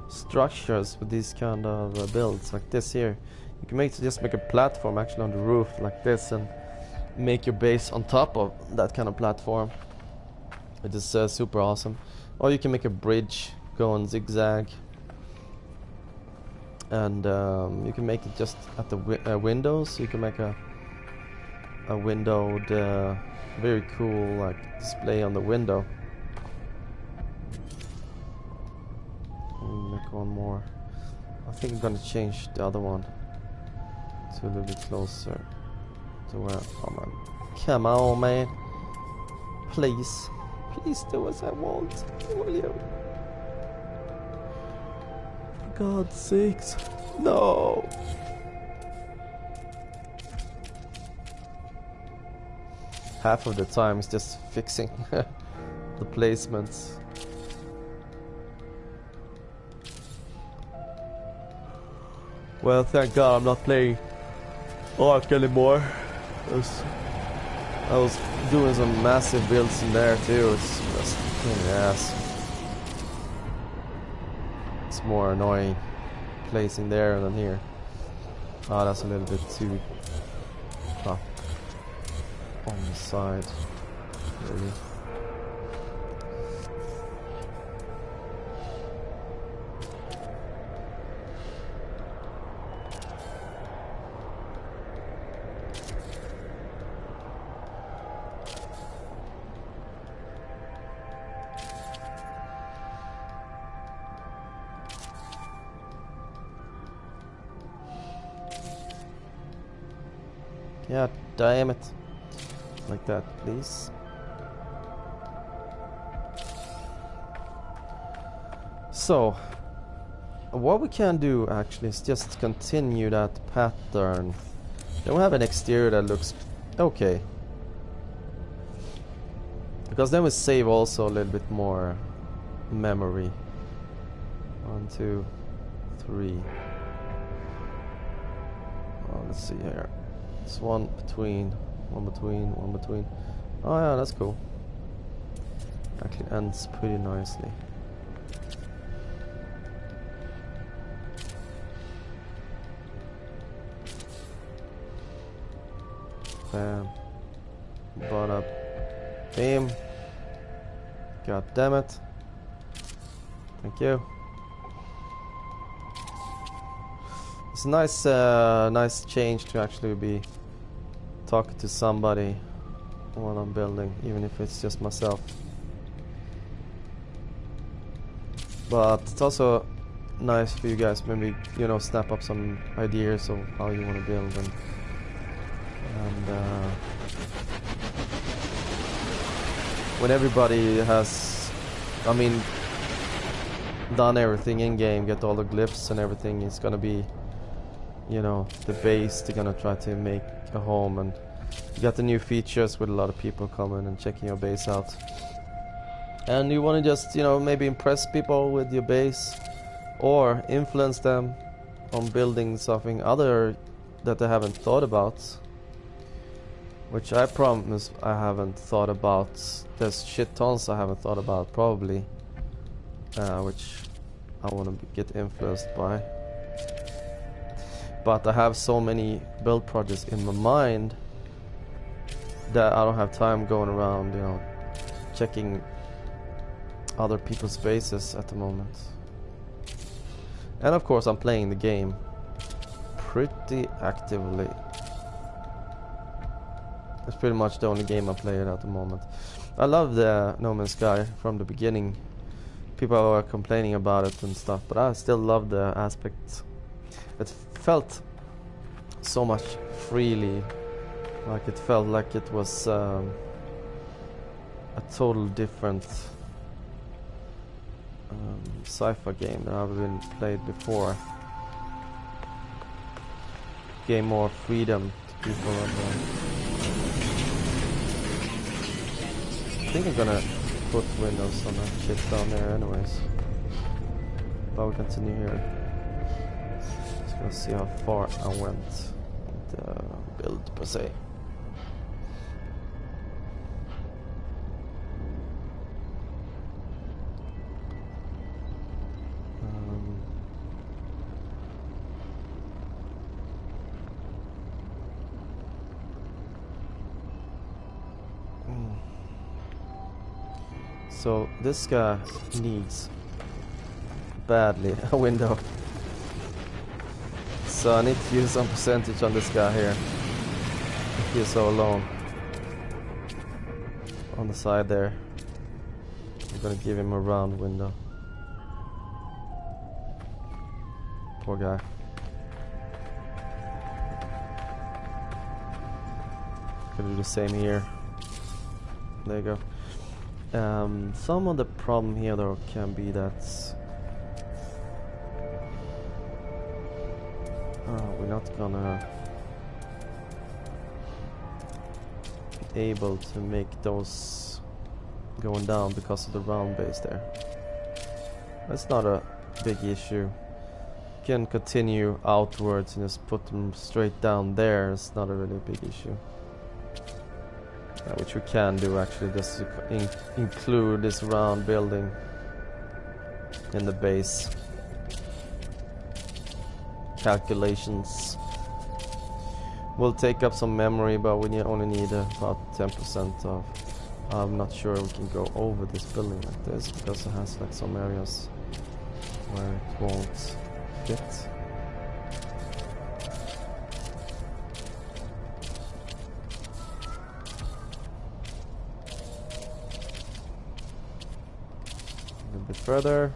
structures with these kind of builds like this here. You can just make a platform actually on the roof like this and make your base on top of that kind of platform. It is super awesome. Or you can make a bridge going zigzag, and you can make it just at the windows. You can make a windowed, very cool like display on the window. Make one more. I think I'm gonna change the other one to a little bit closer to where. Oh man, come on, man! Please do as I want, will you? For God's sakes, no! Half of the time is just fixing the placements. Well, thank God I'm not playing Ark anymore. I was doing some massive builds in there too. It's just a pain in the ass. It's more annoying placing there than here. Oh, that's a little bit too up on the side, really. Yeah, damn it. Like that, please. So, what we can do actually is just continue that pattern. Then we have an exterior that looks okay. Because then we save also a little bit more memory. 1, 2, 3. Oh, let's see here. It's one between. Oh yeah, that's cool. Actually ends pretty nicely. Bam. Brought up. Bam. God damn it. Thank you. It's a nice change to actually be talking to somebody while I'm building, even if it's just myself. But it's also nice for you guys, maybe, you know, snap up some ideas of how you want to build, and when everybody has, I mean, done everything in game, get all the glyphs and everything, it's gonna be, you know, the base they're gonna try to make a home, and you got the new features with a lot of people coming and checking your base out, and you want to just, you know, maybe impress people with your base or influence them on building something other that they haven't thought about, which I promise I haven't thought about. There's shit tons I haven't thought about probably, which I want to get influenced by. But I have so many build projects in my mind that I don't have time going around, you know, checking other people's bases at the moment. And of course I'm playing the game pretty actively. It's pretty much the only game I play at the moment. I love the No Man's Sky from the beginning. People were complaining about it and stuff, but I still love the aspects. It felt so much freely, like it felt like it was a total different sci-fi game that I've been played before. Gave more freedom to people. I think I'm gonna put windows on that shit down there anyways. But we'll continue here. Just gonna see how far I went with the build per se. So this guy needs badly a window. So I need to use some percentage on this guy here. If he's so alone. On the side there. I'm gonna give him a round window. Poor guy. Gonna do the same here. There you go. Some of the problem here though can be that we're not gonna be able to make those going down because of the round base there. That's not a big issue. You can continue outwards and just put them straight down there. It's not a really big issue. Which we can do actually, just to include this round building in the base calculations. Will take up some memory, but we only need about 10% of. I'm not sure we can go over this building like this because it has like some areas where it won't fit. A bit further.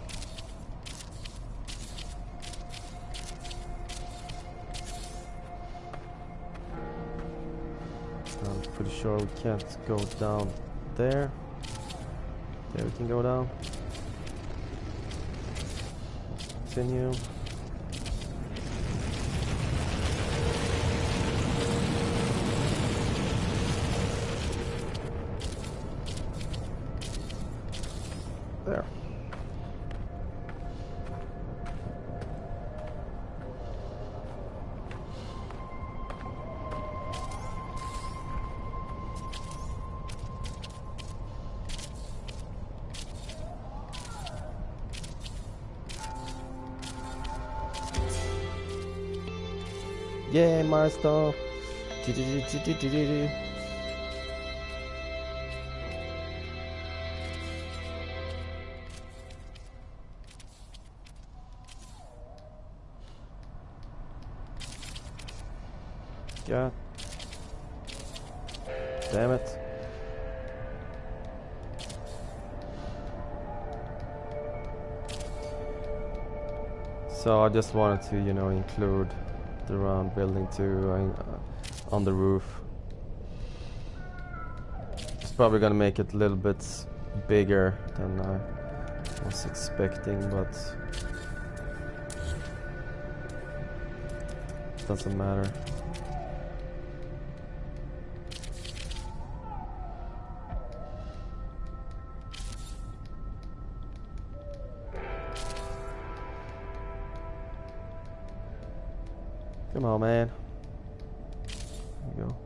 I'm pretty sure we can't go down there. There we can go down. Continue. There. Yay, milestone! God damn it. So I just wanted to, you know, include the round building too on the roof. It's probably gonna make it a little bit bigger than I was expecting, but it doesn't matter. Come on, man. There you go.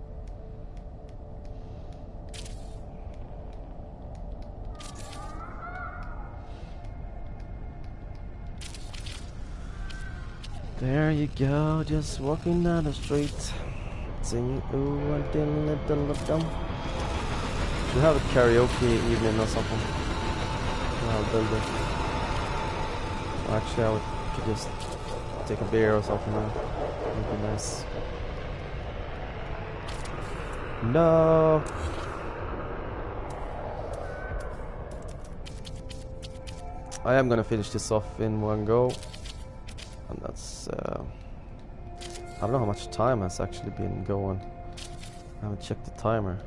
There you go, just walking down the street, singing ooh, I did a little of them. Should have a karaoke evening or something. I'll build it. Actually, I could just take a beer or something. Would be nice. No. I am gonna finish this off in one go, and that's I don't know how much time has actually been going. I haven't checked the timer.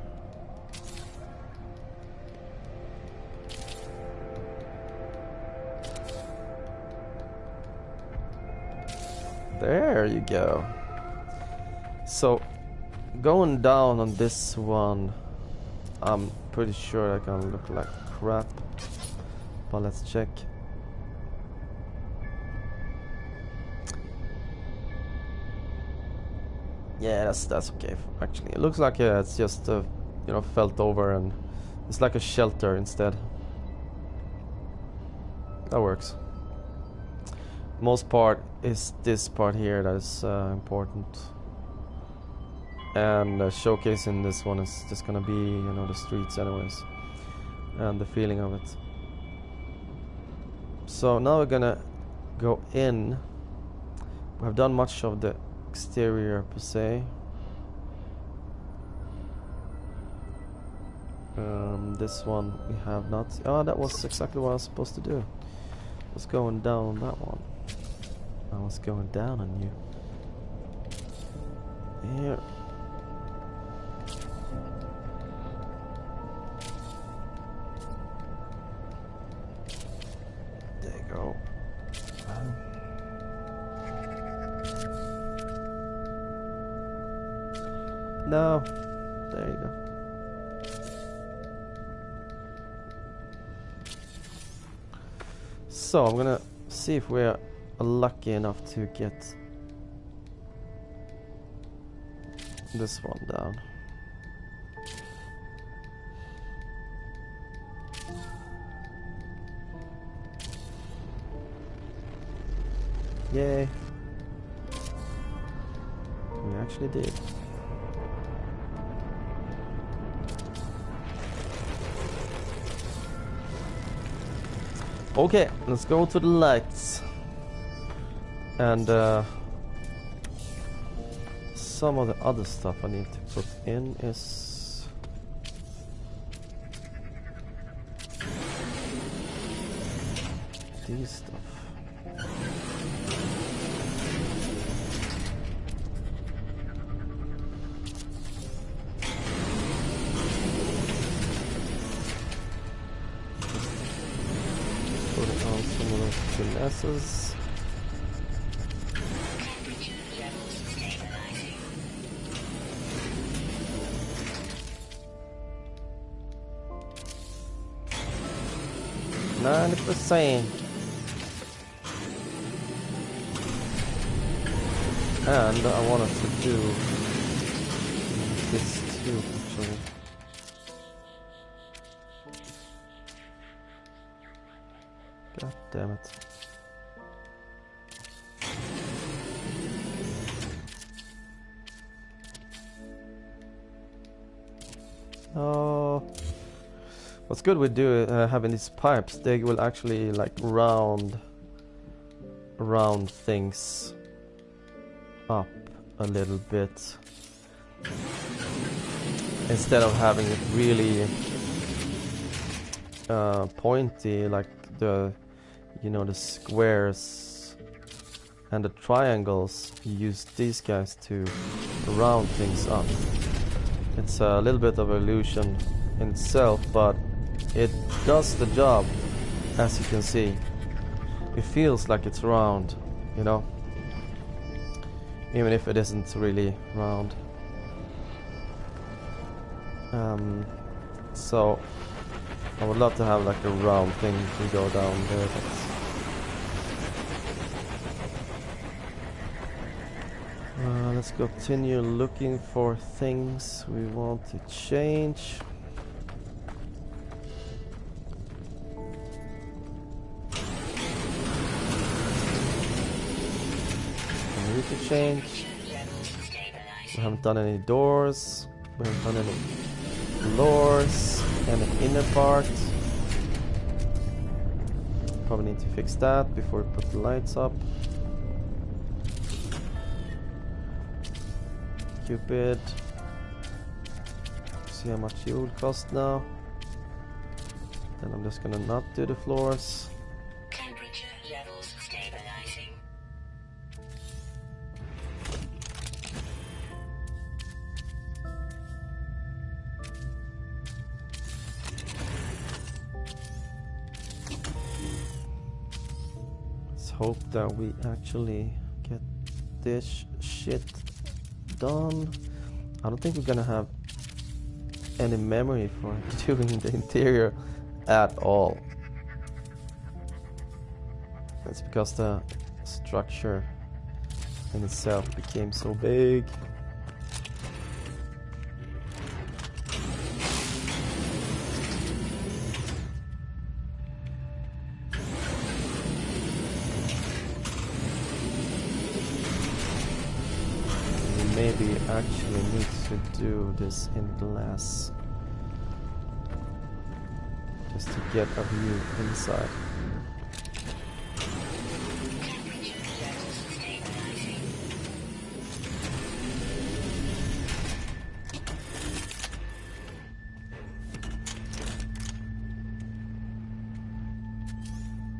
There you go. So going down on this one, I'm pretty sure I can look like crap, but let's check. Yeah, that's okay. Actually, it looks like it's just you know, felt over, and it's like a shelter instead. That works. Most part is this part here that is important, and showcasing this one is just gonna be, you know, the streets anyways, and the feeling of it. So now we're gonna go in. We have done much of the exterior per se. This one we have not. Oh, that was exactly what I was supposed to do. I was going down on that one. I was going down on you. Here. There you go. No. There you go. So I'm gonna see if we're lucky enough to get this one down. Yay. We actually did. Okay, let's go to the lights. And some of the other stuff I need to put in is these stuff. Put on some of those finesses. Temperature levels stabilizing. 90%. And I wanted to do this too, actually. God damn it. Oh. What's good with having these pipes, they will actually like round things up a little bit instead of having it really pointy, like the, you know, the squares and the triangles. You use these guys to round things up. It's a little bit of an illusion in itself, but it does the job. As you can see, it feels like it's round, you know, even if it isn't really round. So I would love to have like a round thing to go down there, but let's continue looking for things we want to change. To change. We haven't done any doors, we haven't done any floors, and an inner part. Probably need to fix that before we put the lights up. Cupid. See how much it will cost now. Then I'm just gonna not do the floors. hope that we actually get this shit done. I don't think we're gonna have any memory for doing the interior at all. That's because the structure in itself became so big. Maybe actually need to do this in glass just to get a view inside.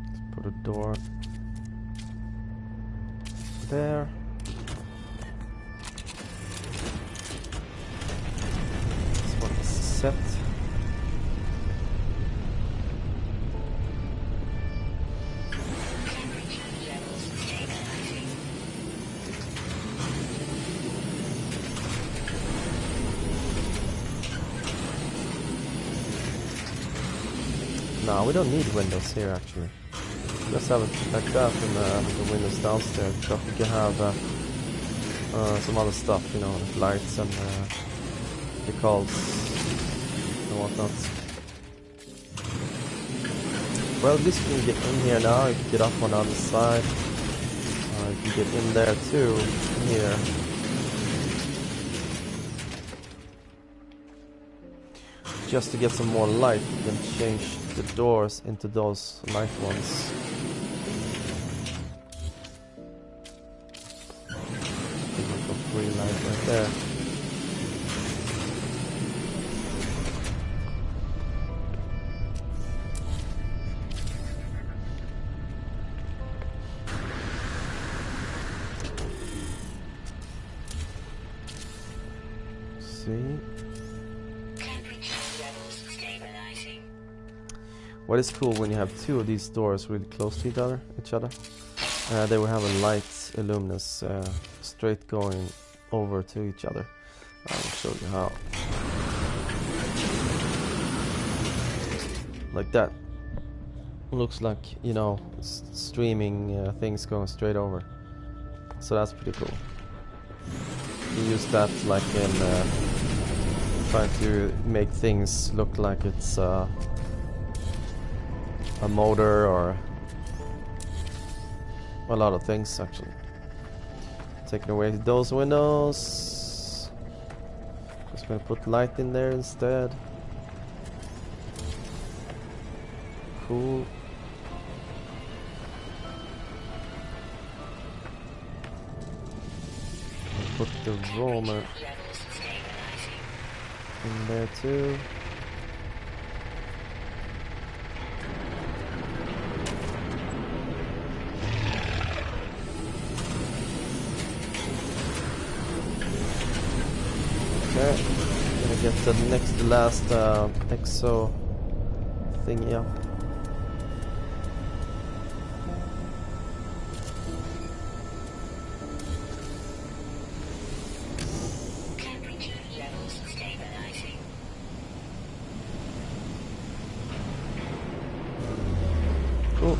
Let's put a door there. Set. No, we don't need windows here actually. Let's have it like that in the windows downstairs, because we can have some other stuff, you know, like lights and decals and whatnot. Well, at least you can get in here now. You can get up on the other side. You can get in there too, here. Just to get some more light, you can change the doors into those light ones. Like a free light right there. What is cool when you have two of these doors really close to each other, they will have a light illuminous straight going over to each other. I will show you how. Like that. Looks like, you know, streaming things going straight over. So that's pretty cool. You use that like in trying to make things look like it's a motor or a lot of things actually. Taking away those windows. Just gonna put light in there instead. Cool. Put the roamer in there too. Okay, gonna get the last exo thingy up. Cool.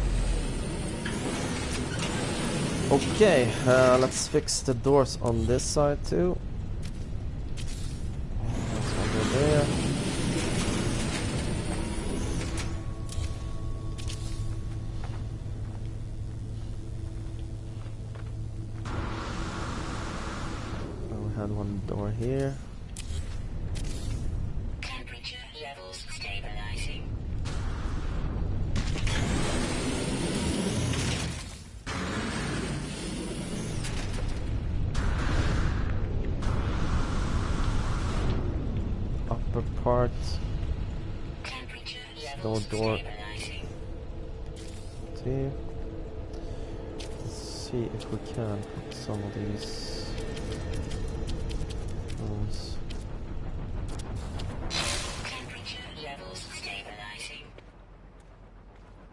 Okay, let's fix the doors on this side too. There. We had one door here. Temperature levels stabilizing. Upper part. No door. See. Let's see if we can put some of these rooms.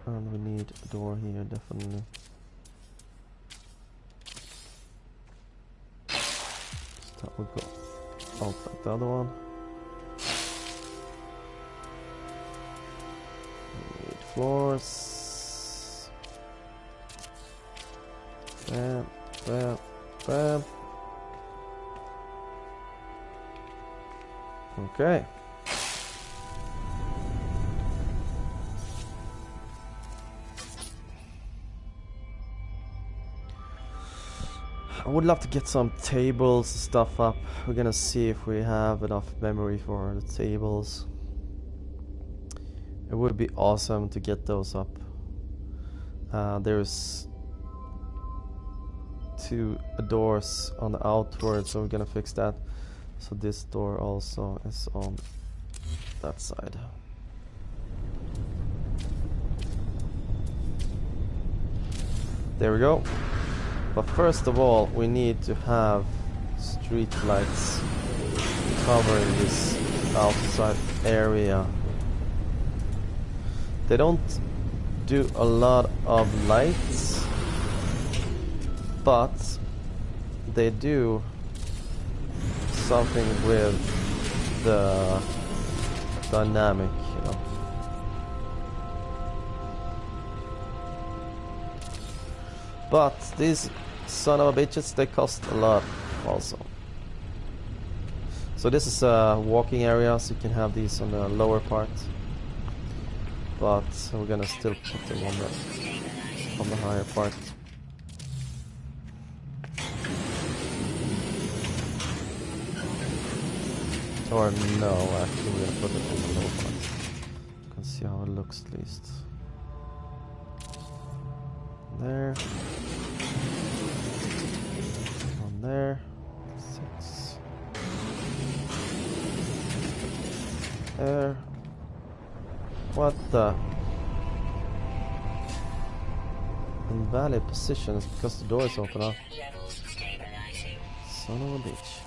And we need a door here, definitely. that would go out like the other one. We need floors. Bam, bam, bam. Okay. I would love to get some tables and stuff up. We're gonna see if we have enough memory for the tables. It would be awesome to get those up. There's two doors on the outward, so we're gonna fix that. So this door also is on that side. There we go. But first of all, we need to have street lights covering this outside area. They don't do a lot of lights, but they do something with the dynamic, you know. But these son of a bitches, they cost a lot also. So this is a walking area, so you can have these on the lower part. But we're gonna still put them on the higher part. Or no, actually we're gonna put it on the lower part. You can see how it looks at least. There. On there. 6. There. What the? Invalid positions because the door is open up. Son of a bitch.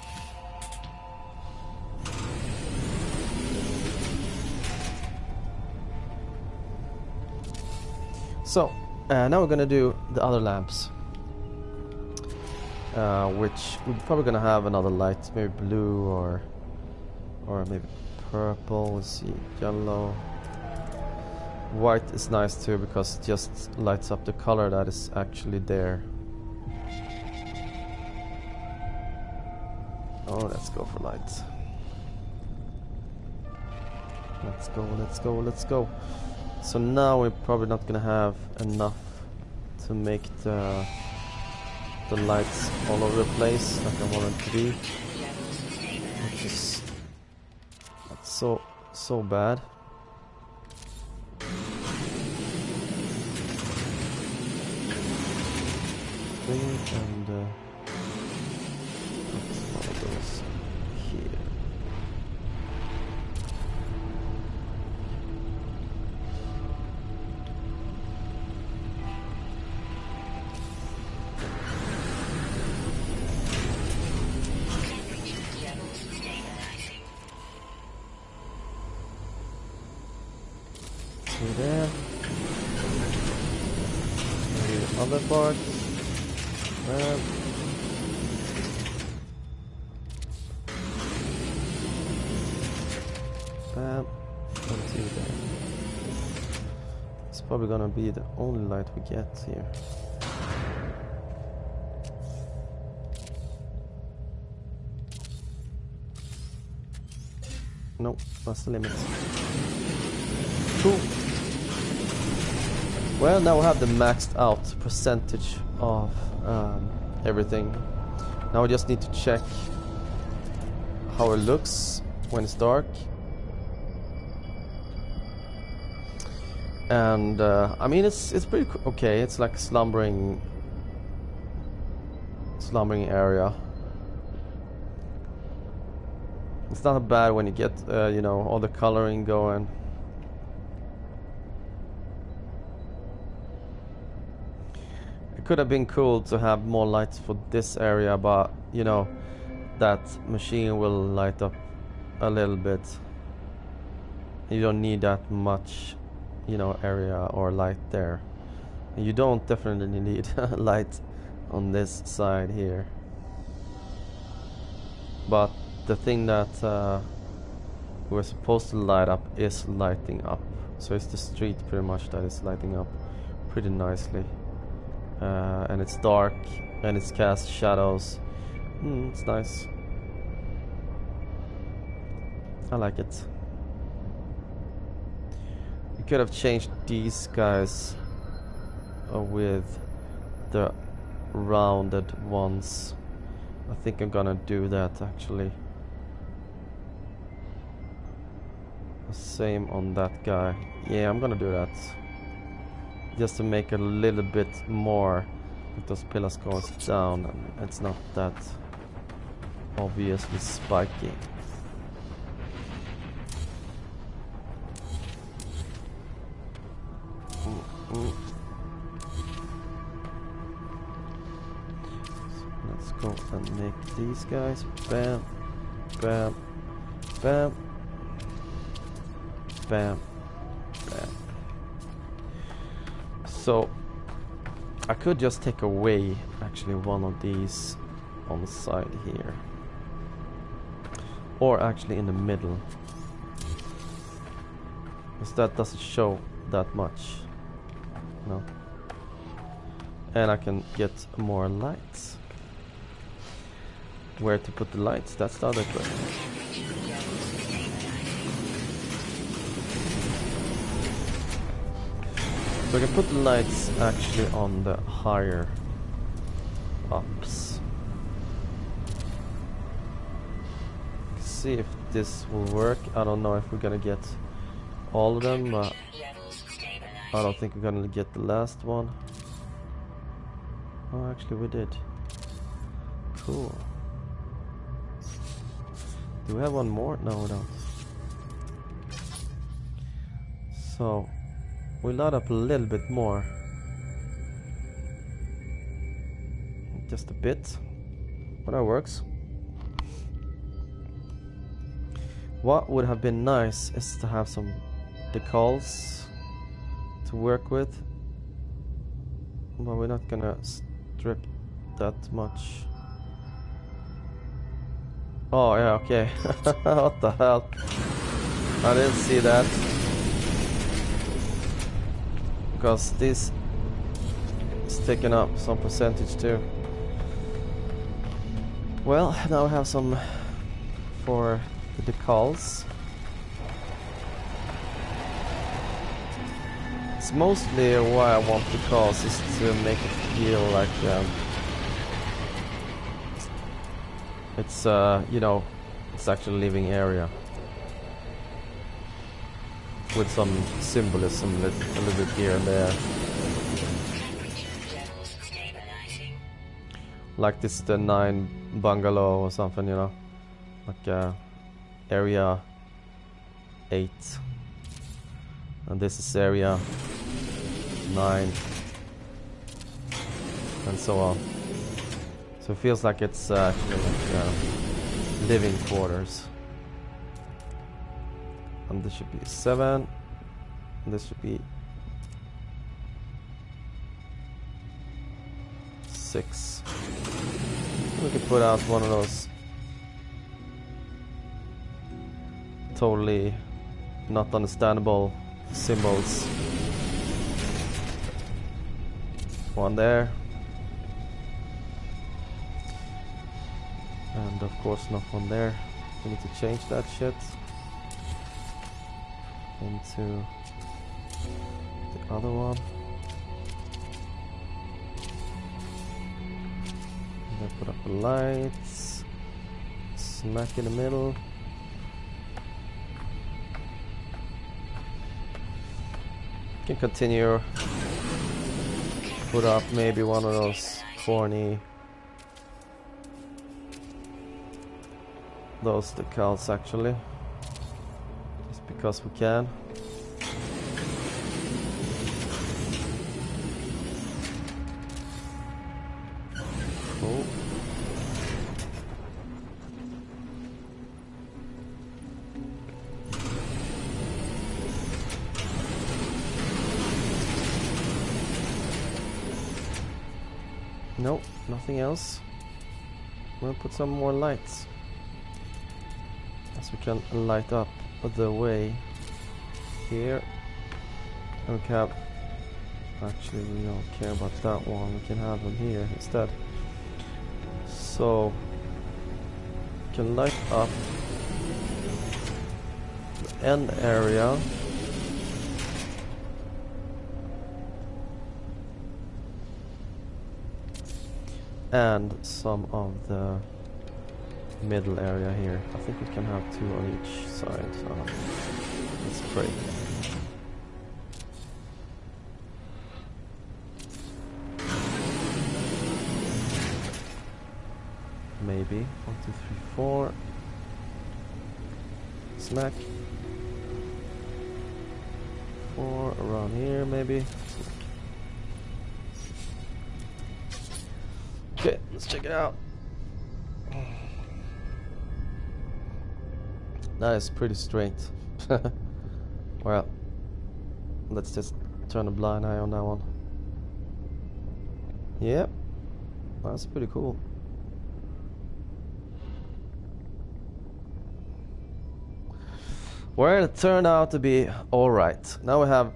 So, now we're gonna do the other lamps. Which we're probably gonna have another light, maybe blue or maybe purple. Let's see, yellow. White is nice too because it just lights up the color that is actually there. Oh, let's go for light. Let's go, let's go, let's go. So now we're probably not gonna have enough to make the lights all over the place like I want it to be, which is not so bad. And put one of those here. See there. Maybe the other part. Bam. Let's see there. It's probably gonna be the only light we get here. Nope, that's the limit. Cool. Well, now we have the maxed out percentage of everything. Now we just need to check how it looks when it's dark. And I mean, it's pretty okay. It's like a slumbering area. It's not bad when you get you know, all the coloring going. It could have been cool to have more lights for this area, but you know, that machine will light up a little bit. You don't need that much, you know, area or light there. And you don't definitely need light on this side here. but the thing that we're supposed to light up is lighting up. So it's the street pretty much that is lighting up pretty nicely. And it's dark and it's cast shadows. It's nice. I like it. You could have changed these guys with the rounded ones. I think I'm gonna do that actually. Same on that guy. Yeah, I'm gonna do that. Just to make it a little bit more if those pillars goes down and it's not that obviously spiky. So let's go and make these guys. Bam, bam, bam, bam, bam. So I could just take away actually one of these on the side here, or actually in the middle, because that doesn't show that much. No. And I can get more lights. Where to put the lights? That's the other question. So I can put the lights actually on the higher ups. See if this will work. I don't know if we're gonna get all of them, but I don't think we're gonna get the last one. Oh, actually we did. Cool. Do we have one more? No, we don't. So we light up a little bit more. Just a bit. But that works. What would have been nice is to have some decals to work with. But we're not gonna strip that much. Oh yeah, okay. What the hell? I didn't see that. Because this is taking up some percentage too. Well, now we have some for the decals. It's mostly why I want decals is to make it feel like it's you know, it's actually a living area with some symbolism a little bit here and there. Like this the 9 bungalow or something, you know, like area 8, and this is area 9, and so on. So it feels like it's actually like living quarters. And this should be 7, and this should be 6. We could put out one of those totally not understandable symbols. One there. And of course not one there. We need to change that shit into the other one. And then put up the lights. Smack in the middle. Can continue. Put up maybe one of those corny, those decals actually, just because we can. Cool. Nope, nothing else. We'll put some more lights. As we can light up the way here. And we can have, actually we don't care about that one, we can have them here instead. So we can light up the end area. And some of the middle area here. I think we can have 2 on each side. So let's pray. Maybe 1, 2, 3, 4. Smack. 4 around here, maybe. Okay, let's check it out. That is pretty straight. Well, let's just turn a blind eye on that one. Yep, that's pretty cool. Well, it turned out to be alright. Now we have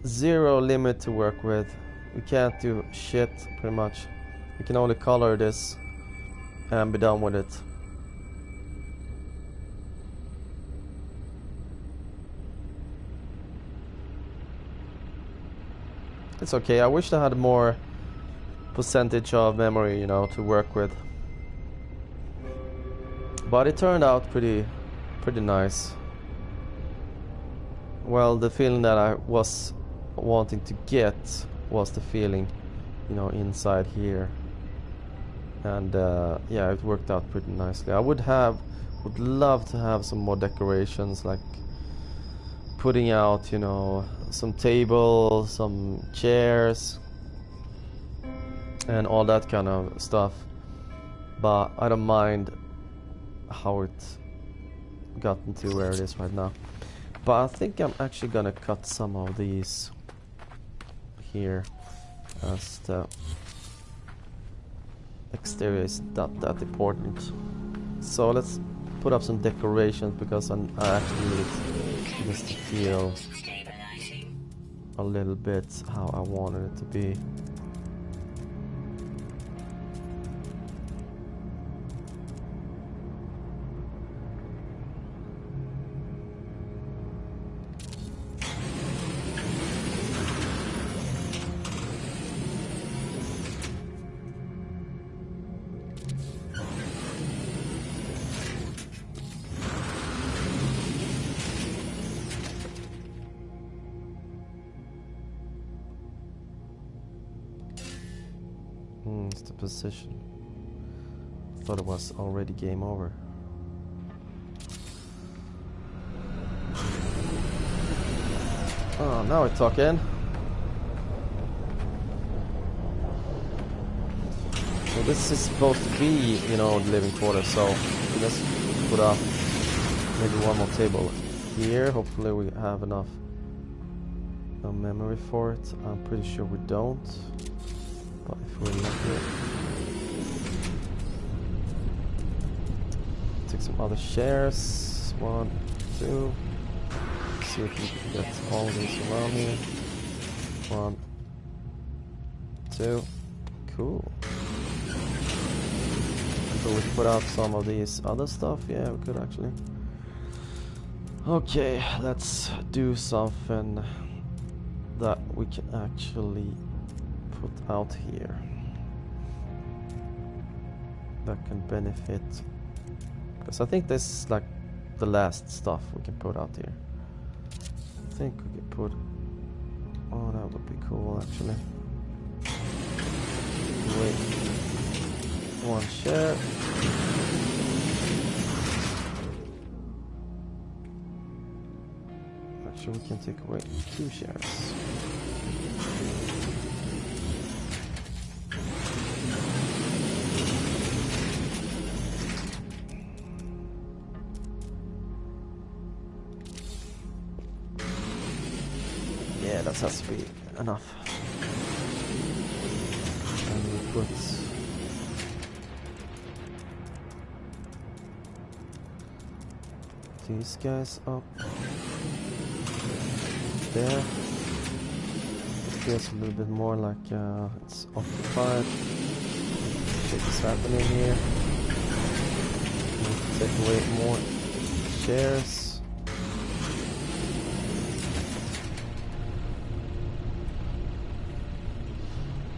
0 limit to work with. We can't do shit, pretty much. We can only color this and be done with it. It's okay. I wish I had more percentage of memory, you know, to work with. But it turned out pretty nice. Well, the feeling that I was wanting to get was the feeling, you know, inside here. And yeah, it worked out pretty nicely. I would love to have some more decorations, like putting out, you know, some tables, some chairs, and all that kind of stuff. But I don't mind how it got into where it is right now. But I think I'm actually gonna cut some of these here, as the exterior is not that important. So let's put up some decorations, because I actually need it just to feel a little bit how I wanted it to be. It's the position. I thought it was already game over. Oh, now we're talking. So this is supposed to be, you know, the living quarters. So let's put up maybe one more table here. Hopefully we have enough memory for it. I'm pretty sure we don't. But if we're lucky, take some other shares. 1, 2. See if we can get all these around here. 1, 2. Cool. So we put out some of these other stuff. Yeah, we could actually. Okay, let's do something that we can actually put out here that can benefit, because I think this is like the last stuff we can put out here. I think we could put, oh, that would be cool actually. Wait, 1 share. Actually, we can take away 2 shares. Yeah, that has to be enough. And we put these guys up there. It feels a little bit more like it's occupied. Shit's happening here. Need to take away more chairs.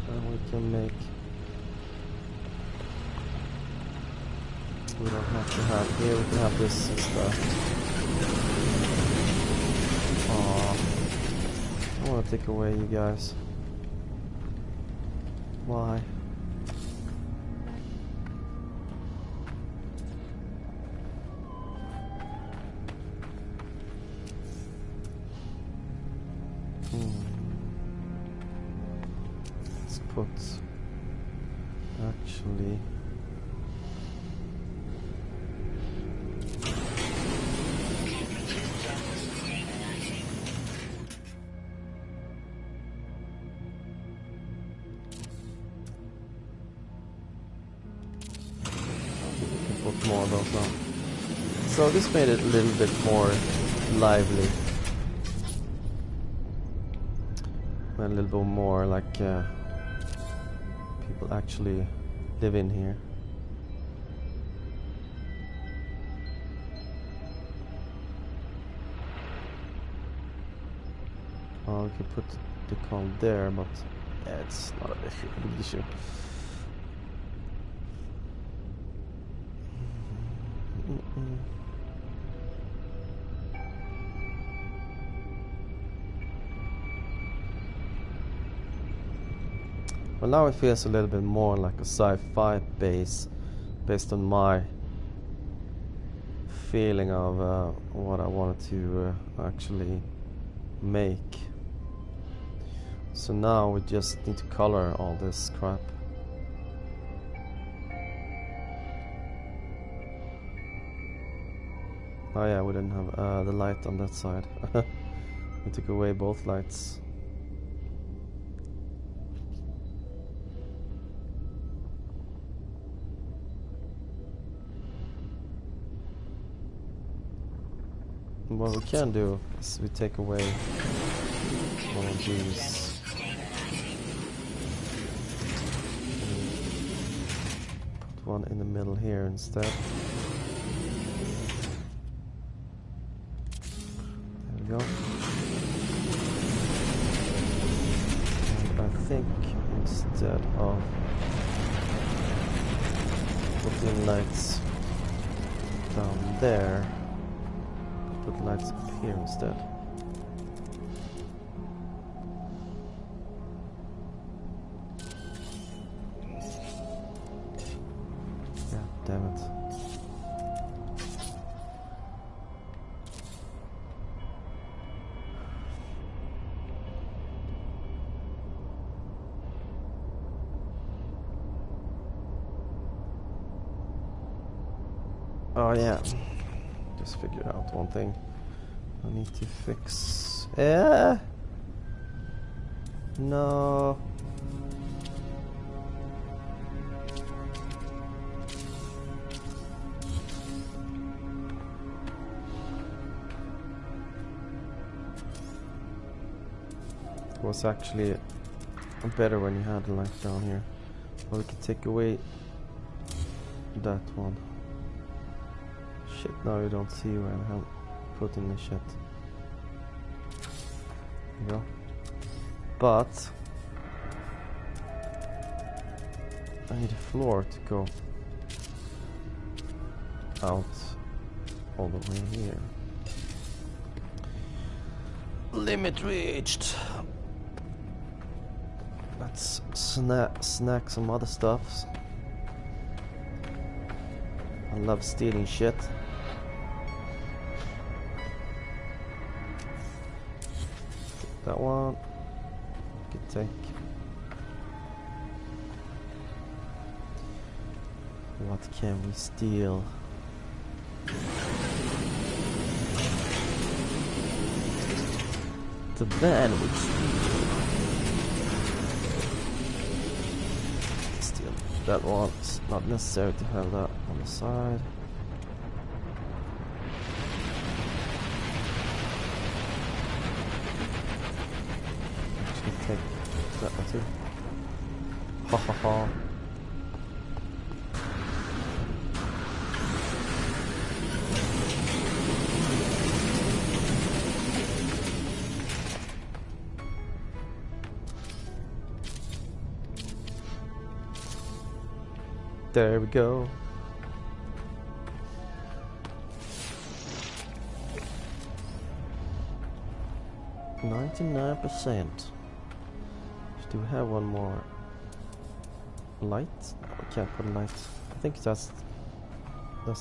And we can make. We don't have to have here. We can have this instead. I want to take away you guys. Why? Let's put actually. More of those now. So this made it a little bit more lively. And a little bit more like people actually live in here. Oh, we could put the con there, but yeah, it's not a big issue. Well, now it feels a little bit more like a sci-fi base, based on my feeling of what I wanted to actually make. So now we just need to color all this crap. Oh yeah, we didn't have the light on that side. We took away both lights. What we can do is we take away one of these. Put one in the middle here instead. There we go. And I think instead of putting lights down there, put lights up here instead. God damn it. Oh yeah. Just figured out one thing. I need to fix. No. It was actually better when you had the light down here. But we could take away that one. Shit, now you don't see where the hell putting the shit. There you go. But I need a floor to go out all the way here. Limit reached. Let's snack some other stuffs. I love stealing shit. That one could take. What can we steal? The van would steal that one. It's not necessary to have that on the side. Paul. There we go. %. Do we have one more light? No, we can't put a light. I think that's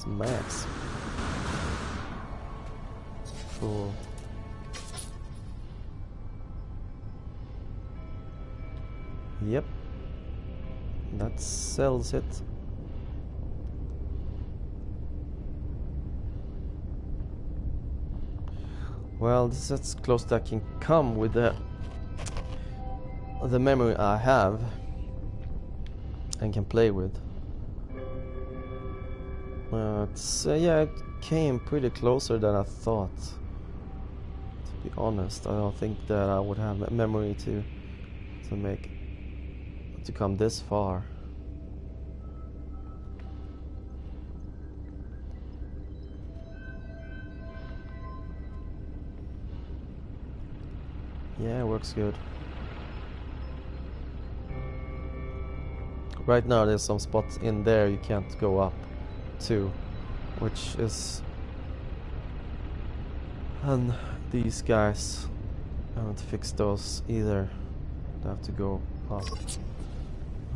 max. Cool. Yep. That sells it. Well, this is as close as I can come with the memory I have and can play with. Yeah, it came pretty closer than I thought. To be honest, I don't think that I would have memory to come this far. Yeah, it works good. Right now there's some spots in there you can't go up to, which is... And these guys, I haven't fixed those either. I have to go up. I have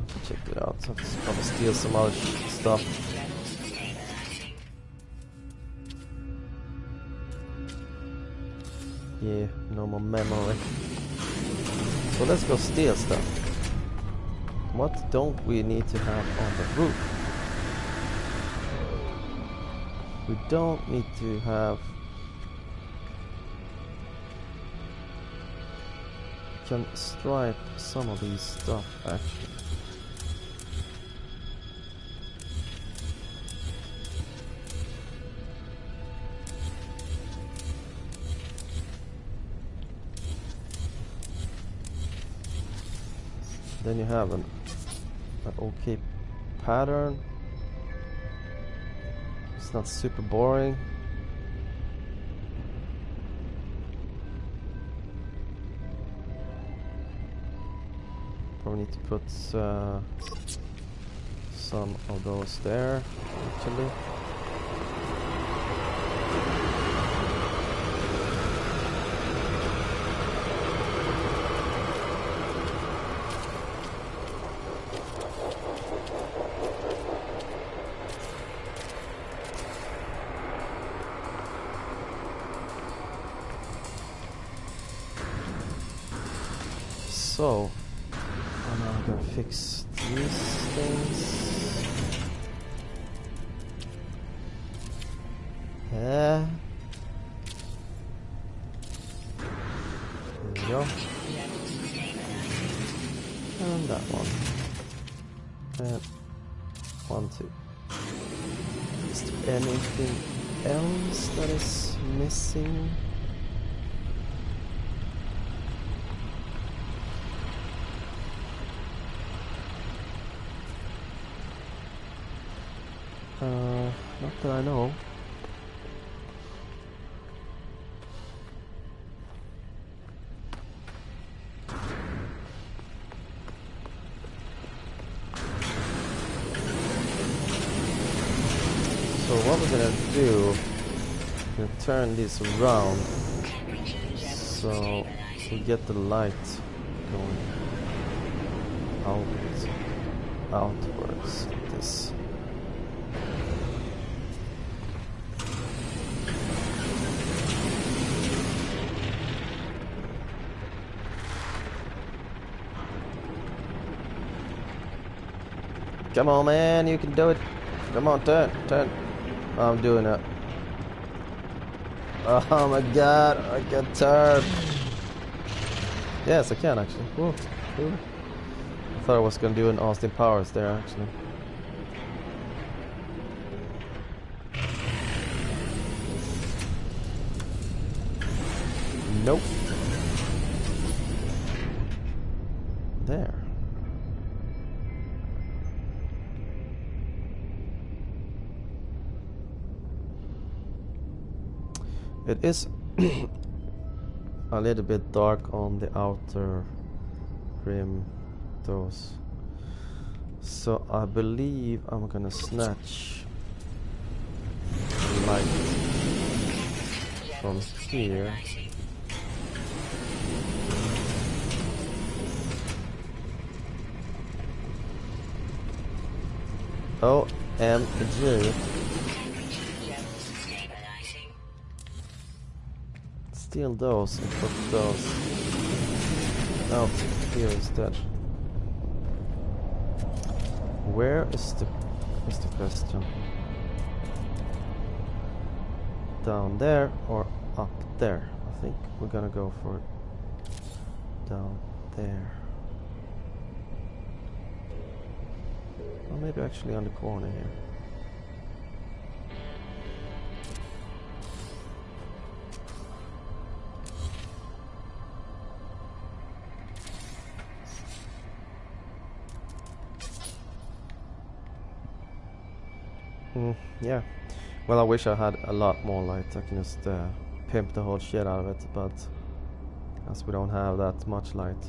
to check it out. I have to probably steal some other stuff. Yeah, no more memory. So let's go steal stuff. What don't we need to have on the roof? We don't need to have... Can stripe some of these stuff actually. Then you have an okay pattern. It's not super boring. Probably need to put some of those there actually. So, I'm now gonna fix these things. There we go. And that one. And 1, 2. Is there anything else that is missing? Not that I know. So what we're gonna do, we're gonna turn this around so we get the light going outwards like this. Come on, man, you can do it. Come on, turn. I'm doing it. Oh my god, I can turn. Yes, I can actually. Whoa, cool. I thought I was gonna do an Austin Powers there actually. Nope. It is a little bit dark on the outer rim, those. So I believe I'm gonna snatch light from here. OMG. Steal those and put those out here instead. Where is the question? Down there or up there? I think we're gonna go for it down there. Or maybe actually on the corner here. Yeah. Well, I wish I had a lot more light. I can just pimp the whole shit out of it, but as we don't have that much light,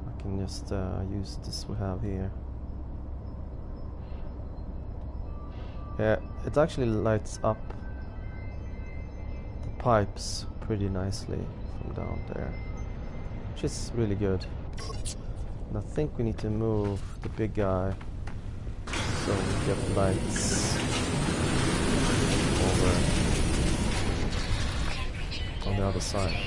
I can just use this we have here. Yeah, it actually lights up the pipes pretty nicely from down there, which is really good. And I think we need to move the big guy so we get lights over on the other side.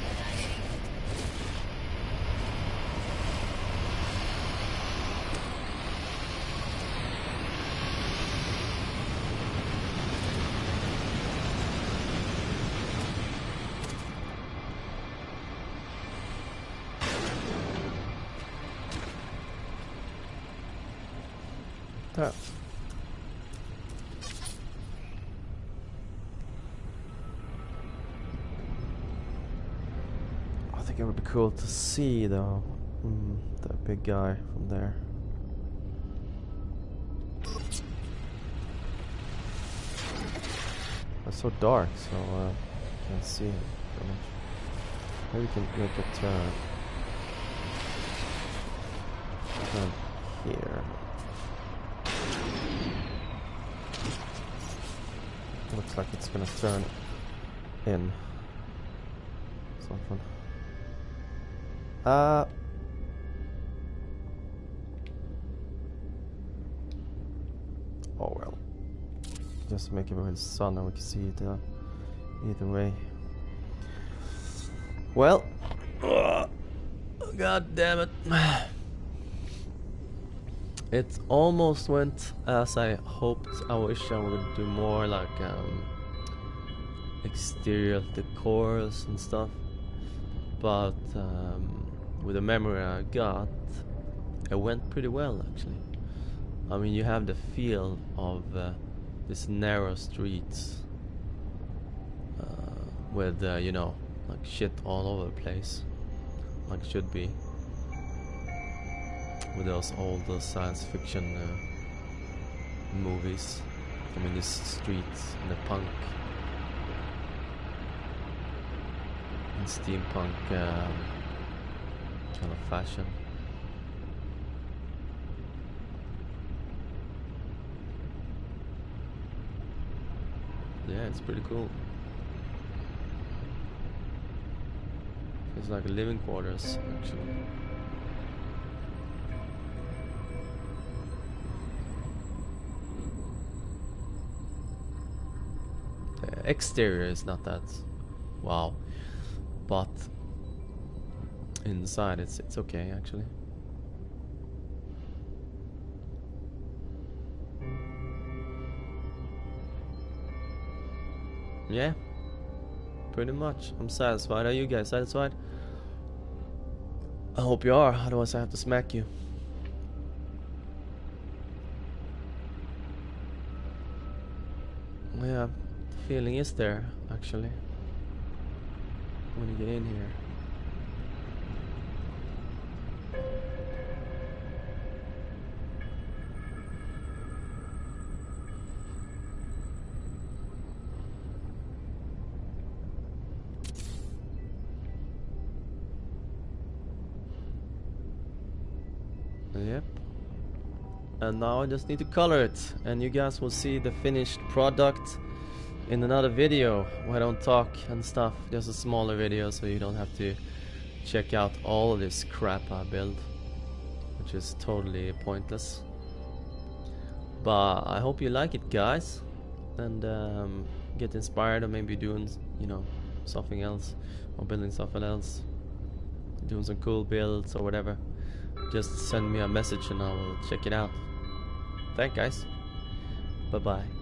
Yeah. I think it would be cool to see though, the big guy from there. It's so dark, so I can't see him very much. Maybe we can make a turn. Turn here. Looks like it's gonna turn in something. Oh well. Just make it with the sun and we can see it either way. Well, god damn it. It almost went as I hoped. I wish I would do more like exterior decors and stuff, but with the memory I got, it went pretty well actually. I mean, you have the feel of this narrow streets with you know, like shit all over the place, like it should be. With those old science fiction movies. I mean, this streets and the punk and steampunk kind of fashion. Yeah, it's pretty cool. It's like a living quarters actually. Exterior is not that wow, but inside it's okay actually. Yeah, pretty much. I'm satisfied. Are you guys satisfied? I hope you are, otherwise I have to smack you. Yeah, the feeling is there actually when you get in here. Yep. And now I just need to color it, and you guys will see the finished product in another video where I don't talk and stuff. Just a smaller video, so you don't have to check out all of this crap I build, which is totally pointless. But I hope you like it, guys, and get inspired, or maybe doing, you know, something else, or building something else, doing some cool builds or whatever. Just send me a message and I will check it out. Thanks, guys. Bye bye.